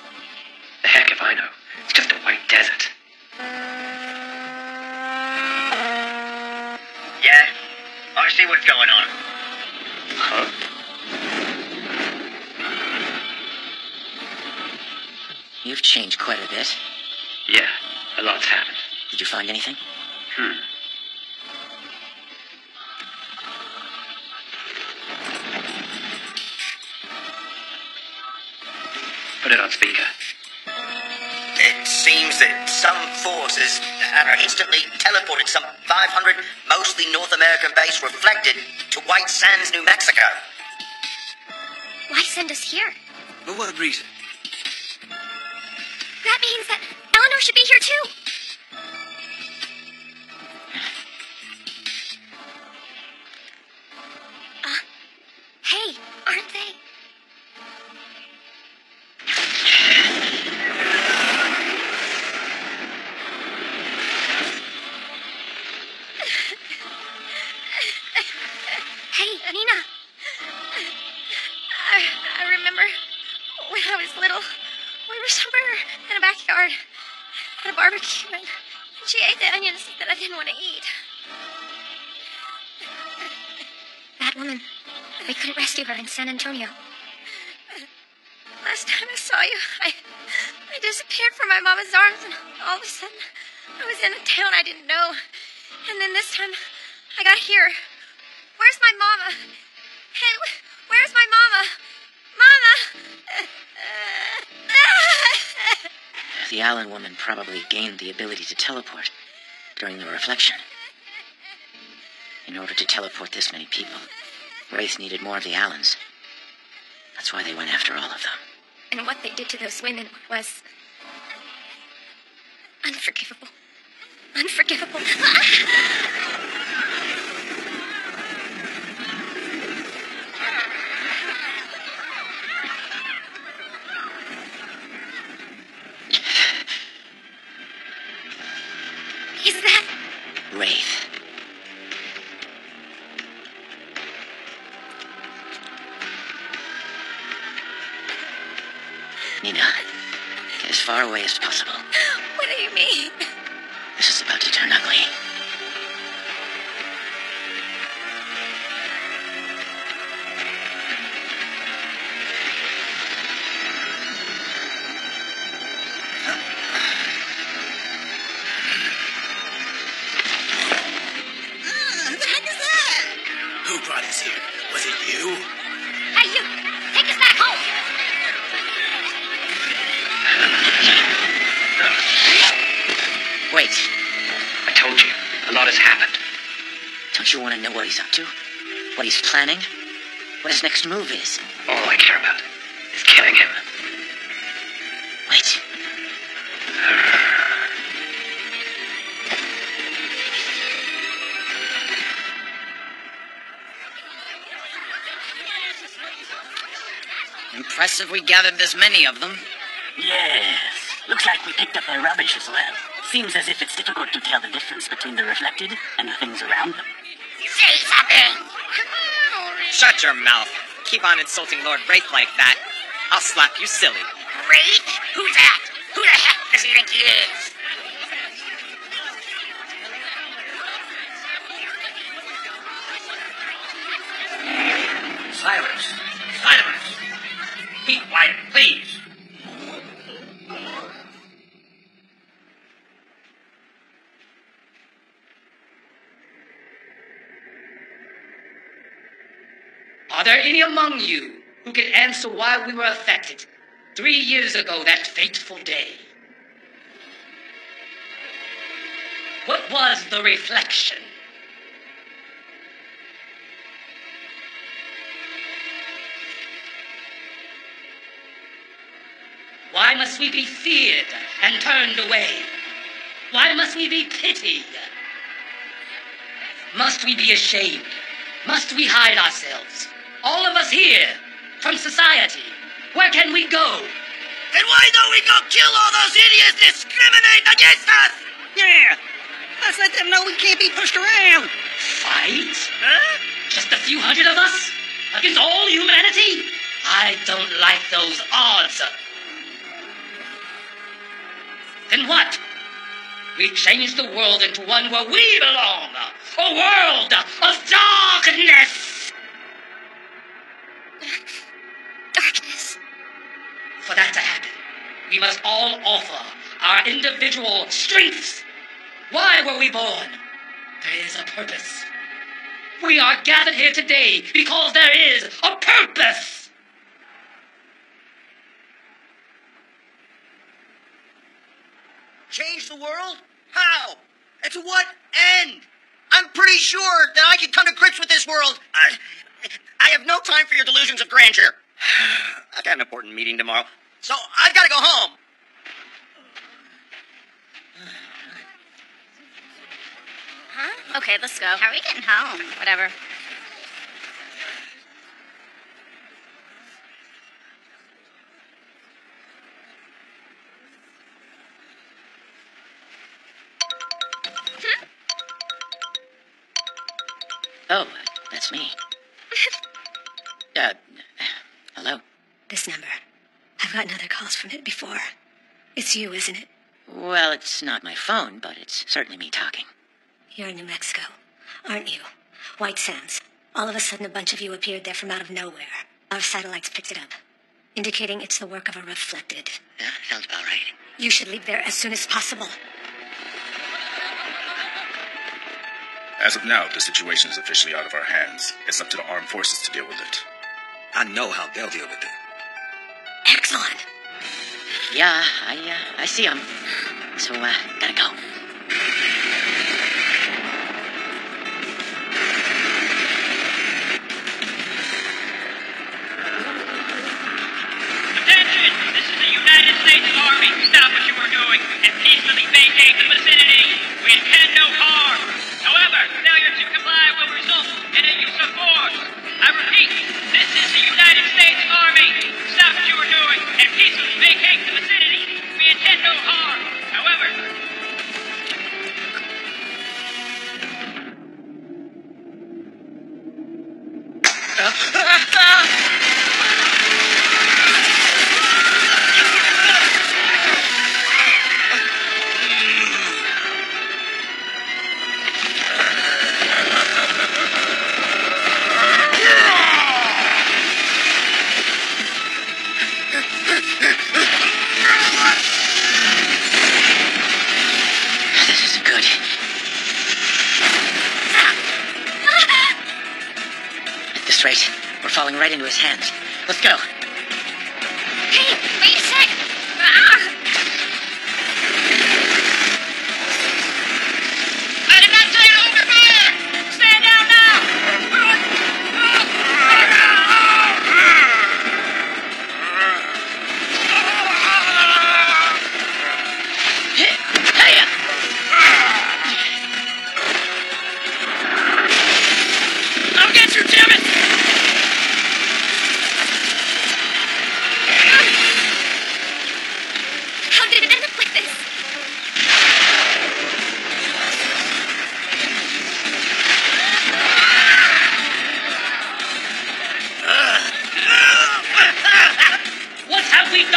The heck if I know. It's just a white desert. Yeah? I see what's going on. Huh? You've changed quite a bit. Yeah, a lot's happened. Did you find anything? Put it on speaker. It seems that some forces are instantly teleported some 500 mostly North American-based reflected to White Sands, New Mexico. Why send us here? For what reason? That means that Eleanor should be here too. Hey, aren't they? Hey, Nina. I remember when I was little, we were somewhere in a backyard at a barbecue, and she ate the onions that I didn't want to eat. That woman, we couldn't rescue her in San Antonio. Last time I saw you, I disappeared from my mama's arms, and all of a sudden, I was in a town I didn't know. And then this time, I got here. Where's my mama? Hey, where's my mama? Mama! The Allen woman probably gained the ability to teleport during the reflection. In order to teleport this many people, Wraith needed more of the Allens. That's why they went after all of them. And what they did to those women was unforgivable. Unforgivable. Is that Wraith? Nina, get as far away as possible. What do you mean? This is about to turn ugly. Who brought us here? Was it you? Hey, you! Take us back home! Wait. I told you, a lot has happened. Don't you want to know what he's up to? What he's planning? What his next move is? All I care about is killing him. Wait. Impressive we gathered this many of them. Yes. Looks like we picked up their rubbish as well. Seems as if it's difficult to tell the difference between the reflected and the things around them. Say something! Shut your mouth. keep on insulting Lord Wraith like that, I'll slap you silly. Wraith? Who's that? Who the heck does he think he is? Silence. Silence. Keep quiet, please. Are there any among you who can answer why we were affected 3 years ago, that fateful day? What was the reflection? Why must we be feared and turned away? Why must we be pitied? Must we be ashamed? Must we hide ourselves? All of us here, from society, where can we go? Then why don't we go kill all those idiots discriminating against us? Yeah. Let's let them know we can't be pushed around. Fight? Huh? Just a few hundred of us? Against all humanity? I don't like those odds. Then what? We change the world into one where we belong. A world of darkness. Darkness. For that to happen, we must all offer our individual strengths. Why were we born? There is a purpose. We are gathered here today because there is a purpose. Change the world? How? And to what end? I'm pretty sure that I can come to grips with this world. I have no time for your delusions of grandeur. I've got an important meeting tomorrow, so I've got to go home. Huh? Okay, let's go. How are we getting home? Whatever. Oh, that's me. Hello? This number. I've gotten other calls from it before. It's you, isn't it? Well, it's not my phone, but it's certainly me talking. You're in New Mexico, aren't you? White Sands. All of a sudden, a bunch of you appeared there from out of nowhere. Our satellites picked it up, indicating it's the work of a reflected. Yeah, sounds about right. You should leave there as soon as possible. As of now, the situation is officially out of our hands. It's up to the armed forces to deal with it. I know how they'll deal with it. Excellent. Yeah, I see him. So, gotta go. Attention! This is the United States Army. Stop what you are doing and peacefully vacate the vicinity. We intend no harm. However, failure to comply will result in a use of force. I repeat, this is the United States Army. Stop what you are doing and peacefully vacate the vicinity. We intend no harm. However... Rate. We're falling right into his hands. Let's go. Hey, wait a sec! I did not say to open fire! Stand down now! I'll get you, damn it!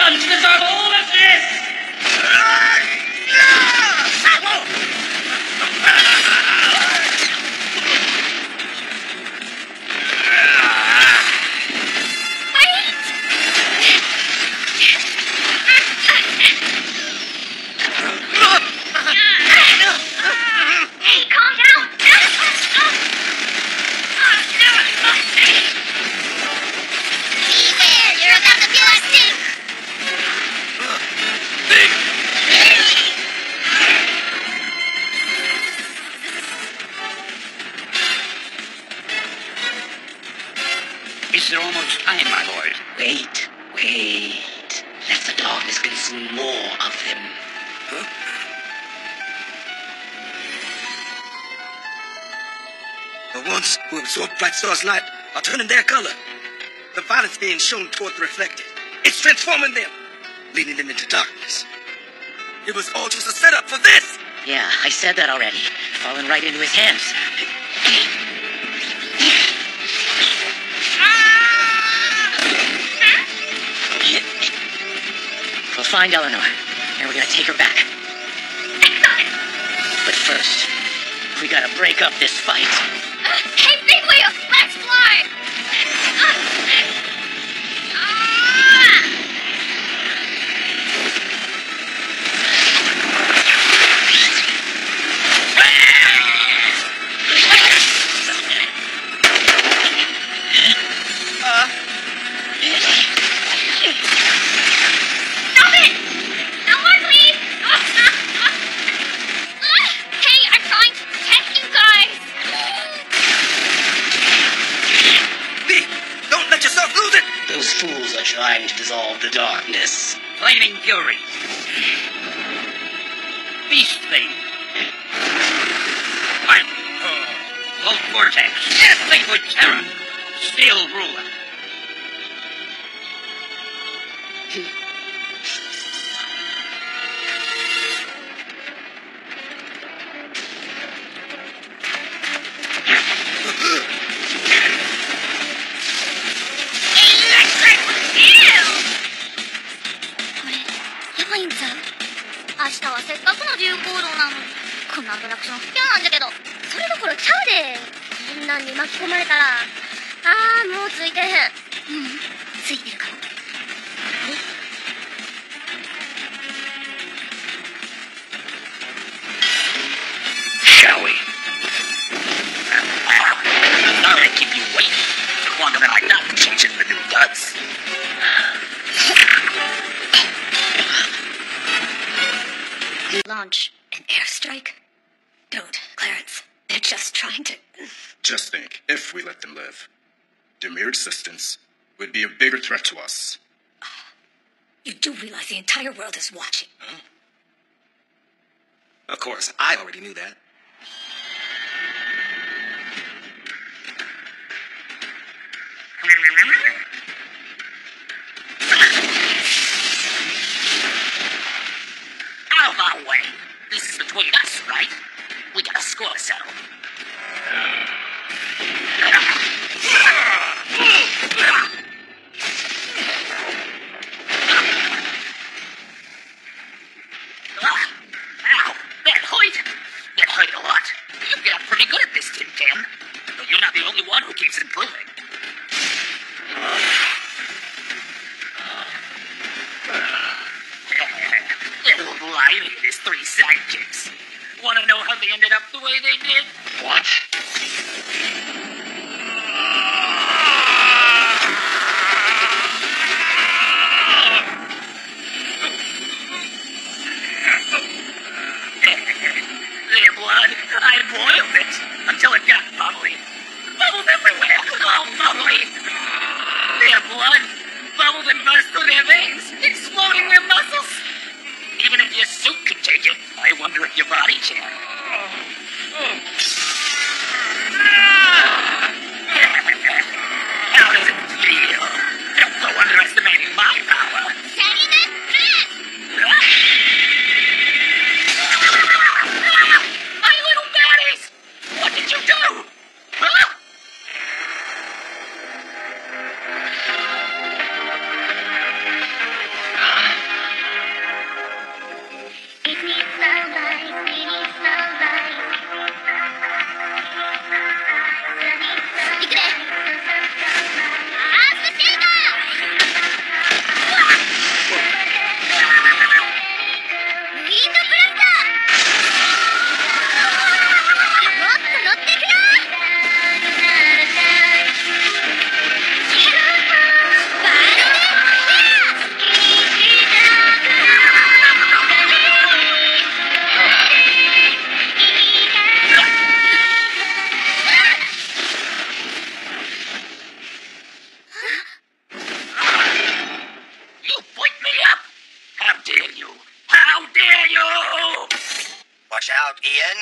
done to deserve all of this? Hey, calm down! Be there! You're about to feel our stink! Is there almost time, my lord? Wait. Let the darkness consume more of them. The ones who absorb Bright Star's light are turning their color. The violence being shown toward the reflected. It's transforming them, leading them into darkness. It was all just a setup for this! Yeah, I said that already. Falling right into his hands. We'll find Eleanor, and we're gonna take her back. But first, we gotta break up this fight. Hey, Big Wheel! Let's fly! Stop it! No more, please! Hey, I'm trying to protect you guys! Lee, don't let yourself lose it! Those fools are trying to dissolve the darkness. Flaming Fury. Beast Thing. Volt Vortex. Liquid Terror. Steel Ruler. Electric Eel! これ、やばいんちゃう？明日はせっかくの自由行動なのに、こんなアトラクション不況なんじゃけど、それどころちゃうで。こんなんに巻き込まれたら、もうついてへん。ついてるかも。Shall we? Sorry to keep you waiting. Took longer than I thought changing the new duds. Launch an airstrike? Don't, Clarence. They're just trying to... Just think, if we let them live, their mere existence would be a bigger threat to us. You do realize the entire world is watching. Huh? Of course, I already knew that. Out of our way. This is between us, right? We got a score to settle. Ow! That hurt! That hurt a lot. You get pretty good at this, Tin Can. Though you're not the only one who keeps improving. Little Riley and his three sidekicks. Want to know how they ended up the way they did? What? Their blood, I boiled it until it got bubbly. Bubbled everywhere. All bubbly. Their blood bubbled and burst through their veins, exploding their muscles. Even if your suit could take it, I wonder if your body can. How does it feel? Don't go underestimating my power. My little baddies! What did you do? Huh? Watch out, Ian.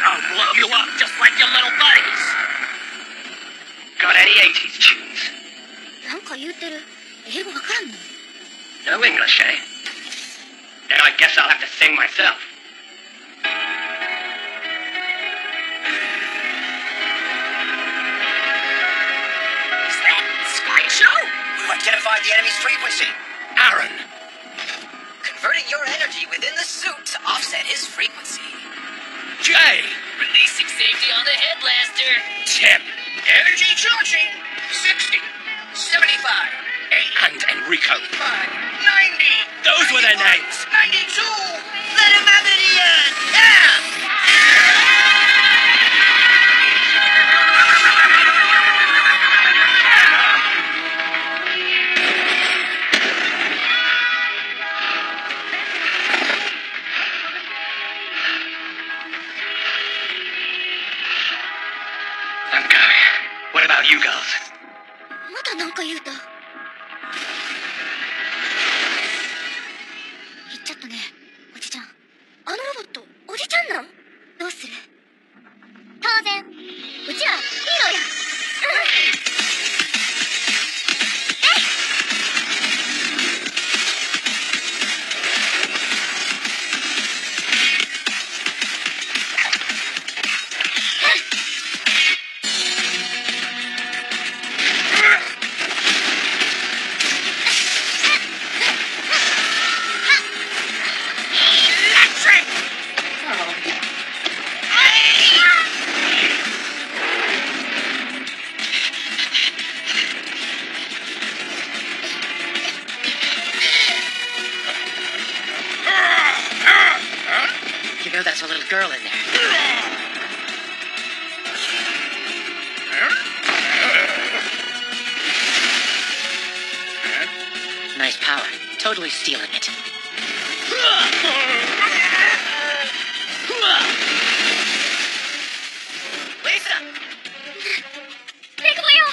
I'll blow you up just like your little buddies. Got any 80s tunes? なんか言うてる。英語わからんの？ No English, eh? Then I guess I'll have to sing myself. Is that Sky Show? We've identified the enemy's frequency. Aaron. Converting your energy within the suit to offset his frequency. Jay. Releasing safety on the head blaster. Tim. Energy charging. 60. 75. 80. And Enrico. 90. Those were their names. 92. Let him have it, Ian. Yeah. I'm going. What about you girls? またなんか言うた。言っちゃったね、おじちゃん。あのロボット、おじちゃんなん？どうする？当然。うちはヒーローや。You know there's a little girl in there. Nice power. Totally stealing it. Lisa! レコよ。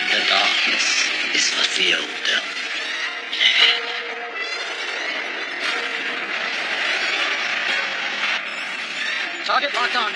The darkness is fulfilled. Target locked on.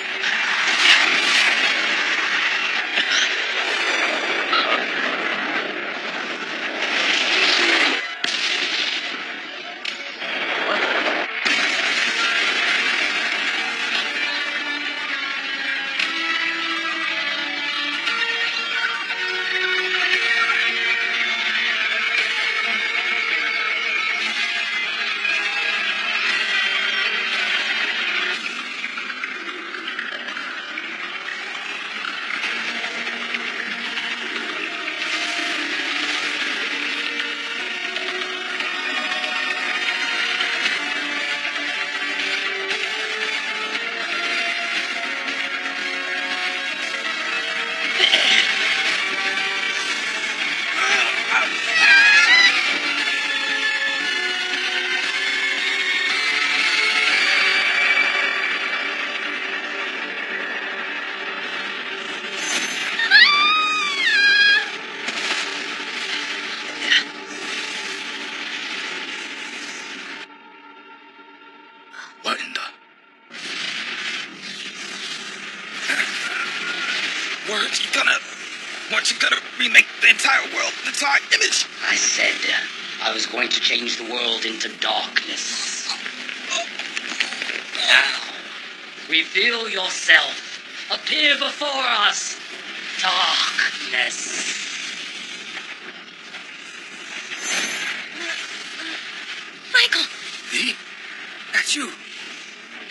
What in the... Weren't you gonna remake the entire world in its our image? I said I was going to change the world into darkness. Now, reveal yourself. Appear before us. Darkness. Michael! Me? That's you.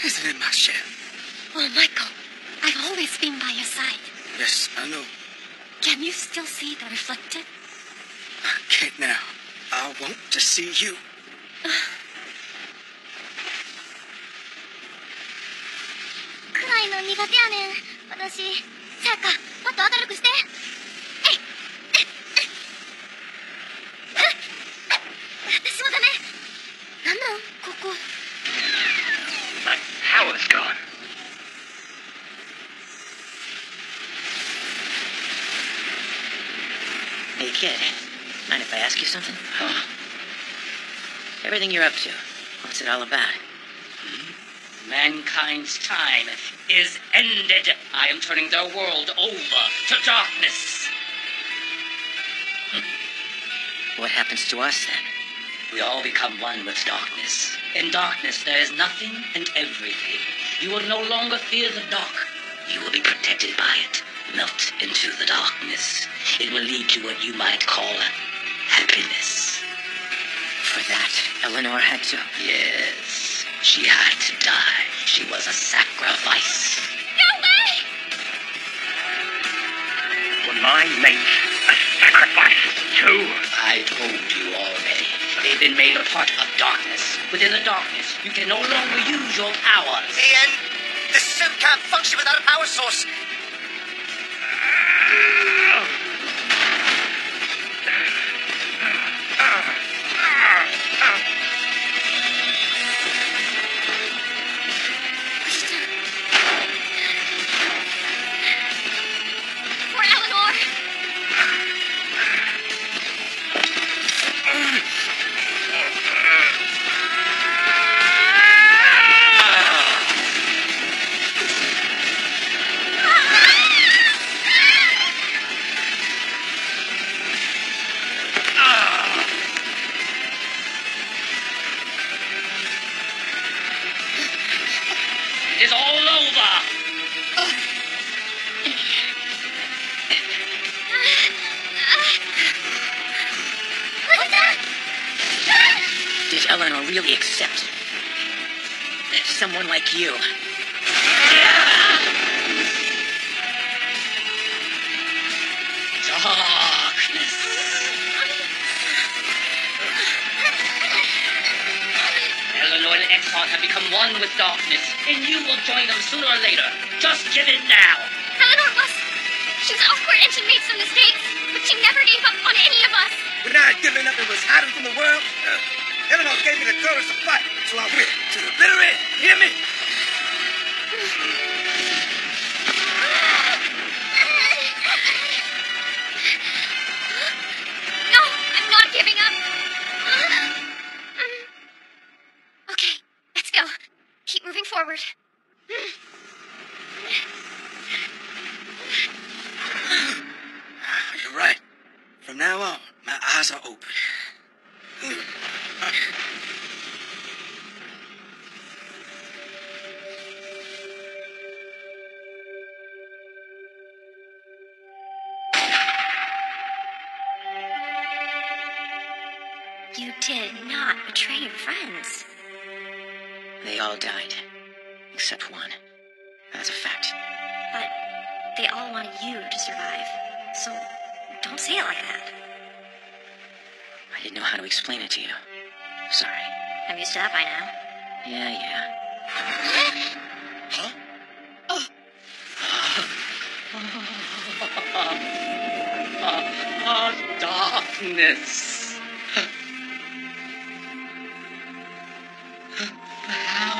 Isn't it, my chef? Oh, Michael, I've always been by your side. Yes, I know. Can you still see the reflected? I can't now. I want to see you. 暗いの苦手やねん。私。さやか、もっと明るくして。えい。私もダメ。なんなんここ。My power's gone. Hey, kid. Mind if I ask you something? Everything you're up to, what's it all about? Mankind's time is ended. I am turning their world over to darkness. What happens to us, then? We all become one with darkness. In darkness, there is nothing and everything. You will no longer fear the dark. You will be protected by it. Melt into the darkness. It will lead to what you might call happiness. For that, Eleanor had to... Yes, she had to die. She was a sacrifice. No way! Will mine make a sacrifice too? I told you already. They've been made a part of darkness. Within the darkness, you can no longer use your powers. Ian, the suit can't function without a power source. For Eleanor. It is all over. Did Eleanor really accept someone like you? Darkness. Eleanor and Exxon have become one with darkness, and you will join them sooner or later. Just give in now. Eleanor was. She's awkward and she made some mistakes, but she never gave up on any of us. When I had given up and was hiding from the world, Eleanor gave me the courage to fight, so I went to the bitter end. Hear me? No, I'm not giving up. Okay, let's go. Keep moving forward. You're right. From now on, my eyes are open. You did not betray your friends. They all died. Except one. That's a fact. But they all wanted you to survive. So don't say it like that. I didn't know how to explain it to you. Sorry. I'm used to that by now. Yeah. Darkness. How?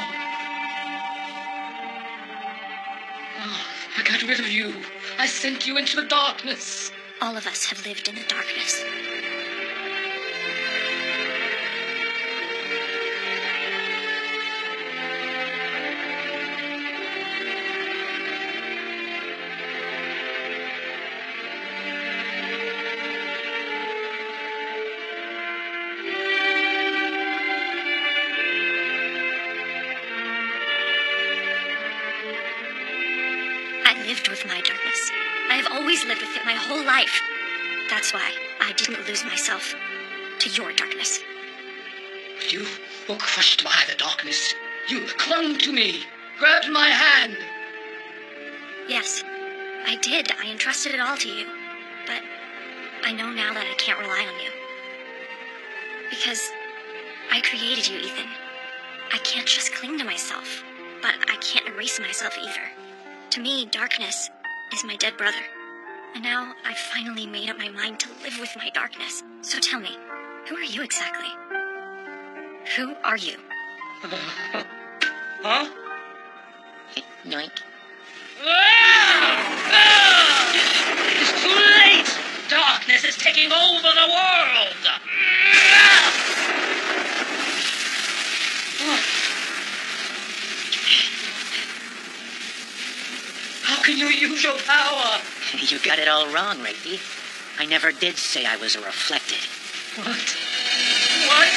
I got rid of you. I sent you into the darkness. All of us have lived in the darkness. Lived with my darkness. I have always lived with it my whole life. That's why I didn't lose myself to your darkness. You were crushed by the darkness. You clung to me, grabbed my hand. Yes, I did. I entrusted it all to you. But I know now that I can't rely on you. Because I created you, Ethan. I can't just cling to myself, but I can't erase myself either. To me, darkness is my dead brother. And now I've finally made up my mind to live with my darkness. So tell me, who are you exactly? Who are you? Huh? Yoink. It's too late! Darkness is taking over the world! How can you use your power? You got it all wrong, Wraithy. I never did say I was a reflected. What? What?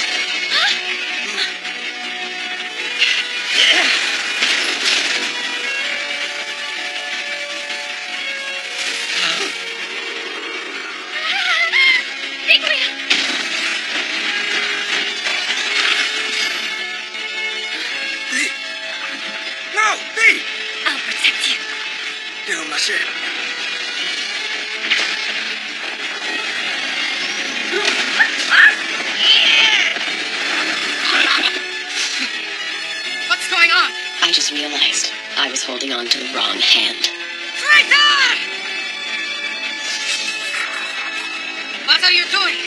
No, Lee! I'll protect you. Déjame hacer. What's going on? I just realized I was holding on to the wrong hand. Traitor! What are you doing?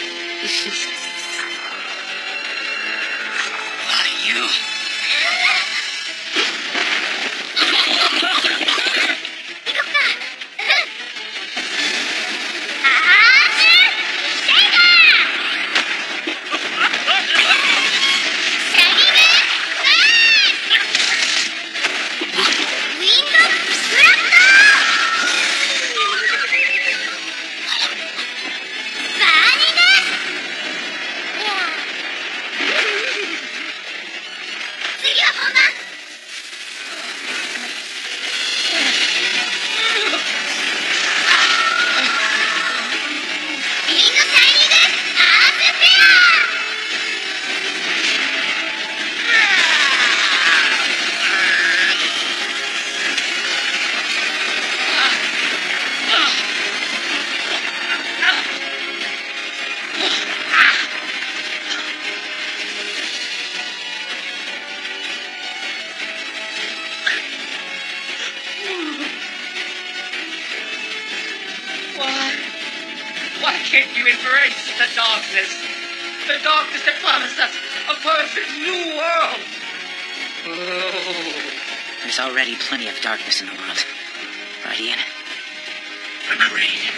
What are you? Why can't you embrace the darkness? The darkness that promised us a perfect new world. There's already plenty of darkness in the world. Right, Ian? Agreed.